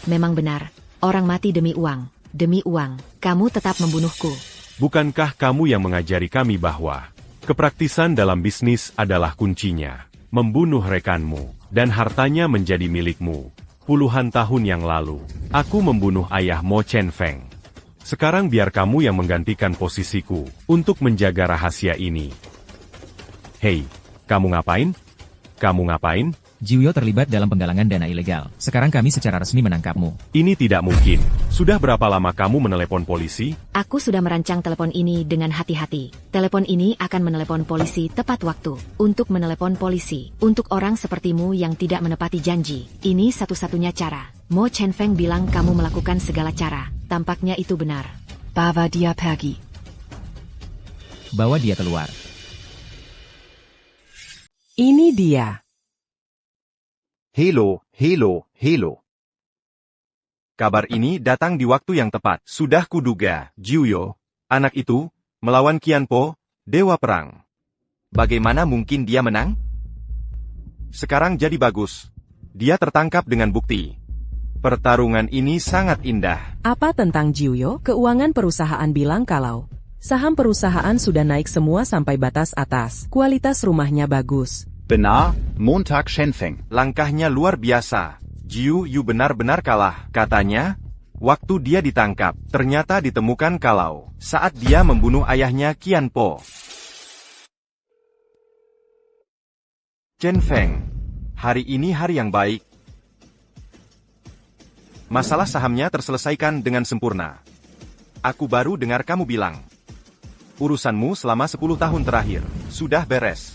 memang benar. Orang mati demi uang. Demi uang, kamu tetap membunuhku. Bukankah kamu yang mengajari kami bahwa kepraktisan dalam bisnis adalah kuncinya? Membunuh rekanmu, dan hartanya menjadi milikmu. Puluhan tahun yang lalu, aku membunuh ayah Mo Chen Feng. Sekarang biar kamu yang menggantikan posisiku untuk menjaga rahasia ini. Hei, kamu ngapain? Kamu ngapain? Jiuyo terlibat dalam penggalangan dana ilegal. Sekarang kami secara resmi menangkapmu. Ini tidak mungkin. Sudah berapa lama kamu menelepon polisi? Aku sudah merancang telepon ini dengan hati-hati. Telepon ini akan menelepon polisi tepat waktu. Untuk menelepon polisi. Untuk orang sepertimu yang tidak menepati janji. Ini satu-satunya cara. Mo Chen Feng bilang kamu melakukan segala cara. Tampaknya itu benar. Bawa dia pergi. Bawa dia keluar. Ini dia. Hello, hello, hello. Kabar ini datang di waktu yang tepat. Sudah kuduga, Jiuyo, anak itu, melawan Qianpo, Dewa Perang. Bagaimana mungkin dia menang? Sekarang jadi bagus. Dia tertangkap dengan bukti. Pertarungan ini sangat indah. Apa tentang Jiuyo? Keuangan perusahaan bilang kalau saham perusahaan sudah naik semua sampai batas atas. Kualitas rumahnya bagus. Benar, Montag Shen Feng. Langkahnya luar biasa. Jiu Yu benar-benar kalah. Katanya, waktu dia ditangkap, ternyata ditemukan kalau saat dia membunuh ayahnya Qianpo. Chen Feng, hari ini hari yang baik. Masalah sahamnya terselesaikan dengan sempurna. Aku baru dengar kamu bilang, urusanmu selama 10 tahun terakhir sudah beres.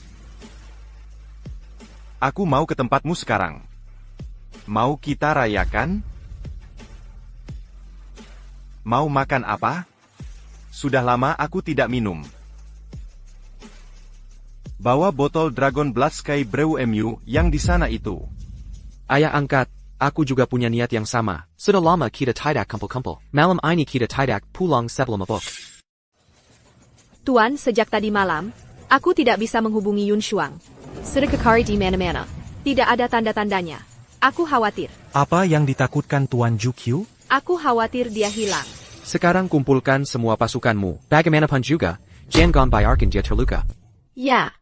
Aku mau ke tempatmu sekarang. Mau kita rayakan? Mau makan apa? Sudah lama aku tidak minum. Bawa botol Dragon Blood Sky Brew MU yang di sana itu. Ayah angkat, aku juga punya niat yang sama. Sudah lama kita tidak kumpul-kumpul. Malam ini kita tidak pulang sebelum mabuk. Tuan, sejak tadi malam, aku tidak bisa menghubungi Yun Shuang. Sudah kekari di mana-mana. Tidak ada tanda-tandanya. Aku khawatir. Apa yang ditakutkan Tuan Jukyu? Aku khawatir dia hilang. Sekarang kumpulkan semua pasukanmu. Bagaimanapun juga, jangan biarkan dia terluka. Ya.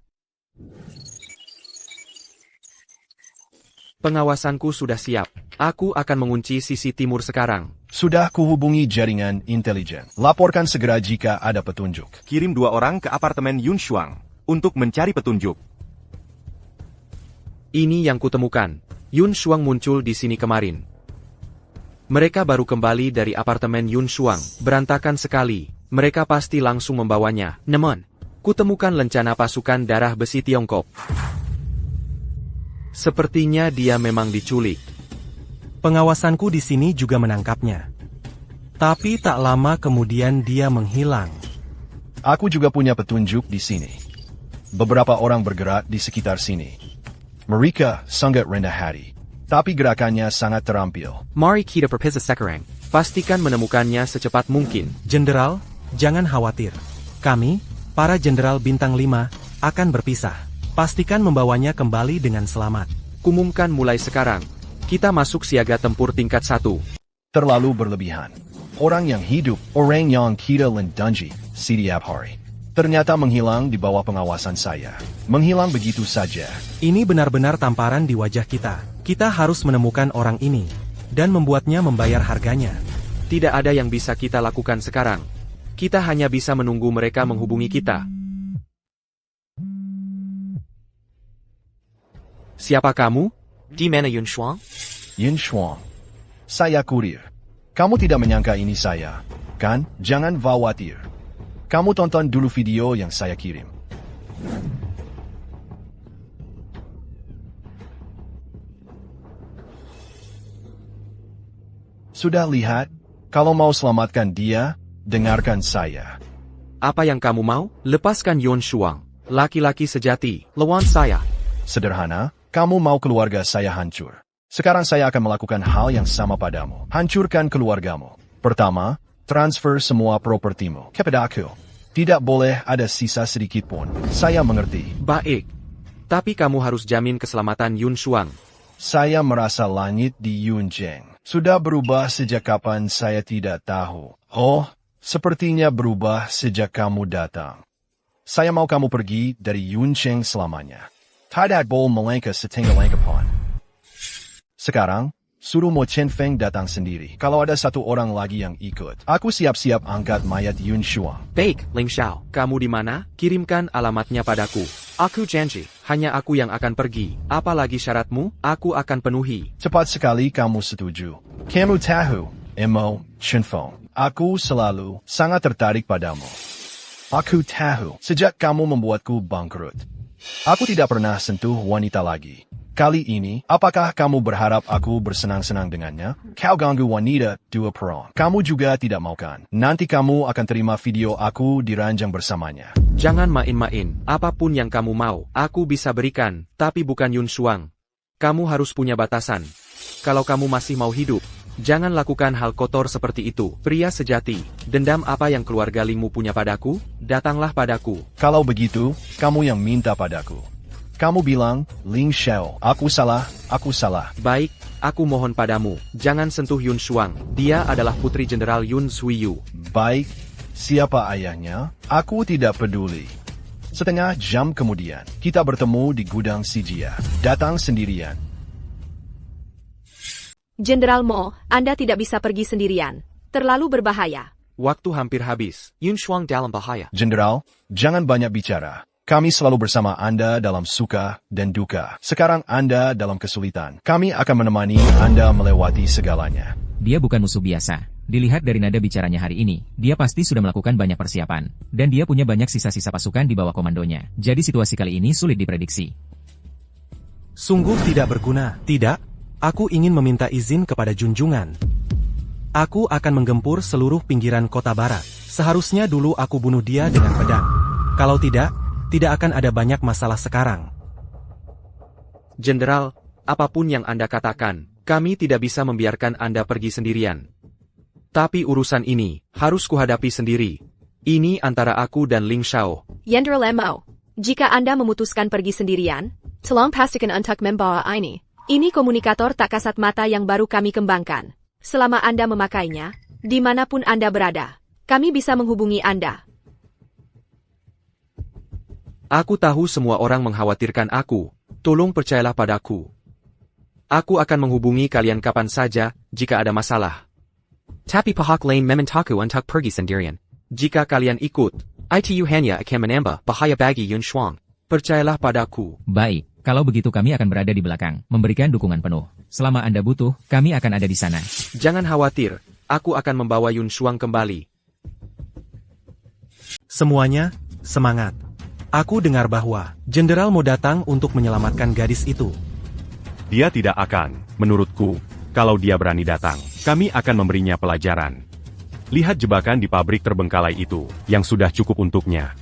Pengawasanku sudah siap. Aku akan mengunci sisi timur sekarang. Sudah kuhubungi jaringan intelijen. Laporkan segera jika ada petunjuk. Kirim 2 orang ke apartemen Yun Shuang untuk mencari petunjuk. Ini yang kutemukan. Yun Shuang muncul di sini kemarin. Mereka baru kembali dari apartemen Yun Shuang. Berantakan sekali. Mereka pasti langsung membawanya. Namun, kutemukan lencana pasukan darah besi Tiongkok. Sepertinya dia memang diculik. Pengawasanku di sini juga menangkapnya. Tapi tak lama kemudian dia menghilang. Aku juga punya petunjuk di sini. Beberapa orang bergerak di sekitar sini. Mereka sangat rendah hati, tapi gerakannya sangat terampil. Mari kita berpisah sekarang. Pastikan menemukannya secepat mungkin. Jenderal, jangan khawatir. Kami, para jenderal bintang 5, akan berpisah. Pastikan membawanya kembali dengan selamat. Kumumkan mulai sekarang. Kita masuk siaga tempur tingkat 1. Terlalu berlebihan. Orang yang hidup, orang yang kita lindungi setiap hari, ternyata menghilang di bawah pengawasan saya. Menghilang begitu saja. Ini benar-benar tamparan di wajah kita. Kita harus menemukan orang ini dan membuatnya membayar harganya. Tidak ada yang bisa kita lakukan sekarang. Kita hanya bisa menunggu mereka menghubungi kita. Siapa kamu? Di mana Yun Shuang? Yun Shuang. Saya kurir. Kamu tidak menyangka ini saya, kan? Jangan khawatir. Kamu tonton dulu video yang saya kirim. Sudah lihat? Kalau mau selamatkan dia, dengarkan saya. Apa yang kamu mau? Lepaskan Yun Shuang. Laki-laki sejati, lawan saya. Sederhana, kamu mau keluarga saya hancur. Sekarang saya akan melakukan hal yang sama padamu. Hancurkan keluargamu. Pertama, transfer semua propertimu kepada aku. Tidak boleh ada sisa sedikit pun. Saya mengerti. Baik. Tapi kamu harus jamin keselamatan Yun Shuang. Saya merasa langit di Yunjeng. Sudah berubah sejak kapan saya tidak tahu. Oh, sepertinya berubah sejak kamu datang. Saya mau kamu pergi dari Yuncheng selamanya. Tidak boleh melangkah setinggal langkapan. Sekarang, suruh Mo Chen Feng datang sendiri. Kalau ada satu orang lagi yang ikut, aku siap-siap angkat mayat Yun Shuang. Baik, Ling Xiao. Kamu di mana? Kirimkan alamatnya padaku. Aku janji, hanya aku yang akan pergi. Apalagi syaratmu, aku akan penuhi. Cepat sekali kamu setuju. Kamu tahu, Mo Chen Feng. Aku selalu sangat tertarik padamu. Aku tahu, sejak kamu membuatku bangkrut. Aku tidak pernah sentuh wanita lagi. Kali ini, apakah kamu berharap aku bersenang-senang dengannya? Kau ganggu wanita, dua perang. Kamu juga tidak mau kan? Nanti kamu akan terima video aku diranjang bersamanya. Jangan main-main. Apapun yang kamu mau, aku bisa berikan, tapi bukan Yun Shuang. Kamu harus punya batasan. Kalau kamu masih mau hidup, jangan lakukan hal kotor seperti itu. Pria sejati, dendam apa yang keluarga Lingmu punya padaku? Datanglah padaku. Kalau begitu, kamu yang minta padaku. Kamu bilang, Ling Xiao, aku salah. Baik, aku mohon padamu, jangan sentuh Yun Shuang. Dia adalah putri Jenderal Yun Suiyu. Baik, siapa ayahnya? Aku tidak peduli. Setengah jam kemudian, kita bertemu di gudang si Jia. Datang sendirian. Jenderal Mo, Anda tidak bisa pergi sendirian. Terlalu berbahaya. Waktu hampir habis. Yun Shuang dalam bahaya. Jenderal, jangan banyak bicara. Kami selalu bersama Anda dalam suka dan duka. Sekarang Anda dalam kesulitan. Kami akan menemani Anda melewati segalanya. Dia bukan musuh biasa. Dilihat dari nada bicaranya hari ini, dia pasti sudah melakukan banyak persiapan. Dan dia punya banyak sisa-sisa pasukan di bawah komandonya. Jadi situasi kali ini sulit diprediksi. Sungguh tidak berguna. Tidak, aku ingin meminta izin kepada junjungan. Aku akan menggempur seluruh pinggiran kota barat. Seharusnya dulu aku bunuh dia dengan pedang. Kalau tidak akan ada banyak masalah sekarang. Jenderal, apapun yang Anda katakan, kami tidak bisa membiarkan Anda pergi sendirian. Tapi urusan ini, harus kuhadapi sendiri. Ini antara aku dan Ling Xiao. Jenderal Mo, jika Anda memutuskan pergi sendirian, tolong pastikan untuk membawa ini. Ini komunikator tak kasat mata yang baru kami kembangkan. Selama Anda memakainya, dimanapun Anda berada, kami bisa menghubungi Anda. Aku tahu semua orang mengkhawatirkan aku. Tolong percayalah padaku. Aku akan menghubungi kalian kapan saja, jika ada masalah. Tapi pihak lain memintaku untuk pergi sendirian. Jika kalian ikut, itu hanya akan menambah bahaya bagi Yun Shuang. Percayalah padaku. Baik, kalau begitu kami akan berada di belakang, memberikan dukungan penuh. Selama Anda butuh, kami akan ada di sana. Jangan khawatir, aku akan membawa Yun Shuang kembali. Semuanya, semangat. Aku dengar bahwa Jenderal mau datang untuk menyelamatkan gadis itu. Dia tidak akan, menurutku. Kalau dia berani datang, kami akan memberinya pelajaran. Lihat jebakan di pabrik terbengkalai itu, yang sudah cukup untuknya.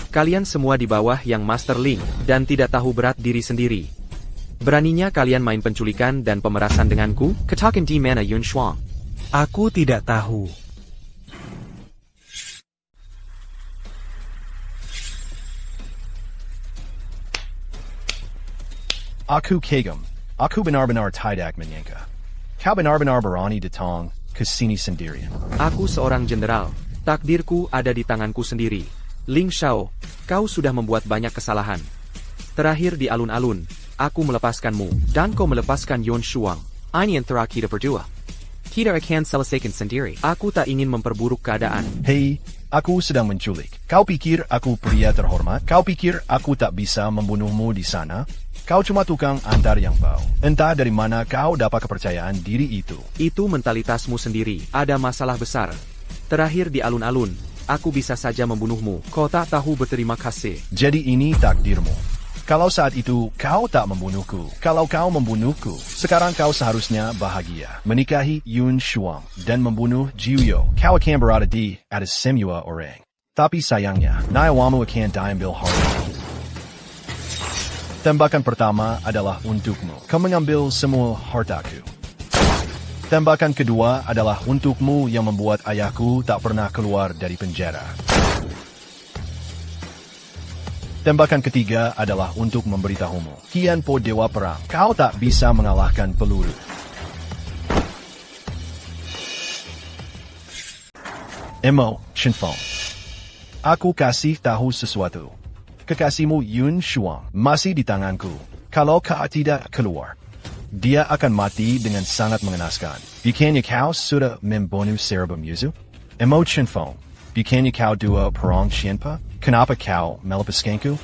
Kalian semua di bawah yang Master Ling, dan tidak tahu berat diri sendiri. Beraninya kalian main penculikan dan pemerasan denganku? Katakan di mana Yun Shuang? Aku tidak tahu. Aku kagum. Aku benar-benar tidak menyangka. Kau benar-benar berani datang ke sini sendirian. Aku seorang jenderal. Takdirku ada di tanganku sendiri. Ling Xiao, kau sudah membuat banyak kesalahan. Terakhir di alun-alun, aku melepaskanmu, dan kau melepaskan Yun Shuang. Ini antara kita berdua. Kita akan selesaikan sendiri. Aku tak ingin memperburuk keadaan. Hei, aku sedang menculik. Kau pikir aku pria terhormat? Kau pikir aku tak bisa membunuhmu di sana? Kau cuma tukang antar yang bau. Entah dari mana kau dapat kepercayaan diri itu. Itu mentalitasmu sendiri. Ada masalah besar. Terakhir di alun-alun, aku bisa saja membunuhmu. Kau tak tahu berterima kasih. Jadi ini takdirmu. Kalau saat itu kau tak membunuhku, kalau kau membunuhku, sekarang kau seharusnya bahagia. Menikahi Yun Shuang dan membunuh Jiuyo. Kau akan berada di atas semua orang. Tapi sayangnya, nyawamu akan diambil hari. Tembakan pertama adalah untukmu. Kau mengambil semua hartaku. Tembakan kedua adalah untukmu yang membuat ayahku tak pernah keluar dari penjara. Tembakan ketiga adalah untuk memberitahumu. Kian Po Dewa Perang, kau tak bisa mengalahkan peluru. Emo, Shinfeng. Aku kasih tahu sesuatu. Kekasihmu Yun Shuang masih di tanganku. Kalau kau tidak keluar, dia akan mati dengan sangat mengenaskan. Bukannya kau sudah membunuh Cerebum Yuzu? Emo Shinfeng, bukannya kau dua perang Qianpa? Kenapa kau melepaskanku?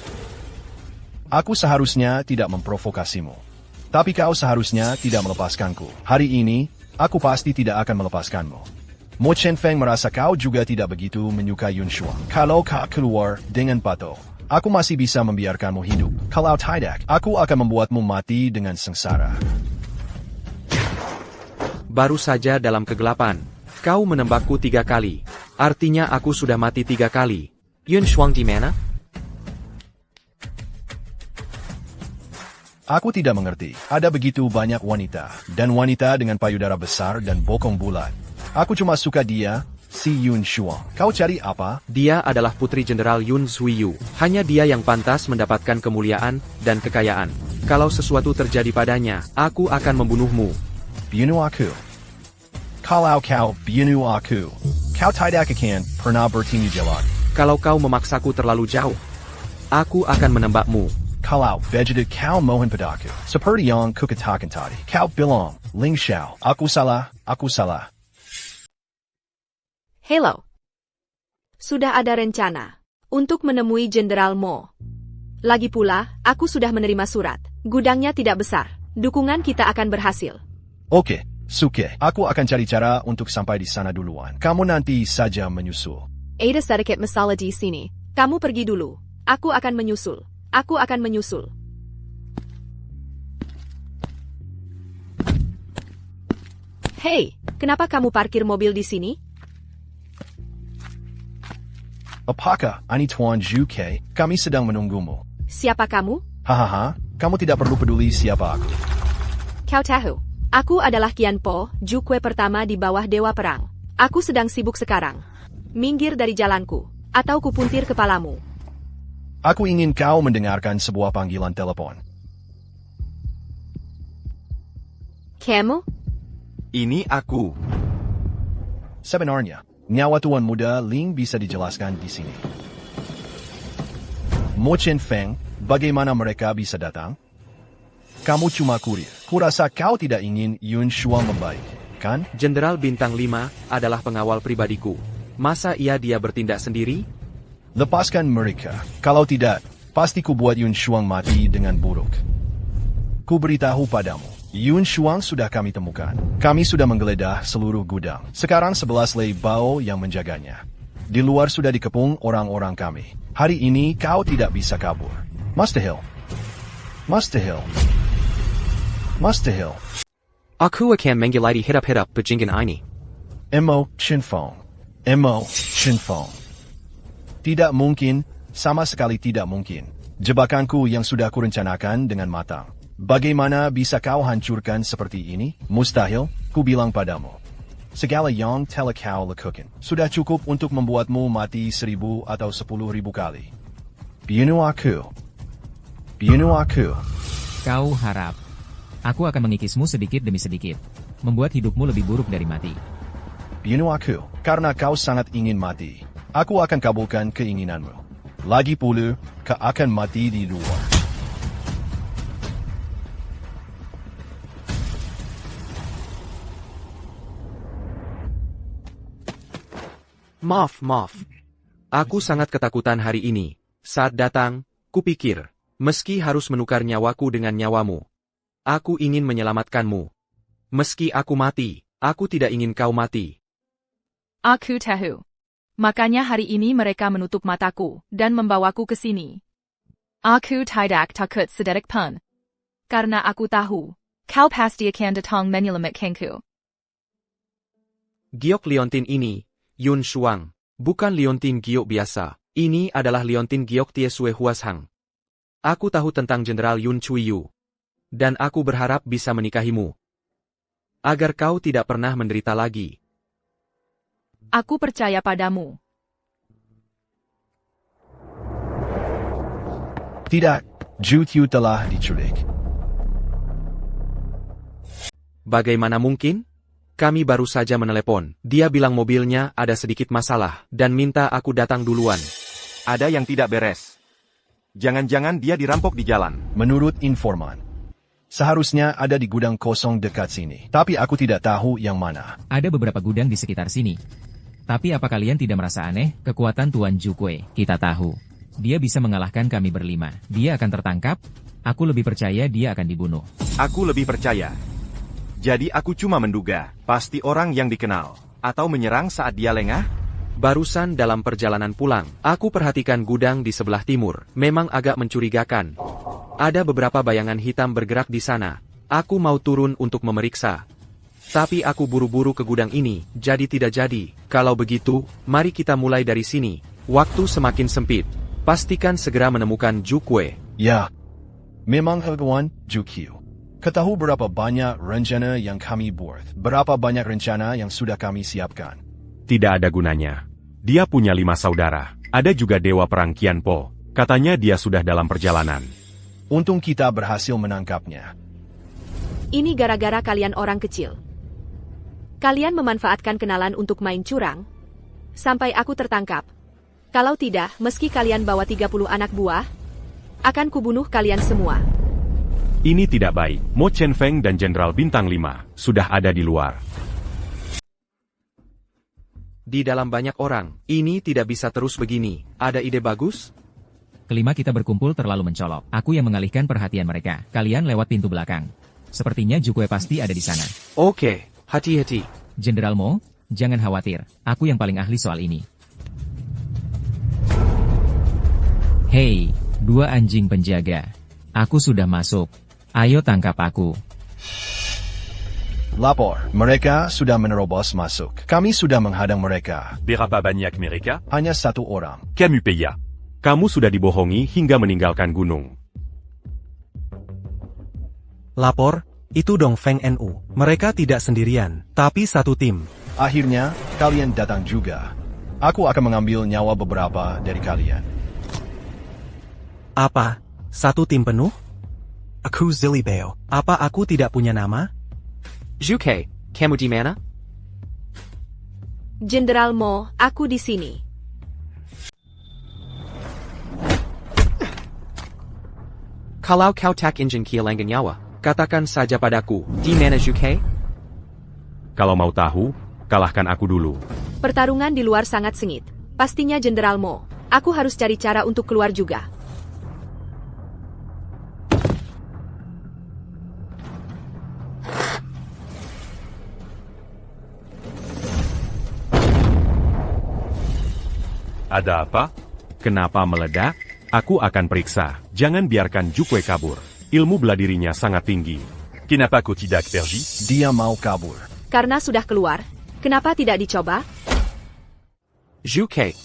Aku seharusnya tidak memprovokasimu. Tapi kau seharusnya tidak melepaskanku. Hari ini, aku pasti tidak akan melepaskanmu. Mo Chenfeng merasa kau juga tidak begitu menyukai Yun Shuang. Kalau kau keluar dengan patuh, aku masih bisa membiarkanmu hidup. Kalau tidak, aku akan membuatmu mati dengan sengsara. Baru saja dalam kegelapan, kau menembakku 3 kali. Artinya aku sudah mati 3 kali. Yun Shuang di mana? Aku tidak mengerti. Ada begitu banyak wanita, dan wanita dengan payudara besar dan bokong bulat. Aku cuma suka dia, si Yun Shuang. Kau cari apa? Dia adalah putri Jenderal Yun Zuiyu. Hanya dia yang pantas mendapatkan kemuliaan dan kekayaan. Kalau sesuatu terjadi padanya, aku akan membunuhmu. Bunuh aku. Kalau kau bunuh aku, kau tidak akan pernah bertemu jelak. Kalau kau memaksaku terlalu jauh, aku akan menembakmu. Kalau begitu kau mohon padaku, seperti yang kukatakan tadi. Kau bilang, Ling Xiao, aku salah, aku salah. Hello. Sudah ada rencana untuk menemui Jenderal Mo. Lagi pula, aku sudah menerima surat. Gudangnya tidak besar. Dukungan kita akan berhasil. Oke, suke. Aku akan cari cara untuk sampai di sana duluan. Kamu nanti saja menyusul. Ada sedikit masalah di sini. Kamu pergi dulu. Aku akan menyusul. Aku akan menyusul. Hei, kenapa kamu parkir mobil di sini? Apakah ini Tuan Zhu Ke? Kami sedang menunggumu. Siapa kamu? Hahaha, kamu tidak perlu peduli siapa aku. Kau tahu, aku adalah Qian Po, Zhu Kue pertama di bawah Dewa Perang. Aku sedang sibuk sekarang. Minggir dari jalanku, atau kupuntir kepalamu. Aku ingin kau mendengarkan sebuah panggilan telepon. Kamu? Ini aku. Sebenarnya, nyawa Tuan Muda Ling bisa dijelaskan di sini. Mo Chenfeng, bagaimana mereka bisa datang? Kamu cuma kurir. Kurasa kau tidak ingin Yun Shuang membaik, kan? Jenderal Bintang 5 adalah pengawal pribadiku. Masa dia bertindak sendiri? Lepaskan mereka. Kalau tidak, pasti ku buat Yun Shuang mati dengan buruk. Ku beritahu padamu, Yun Shuang sudah kami temukan. Kami sudah menggeledah seluruh gudang. Sekarang 11 Lei Bao yang menjaganya. Di luar sudah dikepung orang-orang kami. Hari ini kau tidak bisa kabur. Mustahil. Mustahil. Mustahil. Aku akan menggilati hidup-hidup bajingan ini. Emo Shinfeng. Emo Shinfeng. Tidak mungkin, sama sekali tidak mungkin. Jebakanku yang sudah kurencanakan dengan matang. Bagaimana bisa kau hancurkan seperti ini? Mustahil, ku bilang padamu. Segala yang telah kau lakukan sudah cukup untuk membuatmu mati 1000 atau 10.000 kali. Bunuh aku. Bunuh aku. Kau harap aku akan mengikismu sedikit demi sedikit, membuat hidupmu lebih buruk dari mati. Bunuh aku, karena kau sangat ingin mati. Aku akan kabulkan keinginanmu. Lagi pula, kau akan mati di luar. Maaf. Aku sangat ketakutan hari ini. Saat datang, kupikir, meski harus menukar nyawaku dengan nyawamu, aku ingin menyelamatkanmu. Meski aku mati, aku tidak ingin kau mati. Aku tahu. Makanya hari ini mereka menutup mataku dan membawaku ke sini. Aku tidak takut sedikit pun. Karena aku tahu, kau pasti akan datang menyelamatkanku. Giok liontin ini, Yun Shuang, bukan liontin giok biasa. Ini adalah liontin giok Tie Sue Huashang. Aku tahu tentang Jenderal Yun Chui Yu. Dan aku berharap bisa menikahimu. Agar kau tidak pernah menderita lagi. Aku percaya padamu. Tidak, Zhu Qiu telah diculik. Bagaimana mungkin? Kami baru saja menelepon. Dia bilang mobilnya ada sedikit masalah, dan minta aku datang duluan. Ada yang tidak beres. Jangan-jangan dia dirampok di jalan. Menurut informan, seharusnya ada di gudang kosong dekat sini. Tapi aku tidak tahu yang mana. Ada beberapa gudang di sekitar sini. Tapi apa kalian tidak merasa aneh? Kekuatan Tuan Zhukui, kita tahu. Dia bisa mengalahkan kami berlima. Dia akan tertangkap? Aku lebih percaya dia akan dibunuh. Aku lebih percaya. Jadi aku cuma menduga, pasti orang yang dikenal. Atau menyerang saat dia lengah? Barusan dalam perjalanan pulang, aku perhatikan gudang di sebelah timur. Memang agak mencurigakan. Ada beberapa bayangan hitam bergerak di sana. Aku mau turun untuk memeriksa. Tapi aku buru-buru ke gudang ini, jadi tidak jadi. Kalau begitu, mari kita mulai dari sini. Waktu semakin sempit. Pastikan segera menemukan Zhukui. Ya, memang Tuan Zhu Qiu. Ketahu berapa banyak rencana yang kami buat. Berapa banyak rencana yang sudah kami siapkan. Tidak ada gunanya. Dia punya 5 saudara. Ada juga Dewa Perang Qianpo. Katanya dia sudah dalam perjalanan. Untung kita berhasil menangkapnya. Ini gara-gara kalian orang kecil. Kalian memanfaatkan kenalan untuk main curang. Sampai aku tertangkap. Kalau tidak, meski kalian bawa 30 anak buah, akan kubunuh kalian semua. Ini tidak baik. Mo Chen Feng dan Jenderal Bintang 5 sudah ada di luar. Di dalam banyak orang, ini tidak bisa terus begini. Ada ide bagus? Kelima kita berkumpul terlalu mencolok. Aku yang mengalihkan perhatian mereka. Kalian lewat pintu belakang. Sepertinya Zhukui pasti ada di sana. Oke, hati-hati. Jenderal Mo, jangan khawatir. Aku yang paling ahli soal ini. Hei, 2 anjing penjaga. Aku sudah masuk. Ayo tangkap aku. Lapor, mereka sudah menerobos masuk. Kami sudah menghadang mereka. Berapa banyak mereka? Hanya 1 orang. Kamu paya. Kamu sudah dibohongi hingga meninggalkan gunung. Lapor, itu Dongfeng NU. Mereka tidak sendirian, tapi satu tim. Akhirnya, kalian datang juga. Aku akan mengambil nyawa beberapa dari kalian. Apa? Satu tim penuh? Aku Zilibeo. Apa aku tidak punya nama? Zhukui, kamu di mana? Jenderal Mo, aku di sini. Kalau kau tak ingin kehilangan nyawa, katakan saja padaku, di mana Zhukui? Kalau mau tahu, kalahkan aku dulu. Pertarungan di luar sangat sengit. Pastinya Jenderal Mo. Aku harus cari cara untuk keluar juga. Ada apa? Kenapa meledak? Aku akan periksa. Jangan biarkan Zhukui kabur. Ilmu bela dirinya sangat tinggi. Kenapa kau tidak pergi? Dia mau kabur. Karena sudah keluar, kenapa tidak dicoba? Zhukui,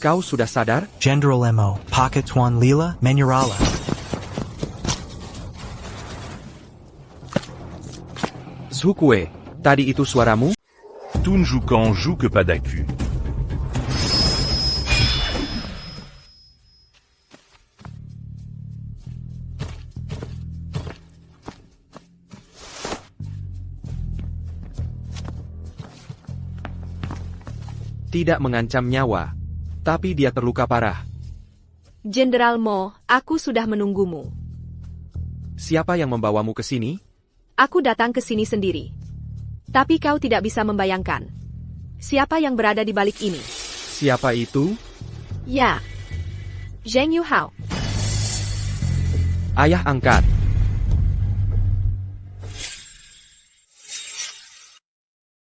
kau sudah sadar? Jenderal Mo, Pocket Tuan Lila, Menyurala. Zhukui, tadi itu suaramu? Tunjukkan joue padaku. Tidak mengancam nyawa, tapi dia terluka parah. Jenderal Mo, aku sudah menunggumu. Siapa yang membawamu ke sini? Aku datang ke sini sendiri. Tapi kau tidak bisa membayangkan. Siapa yang berada di balik ini? Siapa itu? Ya. Zheng Yuhao. Ayah angkat.